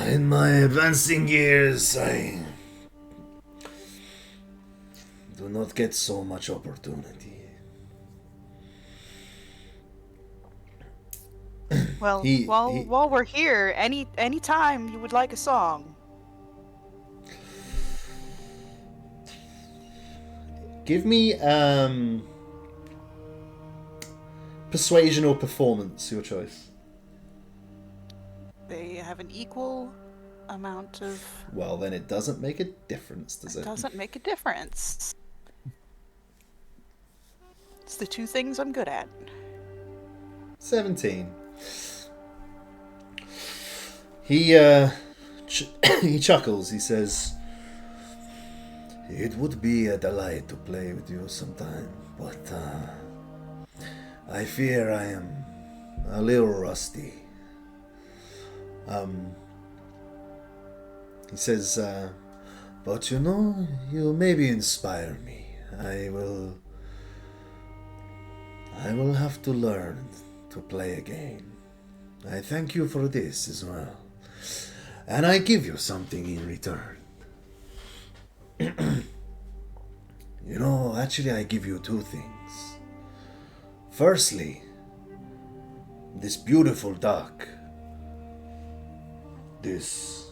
in my advancing years, I do not get so much opportunity. Well, while we're here, any time you would like a song. give me persuasion or performance, your choice. They have an equal amount of... Well, then it doesn't make a difference, does it? Doesn't make a difference. It's the two things I'm good at. 17. He he chuckles. He says, It would be a delight to play with you sometime, but I fear I am a little rusty. he says, But you know, you maybe inspire me. I will have to learn to play again. I thank you for this as well. And I give you something in return. You know, actually I give you two things. Firstly, this beautiful duck. This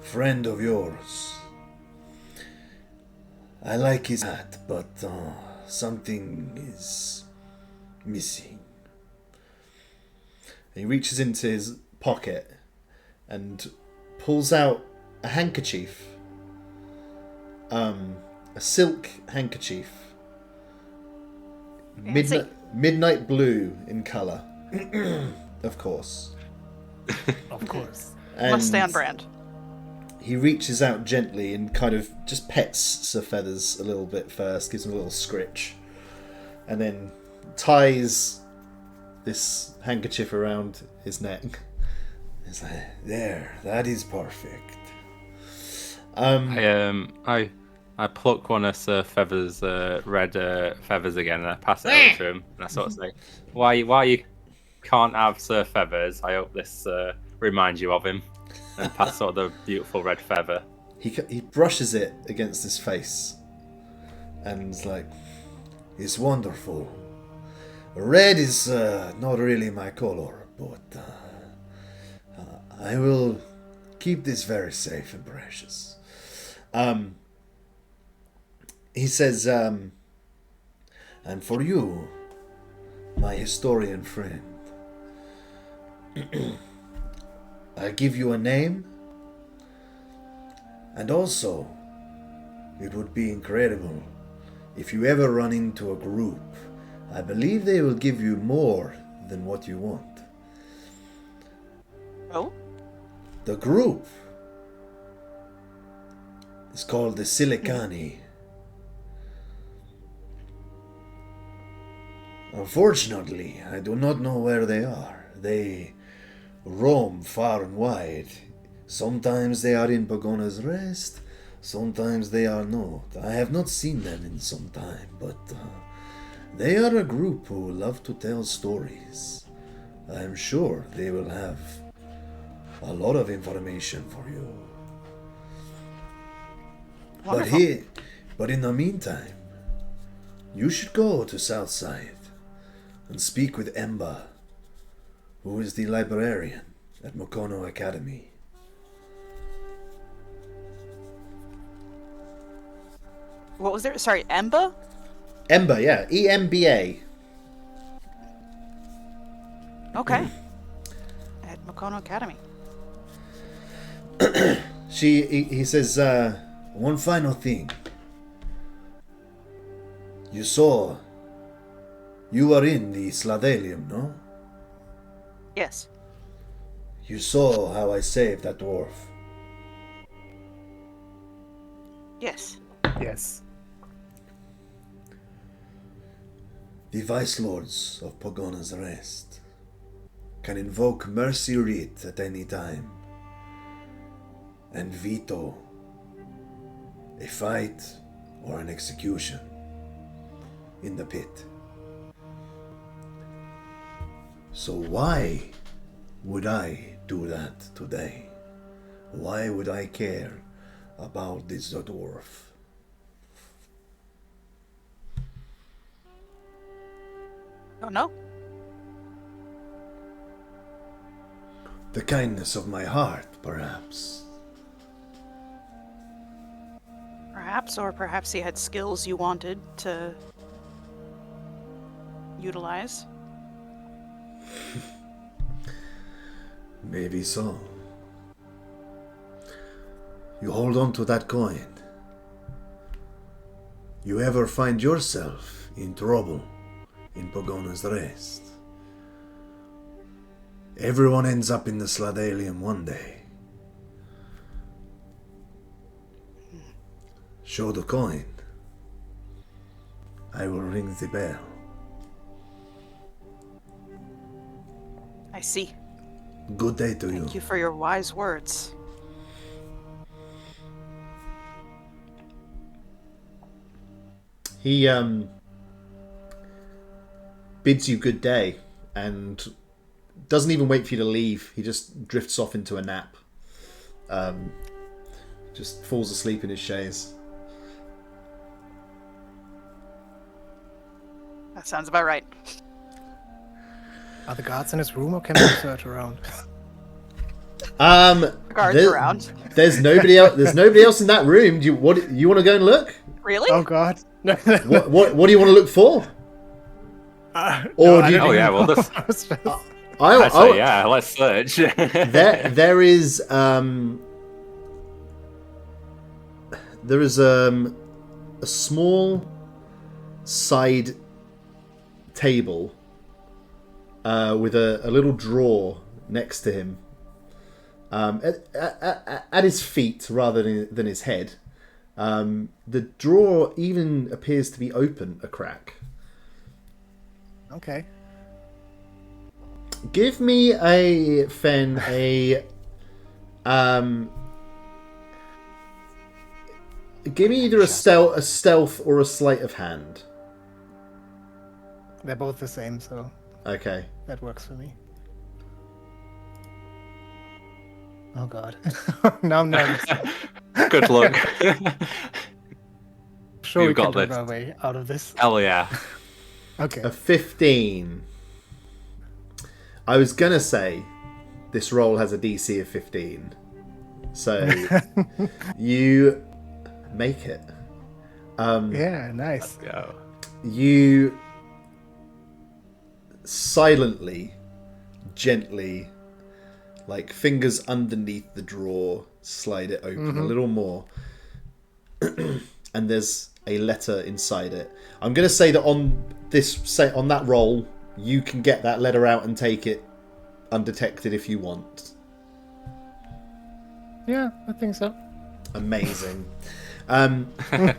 friend of yours. I like his hat, but something is missing. he reaches into his pocket and pulls out a handkerchief. A silk handkerchief. Fancy. Midnight blue in colour. Of course. Of course. Must stay on brand. He reaches out gently and kind of just pets Sir Feathers a little bit first, gives him a little scritch, and then ties this handkerchief around his neck. It's like, there, that is perfect. I pluck one of Sir Feathers' red feathers again, and I pass it over to him, and I sort of say, "Why you can't have Sir Feathers? I hope this reminds you of him." And pass sort of the beautiful red feather. He brushes it against his face, and is like, It's wonderful. Red is not really my color, but I will keep this very safe and precious. he says, And for you, my historian friend, I give you a name, and also, it would be incredible if you ever run into a group, I believe they will give you more than what you want. Oh? The group is called the Silicani. Unfortunately, I do not know where they are. They roam far and wide. Sometimes they are in Pogona's Rest, sometimes they are not. I have not seen them in some time, but they are a group who love to tell stories. I am sure they will have a lot of information for you. Wonderful. But in the meantime, you should go to Southside and speak with Emba, who is the librarian at Mokono Academy. What was there? Sorry, Emba? Emba, yeah, EMBA. Okay. At Mokono Academy. He says, one final thing. You were in the Sladelium, no? Yes. You saw how I saved that dwarf. Yes. Yes. The Vice Lords of Pogona's Rest can invoke Mercy Writ at any time and veto a fight or an execution in the pit. So why would I do that today? Why would I care about this dwarf? Oh, no? The kindness of my heart, perhaps. Perhaps, or perhaps he had skills you wanted to utilize. Maybe so. You hold on to that coin. You ever find yourself in trouble in Pogona's Rest, everyone ends up in the Sladelium one day. Show the coin. I will ring the bell. I see. Good day to you. Thank you for your wise words. He bids you good day and doesn't even wait for you to leave. He just drifts off into a nap. Just falls asleep in his chaise. That sounds about right. Are the guards in his room, or can we search around? Guards around. There's nobody else. There's nobody else in that room. You want to go and look? Really? Oh God! What do you want to look for? No, do you- Oh yeah, well this. I So yeah, let's search. there is a small side table with a little drawer next to him, at his feet rather than his head. The drawer even appears to be open a crack. Okay. Give me a Fenn give me either a stealth or a sleight of hand. They're both the same, so Okay. that works for me. Oh God! Now I'm nervous. Good luck. Sure, You've we can got talk this. our way out of this. Hell yeah. Okay. A 15. I was gonna say this roll has a DC of 15. So you make it. Yeah, nice. Go. You silently, gently, like fingers underneath the drawer, slide it open a little more. and there's a letter inside it. I'm going to say that on that roll, you can get that letter out and take it undetected if you want. Yeah, I think so. Amazing.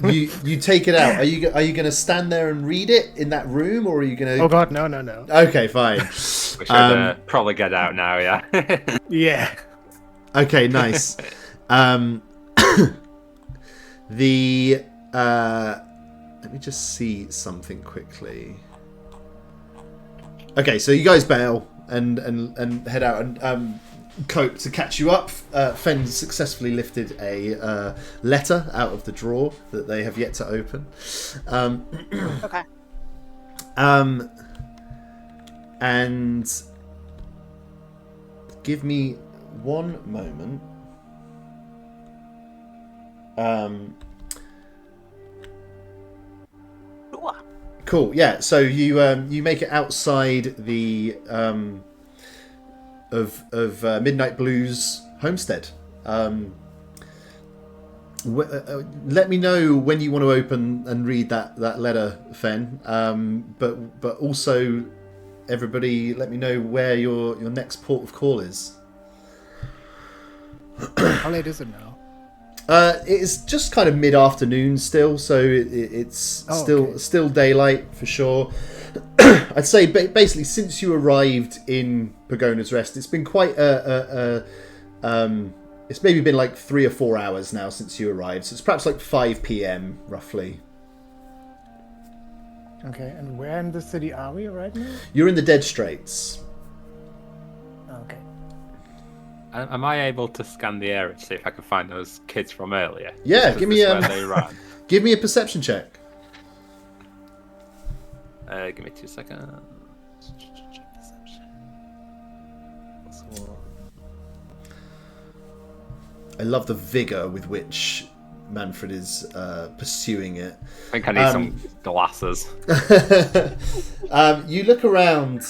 You take it out. Are you going to stand there and read it in that room, or are you going to? Oh God, no. Okay, fine. We should probably get out now. Yeah. Yeah. Okay, nice. Let me just see something quickly. Okay, so you guys bail and head out, and Cope, to catch you up, Fenn successfully lifted a letter out of the drawer that they have yet to open. Okay. And give me one moment. Cool. Yeah. So you make it outside the of Midnight Blue's homestead. Let me know when you want to open and read that letter, Fenn. But also, everybody, let me know where your next port of call is. How late is it now? It's just kind of mid-afternoon still, so it's still daylight for sure. I'd say basically since you arrived in Pogona's Rest, it's been quite it's maybe been like 3 or 4 hours now since you arrived, so it's perhaps like 5 p.m. roughly. Okay, and where in the city are we right now? You're in the Dead Straits. Okay. Am I able to scan the area to see if I can find those kids from earlier? Yeah, give me where they ran. Give me a perception check. Give me 2 seconds. Perception. I love the vigor with which Manfred is pursuing it. I think I need some glasses. You look around,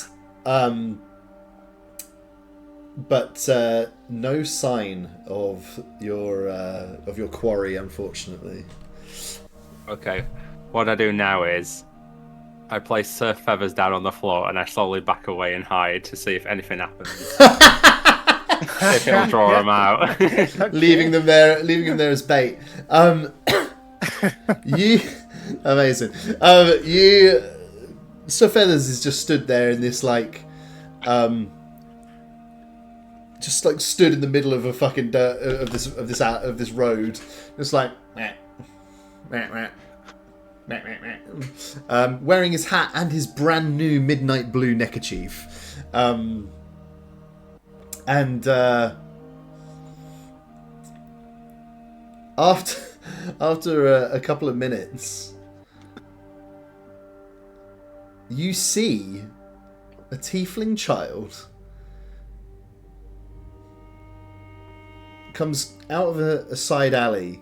but no sign of your quarry, unfortunately. Okay, what I do now is I place Sir Feathers down on the floor and I slowly back away and hide to see if anything happens. If it'll draw them out. Okay. leaving them there as bait. You amazing. You Sir Feathers is just stood there in this like just like stood in the middle of a fucking dirt of this road, just like meh, meh, meh. Wearing his hat and his brand new midnight blue neckerchief, and after a couple of minutes, you see a tiefling child comes out of a side alley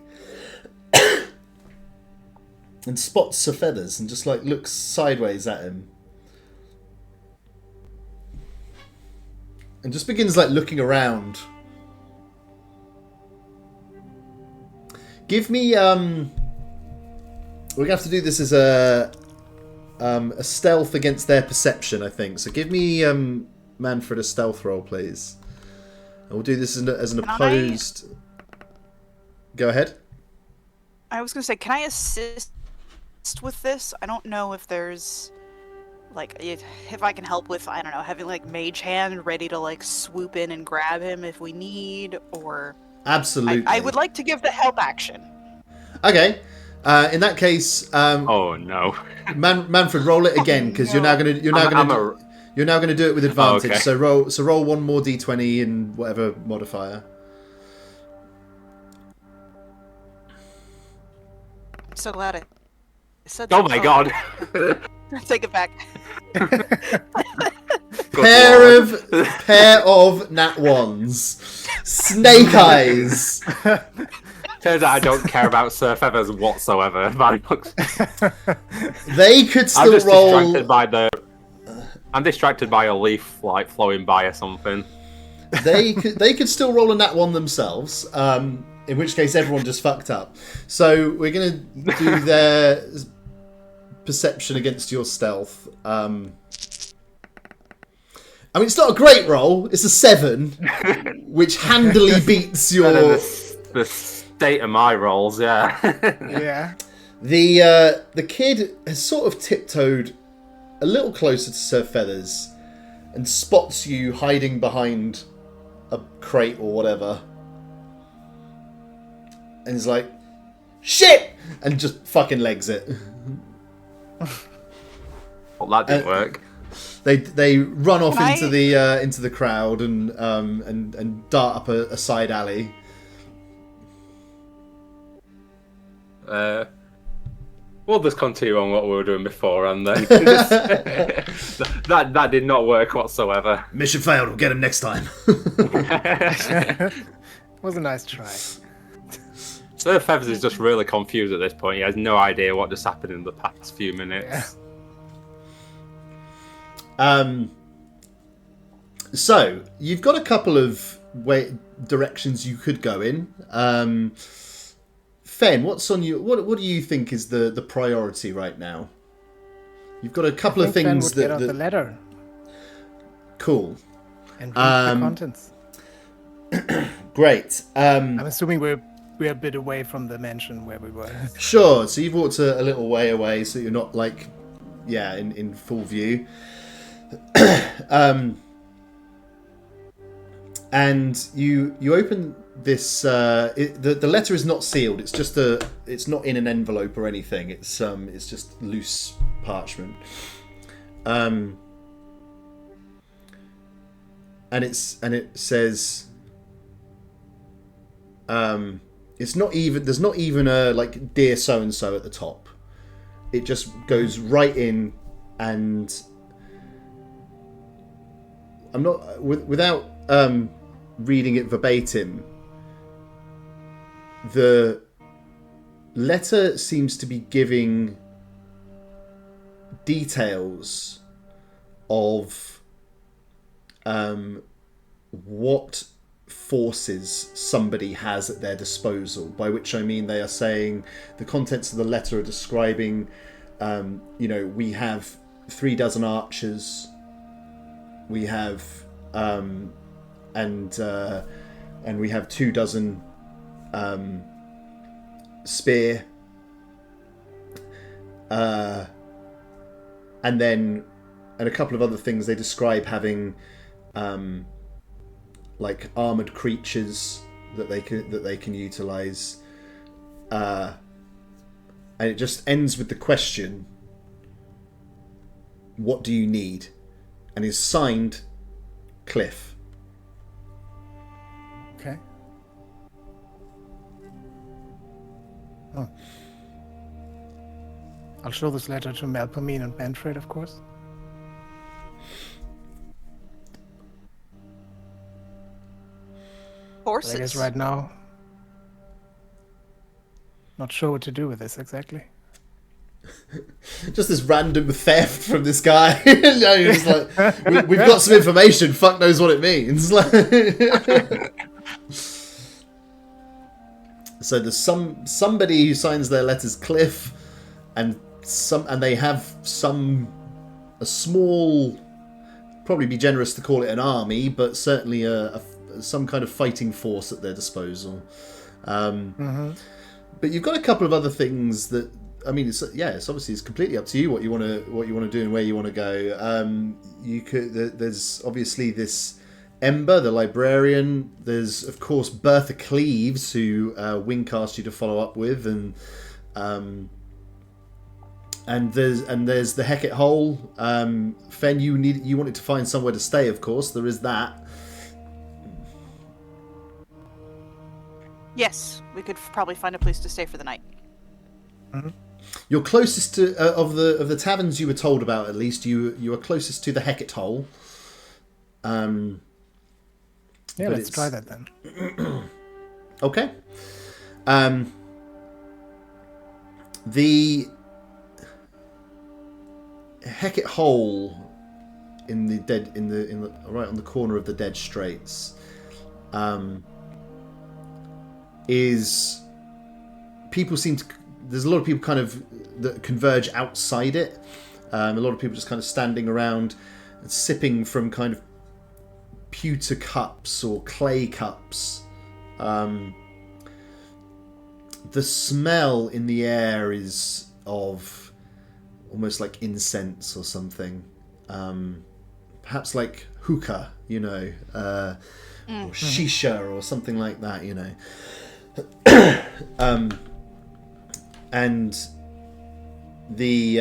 and spots Sir Feathers and just like looks sideways at him and just begins like looking around. Give me we're gonna have to do this as a stealth against their perception, I think. So give me Manfred a stealth roll, please. And we'll do this as an opposed. Go ahead. I was gonna say, can I assist with this? I don't know if there's like if I can help with, I don't know, having like mage hand ready to like swoop in and grab him if we need, or Absolutely. I would like to give the help action. Okay. In that case, Oh no. Manfred, roll it again because you're now gonna do it with advantage. Oh, okay. So roll one more d20 in whatever modifier. I'm so glad I said Oh that. my god. Take it back. Pair of nat ones. Snake eyes. Turns out I don't care about Sir Feathers whatsoever. They could still roll. I'm distracted by a leaf like flowing by or something. They could still roll a nat one themselves. In which case, everyone just fucked up. So we're gonna do their perception against your stealth. I mean, it's not a great roll. It's a 7, which handily beats your. The state of my rolls, yeah. Yeah. The kid has sort of tiptoed a little closer to Sir Feathers and spots you hiding behind a crate or whatever. And is like, shit! And just fucking legs it. Well, that didn't work. They run off Can into the crowd and dart up a side alley. We'll just continue on what we were doing before, and then that did not work whatsoever. Mission failed. We'll get him next time. It was a nice try. Sir Feathers is just really confused at this point. He has no idea what just happened in the past few minutes. Yeah. So you've got a couple of directions you could go in. Fenn, what's on you? What do you think is the priority right now? You've got a couple of Fenn things would get out the letter cool. and read the contents. Great. I'm assuming we're a bit away from the mansion where we were. Sure. So you've walked a little way away, so you're not in full view. And you open this. The letter is not sealed. It's just it's not in an envelope or anything. It's just loose parchment. And it says. It's not even. There's not even a dear so and so at the top. It just goes right in, and I'm not without reading it verbatim. The letter seems to be giving details of what forces somebody has at their disposal, by which I mean they are saying the contents of the letter are describing we have 36 archers, we have and we have 24 spear, and a couple of other things. They describe having armored creatures that they can utilize, and it just ends with the question, "What do you need?" and is signed Cliff. Okay. Oh. I'll show this letter to Melpomene and Manfred, of course. Horses. But I guess right now, not sure what to do with this exactly. Just this random theft from this guy. You're just like, we've got some information. Fuck knows what it means. So there's somebody who signs their letters Cliff, and they have a small, probably be generous to call it an army, but certainly some kind of fighting force at their disposal. But you've got a couple of other things that. I mean, it's obviously it's completely up to you what you want to do and where you want to go. There's obviously this Ember, the librarian. There's of course Bertha Cleaves, who Wing asked you to follow up with, and there's the Hecate Hole. Fenn, you wanted to find somewhere to stay, of course. There is that. Yes, we could probably find a place to stay for the night. You're closest to of the taverns you were told about. At least you are closest to the Hecate Hole. Let's try that then. Okay. The Hecate Hole right on the corner of the Dead Straits. is people seem to. There's a lot of people kind of that converge outside it. A lot of people just kind of standing around, and sipping from kind of pewter cups or clay cups. The smell in the air is of almost like incense or something. Perhaps like hookah, or shisha or something like that, and the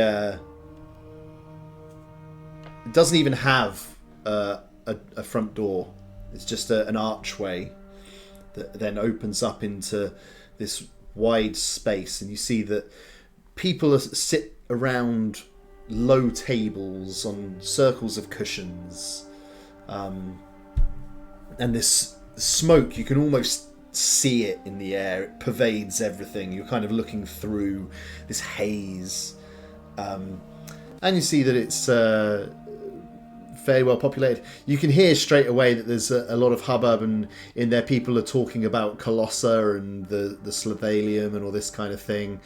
it doesn't even have a front door. It's just an archway that then opens up into this wide space, and you see that people sit around low tables on circles of cushions, and this smoke, you can almost see it in the air. It pervades everything. You're kind of looking through this haze, and you see that it's fairly well populated. You can hear straight away that there's a lot of hubbub, and in there people are talking about Colossa and the Slavalium and all this kind of thing.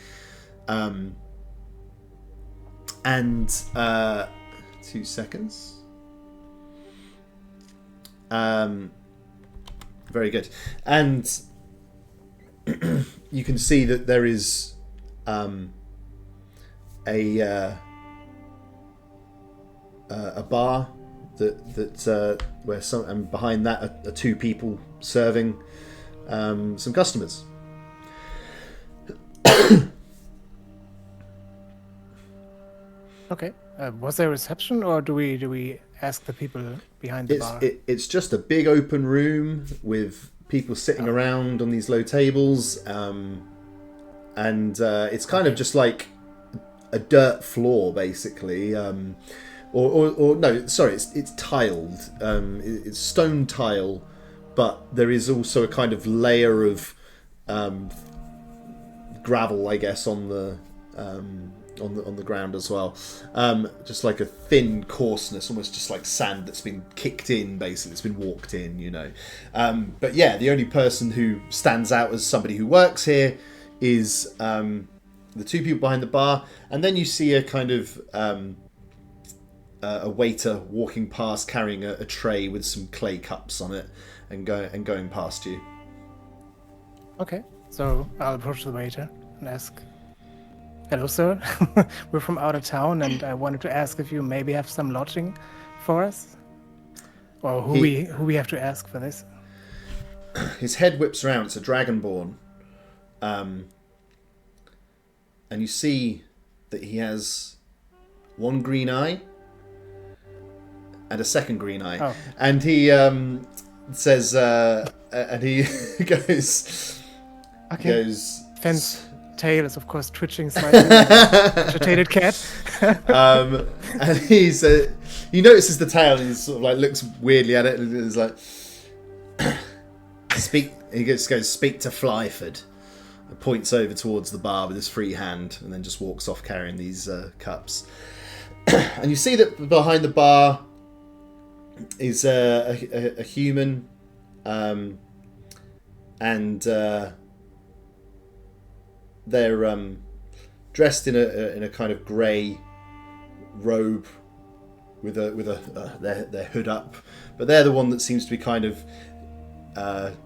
And 2 seconds. Very good. And you can see that there is a bar that where some, and behind that are 2 people serving some customers. Okay. Was there a reception, or do we ask the people behind the bar? It's just a big open room with people sitting around on these low tables, and it's kind of just like a dirt floor, basically. Or no, sorry, it's tiled. It's stone tile, but there is also a kind of layer of gravel, I guess, on the ground as well. Just like a thin coarseness, almost just like sand that's been kicked in, basically. It's been walked in, But yeah, the only person who stands out as somebody who works here is the 2 people behind the bar, and then you see a kind of a waiter walking past carrying a tray with some clay cups on it and going past you. Okay, so I'll approach the waiter and ask, "Hello, sir. We're from out of town, and I wanted to ask if you maybe have some lodging for us, or who we have to ask for this." His head whips around. It's a dragonborn, and you see that he has one green eye and a second green eye, and he says, and he goes, Fenn's tail is of course twitching slightly, like an agitated cat. And he's he notices the tail, and he sort of like looks weirdly at it, and is like, speak. He goes, speak to Flyford. And points over towards the bar with his free hand, and then just walks off carrying these cups. And you see that behind the bar is a human, and they're dressed in a kind of grey robe with their hood up, but they're the one that seems to be kind of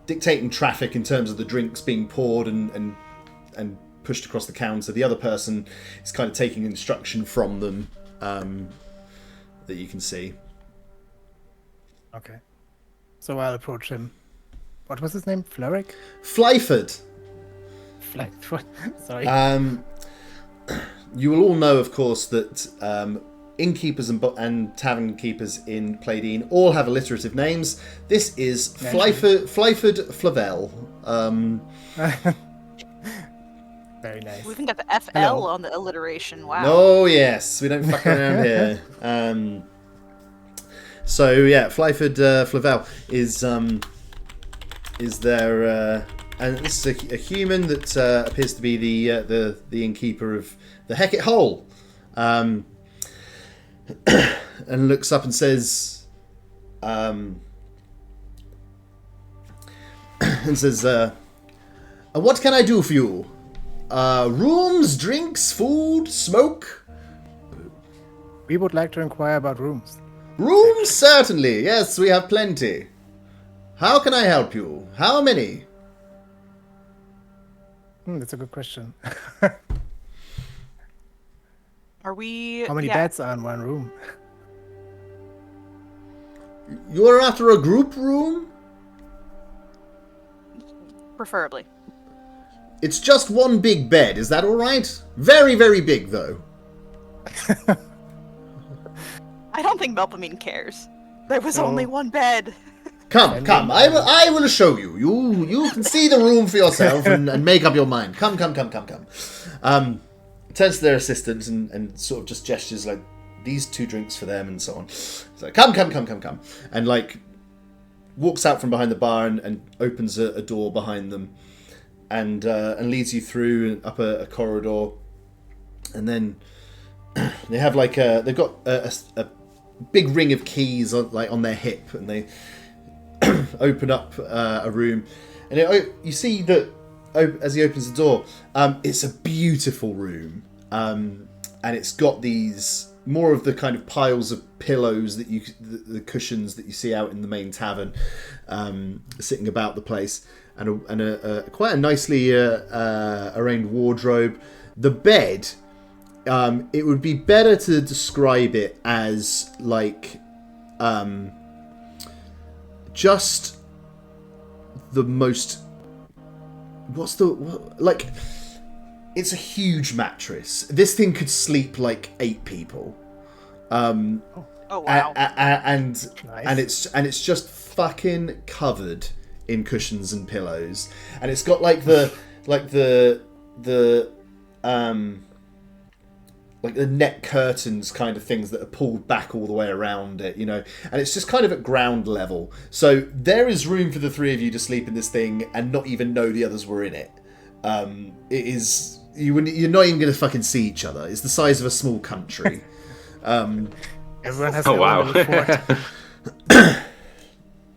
dictating traffic in terms of the drinks being poured and pushed across the counter. The other person is kind of taking instruction from them, that you can see. Okay, so I'll approach him. What was his name? Flurick? Flyford. Sorry. You will all know, of course, that innkeepers and tavern keepers in Playdean all have alliterative names. This is Flyford Flavel. Very nice. We even got the FL on the alliteration. Wow. Oh yes, we don't fuck around here. So yeah, Flyford Flavel is there, and this is a human that appears to be the innkeeper of the Hecate Hole, and looks up and says, What can I do for you? Rooms, drinks, food, smoke? We would like to inquire about rooms. Rooms, certainly. Yes, we have plenty. How can I help you? How many? That's a good question. Are we? How many beds are in one room? You are after a group room? Preferably. It's just one big bed, is that alright? Very, very big, though. I don't think Melpomene cares. There was only one bed. Come, I will show you. You can see the room for yourself and make up your mind. Come. Turns to their assistant and sort of just gestures like, these 2 drinks for them and so on. So come. And like, walks out from behind the bar and opens a door behind them and leads you through and up a corridor. And then they have like they've got a big ring of keys on their hip, and they open up a room, and you see that as he opens the door, it's a beautiful room, and it's got these more of the kind of piles of pillows that the cushions that you see out in the main tavern, sitting about the place, and a quite a nicely arranged wardrobe. The bed. It would be better to describe it as like just the most. It's a huge mattress. This thing could sleep like 8 people. Oh wow! Nice. And it's just fucking covered in cushions and pillows, and it's got like the net curtains kind of things that are pulled back all the way around it, and it's just kind of at ground level. So there is room for the 3 of you to sleep in this thing and not even know the others were in it. It is you're not even going to fucking see each other. It's the size of a small country. Everyone has Oh, their wow. own little fort.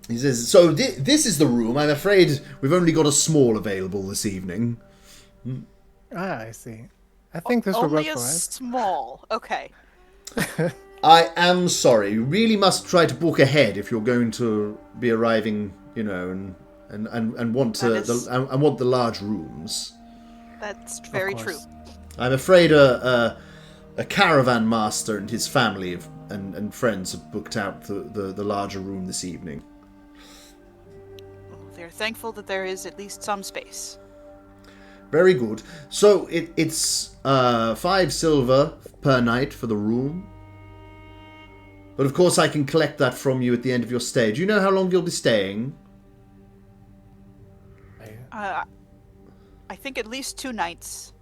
He says, so this is the room. I'm afraid we've only got a small available this evening. I see. I think this will work Only for a us. small. Okay. I am sorry. You really must try to book ahead if you're going to be arriving, and want and want the large rooms. That's very true. course. I'm afraid a caravan master and his family and friends have booked out the larger room this evening. Well, they're thankful that there is at least some space. Very good. So it's 5 silver per night for the room. But of course I can collect that from you at the end of your stay. Do you know how long you'll be staying? I think at least 2 nights.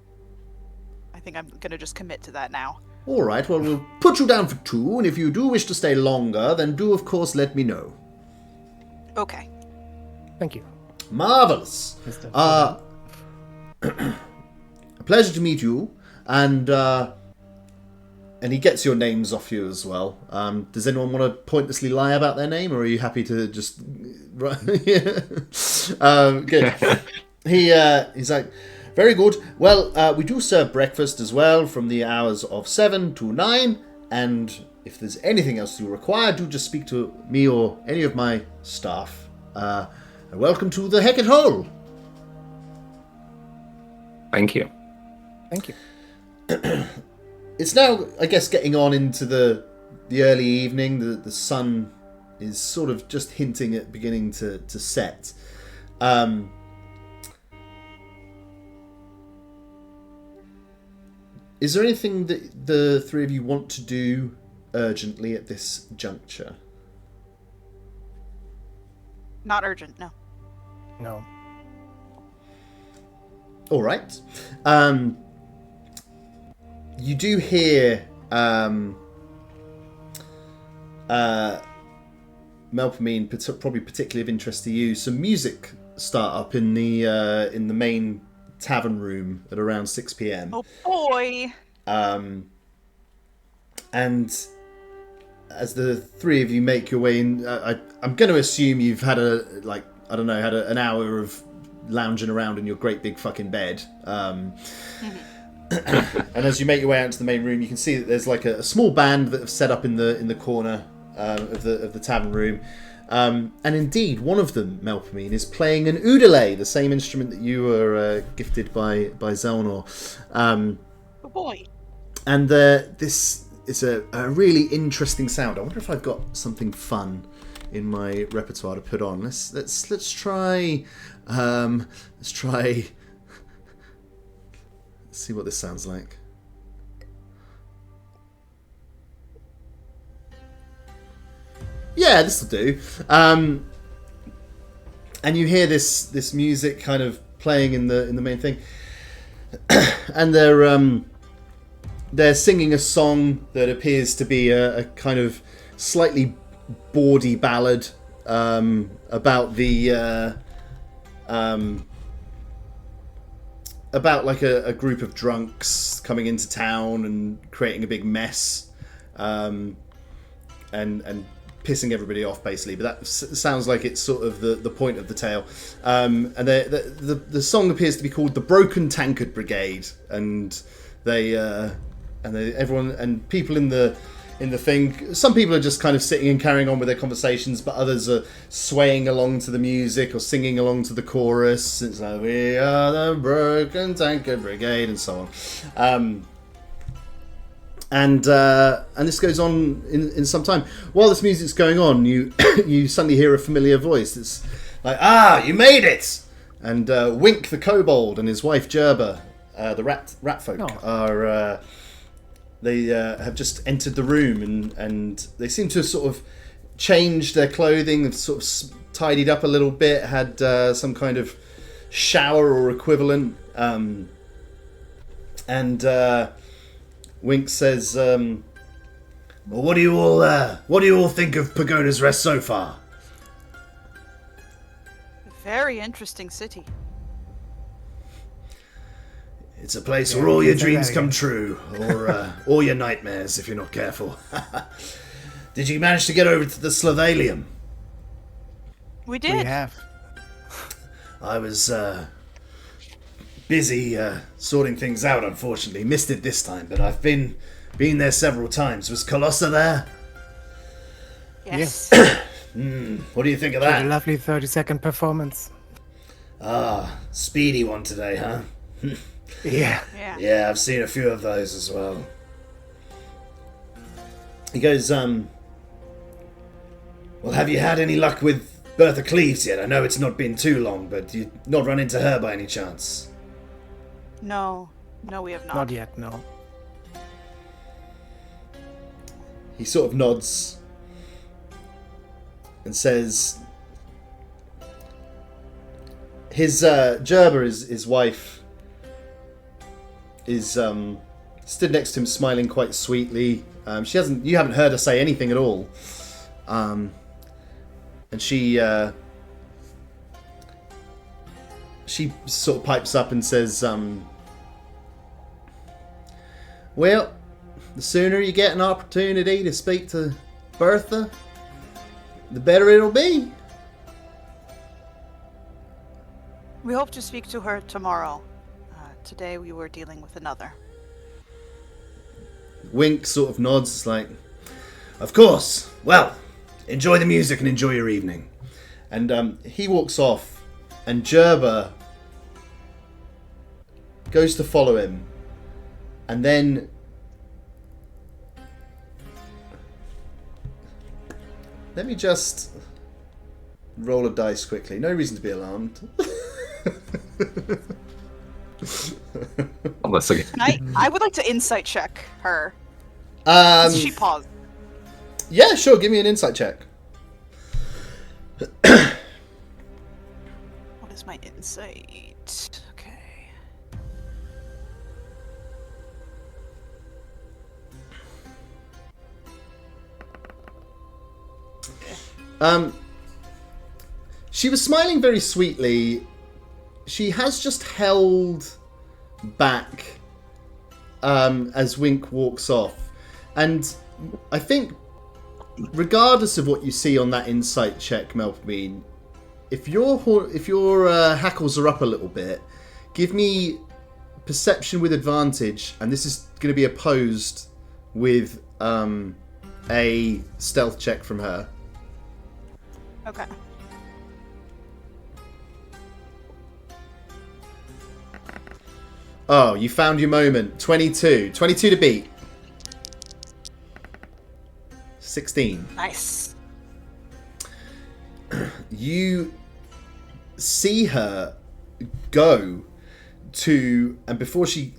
I think I'm gonna just commit to that now. All right, well, we'll put you down for 2, and if you do wish to stay longer, then do, of course, let me know. Okay. Thank you. Marvellous. Mr. A pleasure to meet you, and he gets your names off you as well. Does anyone want to pointlessly lie about their name, or are you happy to just... Good. He's like... Very good. Well, we do serve breakfast as well from the hours of 7 to 9. And if there's anything else you require, do just speak to me or any of my staff. And welcome to the Hecate Hole. Thank you. Thank you. It's now, I guess, getting on into the early evening. The sun is sort of just hinting at beginning to set. Is there anything that the 3 of you want to do urgently at this juncture? Not urgent, no. No. All right. You do hear Melpomene, probably particularly of interest to you, some music start up in the main tavern room at around 6 p.m. Oh boy! And as the 3 of you make your way in, I'm going to assume you've had an hour of lounging around in your great big fucking bed. And as you make your way out into the main room, you can see that there's like a small band that have set up in the corner of the tavern room. And indeed, one of them, Melpomene, is playing an udele, the same instrument that you were gifted by Zelnor. Oh boy. And this is a really interesting sound. I wonder if I've got something fun in my repertoire to put on. Let's try. Let's see what this sounds like. Yeah, this will do. And you hear this music kind of playing in the main thing, and they're singing a song that appears to be a kind of slightly bawdy ballad about about like a group of drunks coming into town and creating a big mess, and pissing everybody off, basically. But that sounds like it's sort of the point of the tale. And the song appears to be called "The Broken Tankard Brigade," and everyone and people in the thing. Some people are just kind of sitting and carrying on with their conversations, but others are swaying along to the music or singing along to the chorus. It's like, "We are the Broken Tankard Brigade," and so on. And this goes on in some time. While this music's going on, you you suddenly hear a familiar voice. It's like, "Ah, you made it!" And Wink the kobold and his wife Gerber, the rat folk, are they have just entered the room, and they seem to have sort of changed their clothing, have sort of tidied up a little bit, had some kind of shower or equivalent, and Wink says, "Well, what do you all think of Pogona's Rest so far?" Very interesting city. It's a place where all your dreams come true, or your nightmares if you're not careful. Did you manage to get over to the Slavalium? We did. We have. I was busy sorting things out, unfortunately. Missed it this time, but I've been there several times. Was Colossa there? Yes. What do you think of A that? lovely 30-second performance. Speedy one today, huh? Yeah. Yeah. Yeah, I've seen a few of those as well. He goes, well, have you had any luck with Bertha Cleves yet? I know it's not been too long, but you not run into her by any chance? No, we have not. Not yet, no. He sort of nods and says, his Gerber, his wife, is stood next to him, smiling quite sweetly. You haven't heard her say anything at all, and she sort of pipes up and says, "Well, the sooner you get an opportunity to speak to Bertha, the better it'll be." We hope to speak to her tomorrow. Today we were dealing with another. Wink sort of nods, like, Of course. Well, enjoy the music and enjoy your evening. and he walks off, and Gerber goes to follow him, and then let me just roll a dice quickly. No reason to be alarmed. Unless again. I would like to insight check her. She paused. Yeah, sure. Give me an insight check. What is my insight? Okay. She was smiling very sweetly. She has just held back as Wink walks off. And I think, regardless of what you see on that insight check, Melpomene, if your hackles are up a little bit, give me perception with advantage, and this is going to be opposed with a stealth check from her. Okay. Oh, you found your moment. 22 to beat. 16. Nice. You see her go to, and before she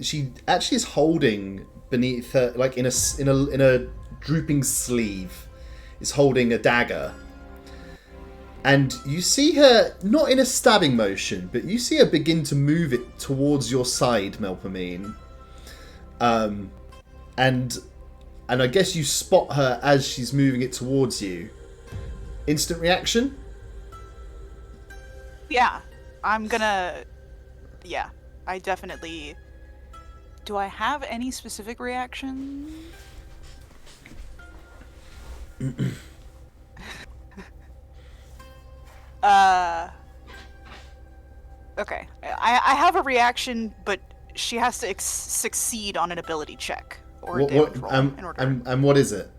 actually is holding beneath her, like in a drooping sleeve, is holding a dagger. And you see her not in a stabbing motion, but you see her begin to move it towards your side, Melpomene. And I guess you spot her as she's moving it towards you. Instant reaction? Yeah, yeah, I definitely... Do I have any specific reaction? Okay. I have a reaction, but she has to succeed on an ability check or a damage roll in order. And what is it?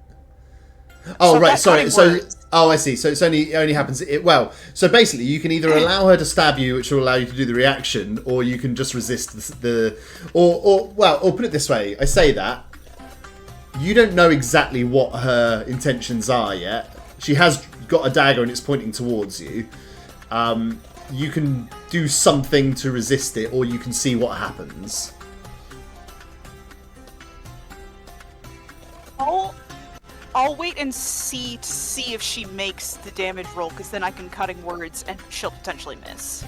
Oh, So right, that sorry. cutting So, words. I see. So it only happens. So basically, you can either allow her to stab you, which will allow you to do the reaction, or you can just resist or put it this way. I say that you don't know exactly what her intentions are yet. She has got a dagger and it's pointing towards you. You can do something to resist it, or you can see what happens. I'll wait and see if she makes the damage roll, because then I can cutting words and she'll potentially miss.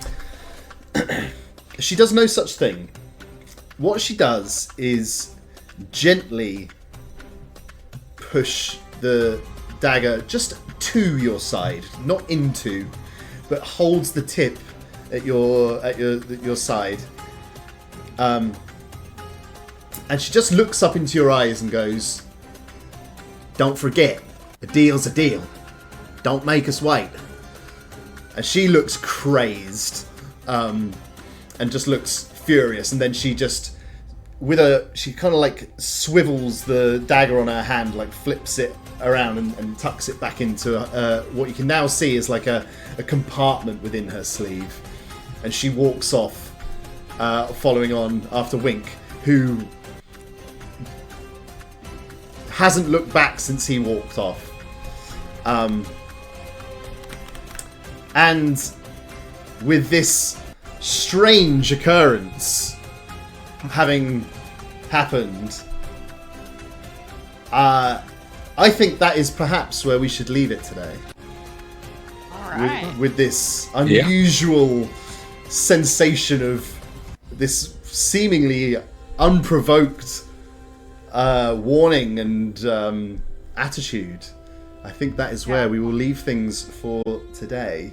She does no such thing. What she does is gently push the dagger just to your side, not into, but holds the tip at your side. And she just looks up into your eyes and goes, "Don't forget, a deal's a deal. Don't make us wait." And she looks crazed, and just looks furious. And then she just, she kind of like swivels the dagger on her hand, like flips it around and tucks it back into what you can now see is like a compartment within her sleeve. And she walks off, following on after Wink, who hasn't looked back since he walked off. And with this strange occurrence having happened, I think that is perhaps where we should leave it today. Alright. With this unusual sensation of this seemingly unprovoked warning and attitude. I think that is where we will leave things for today.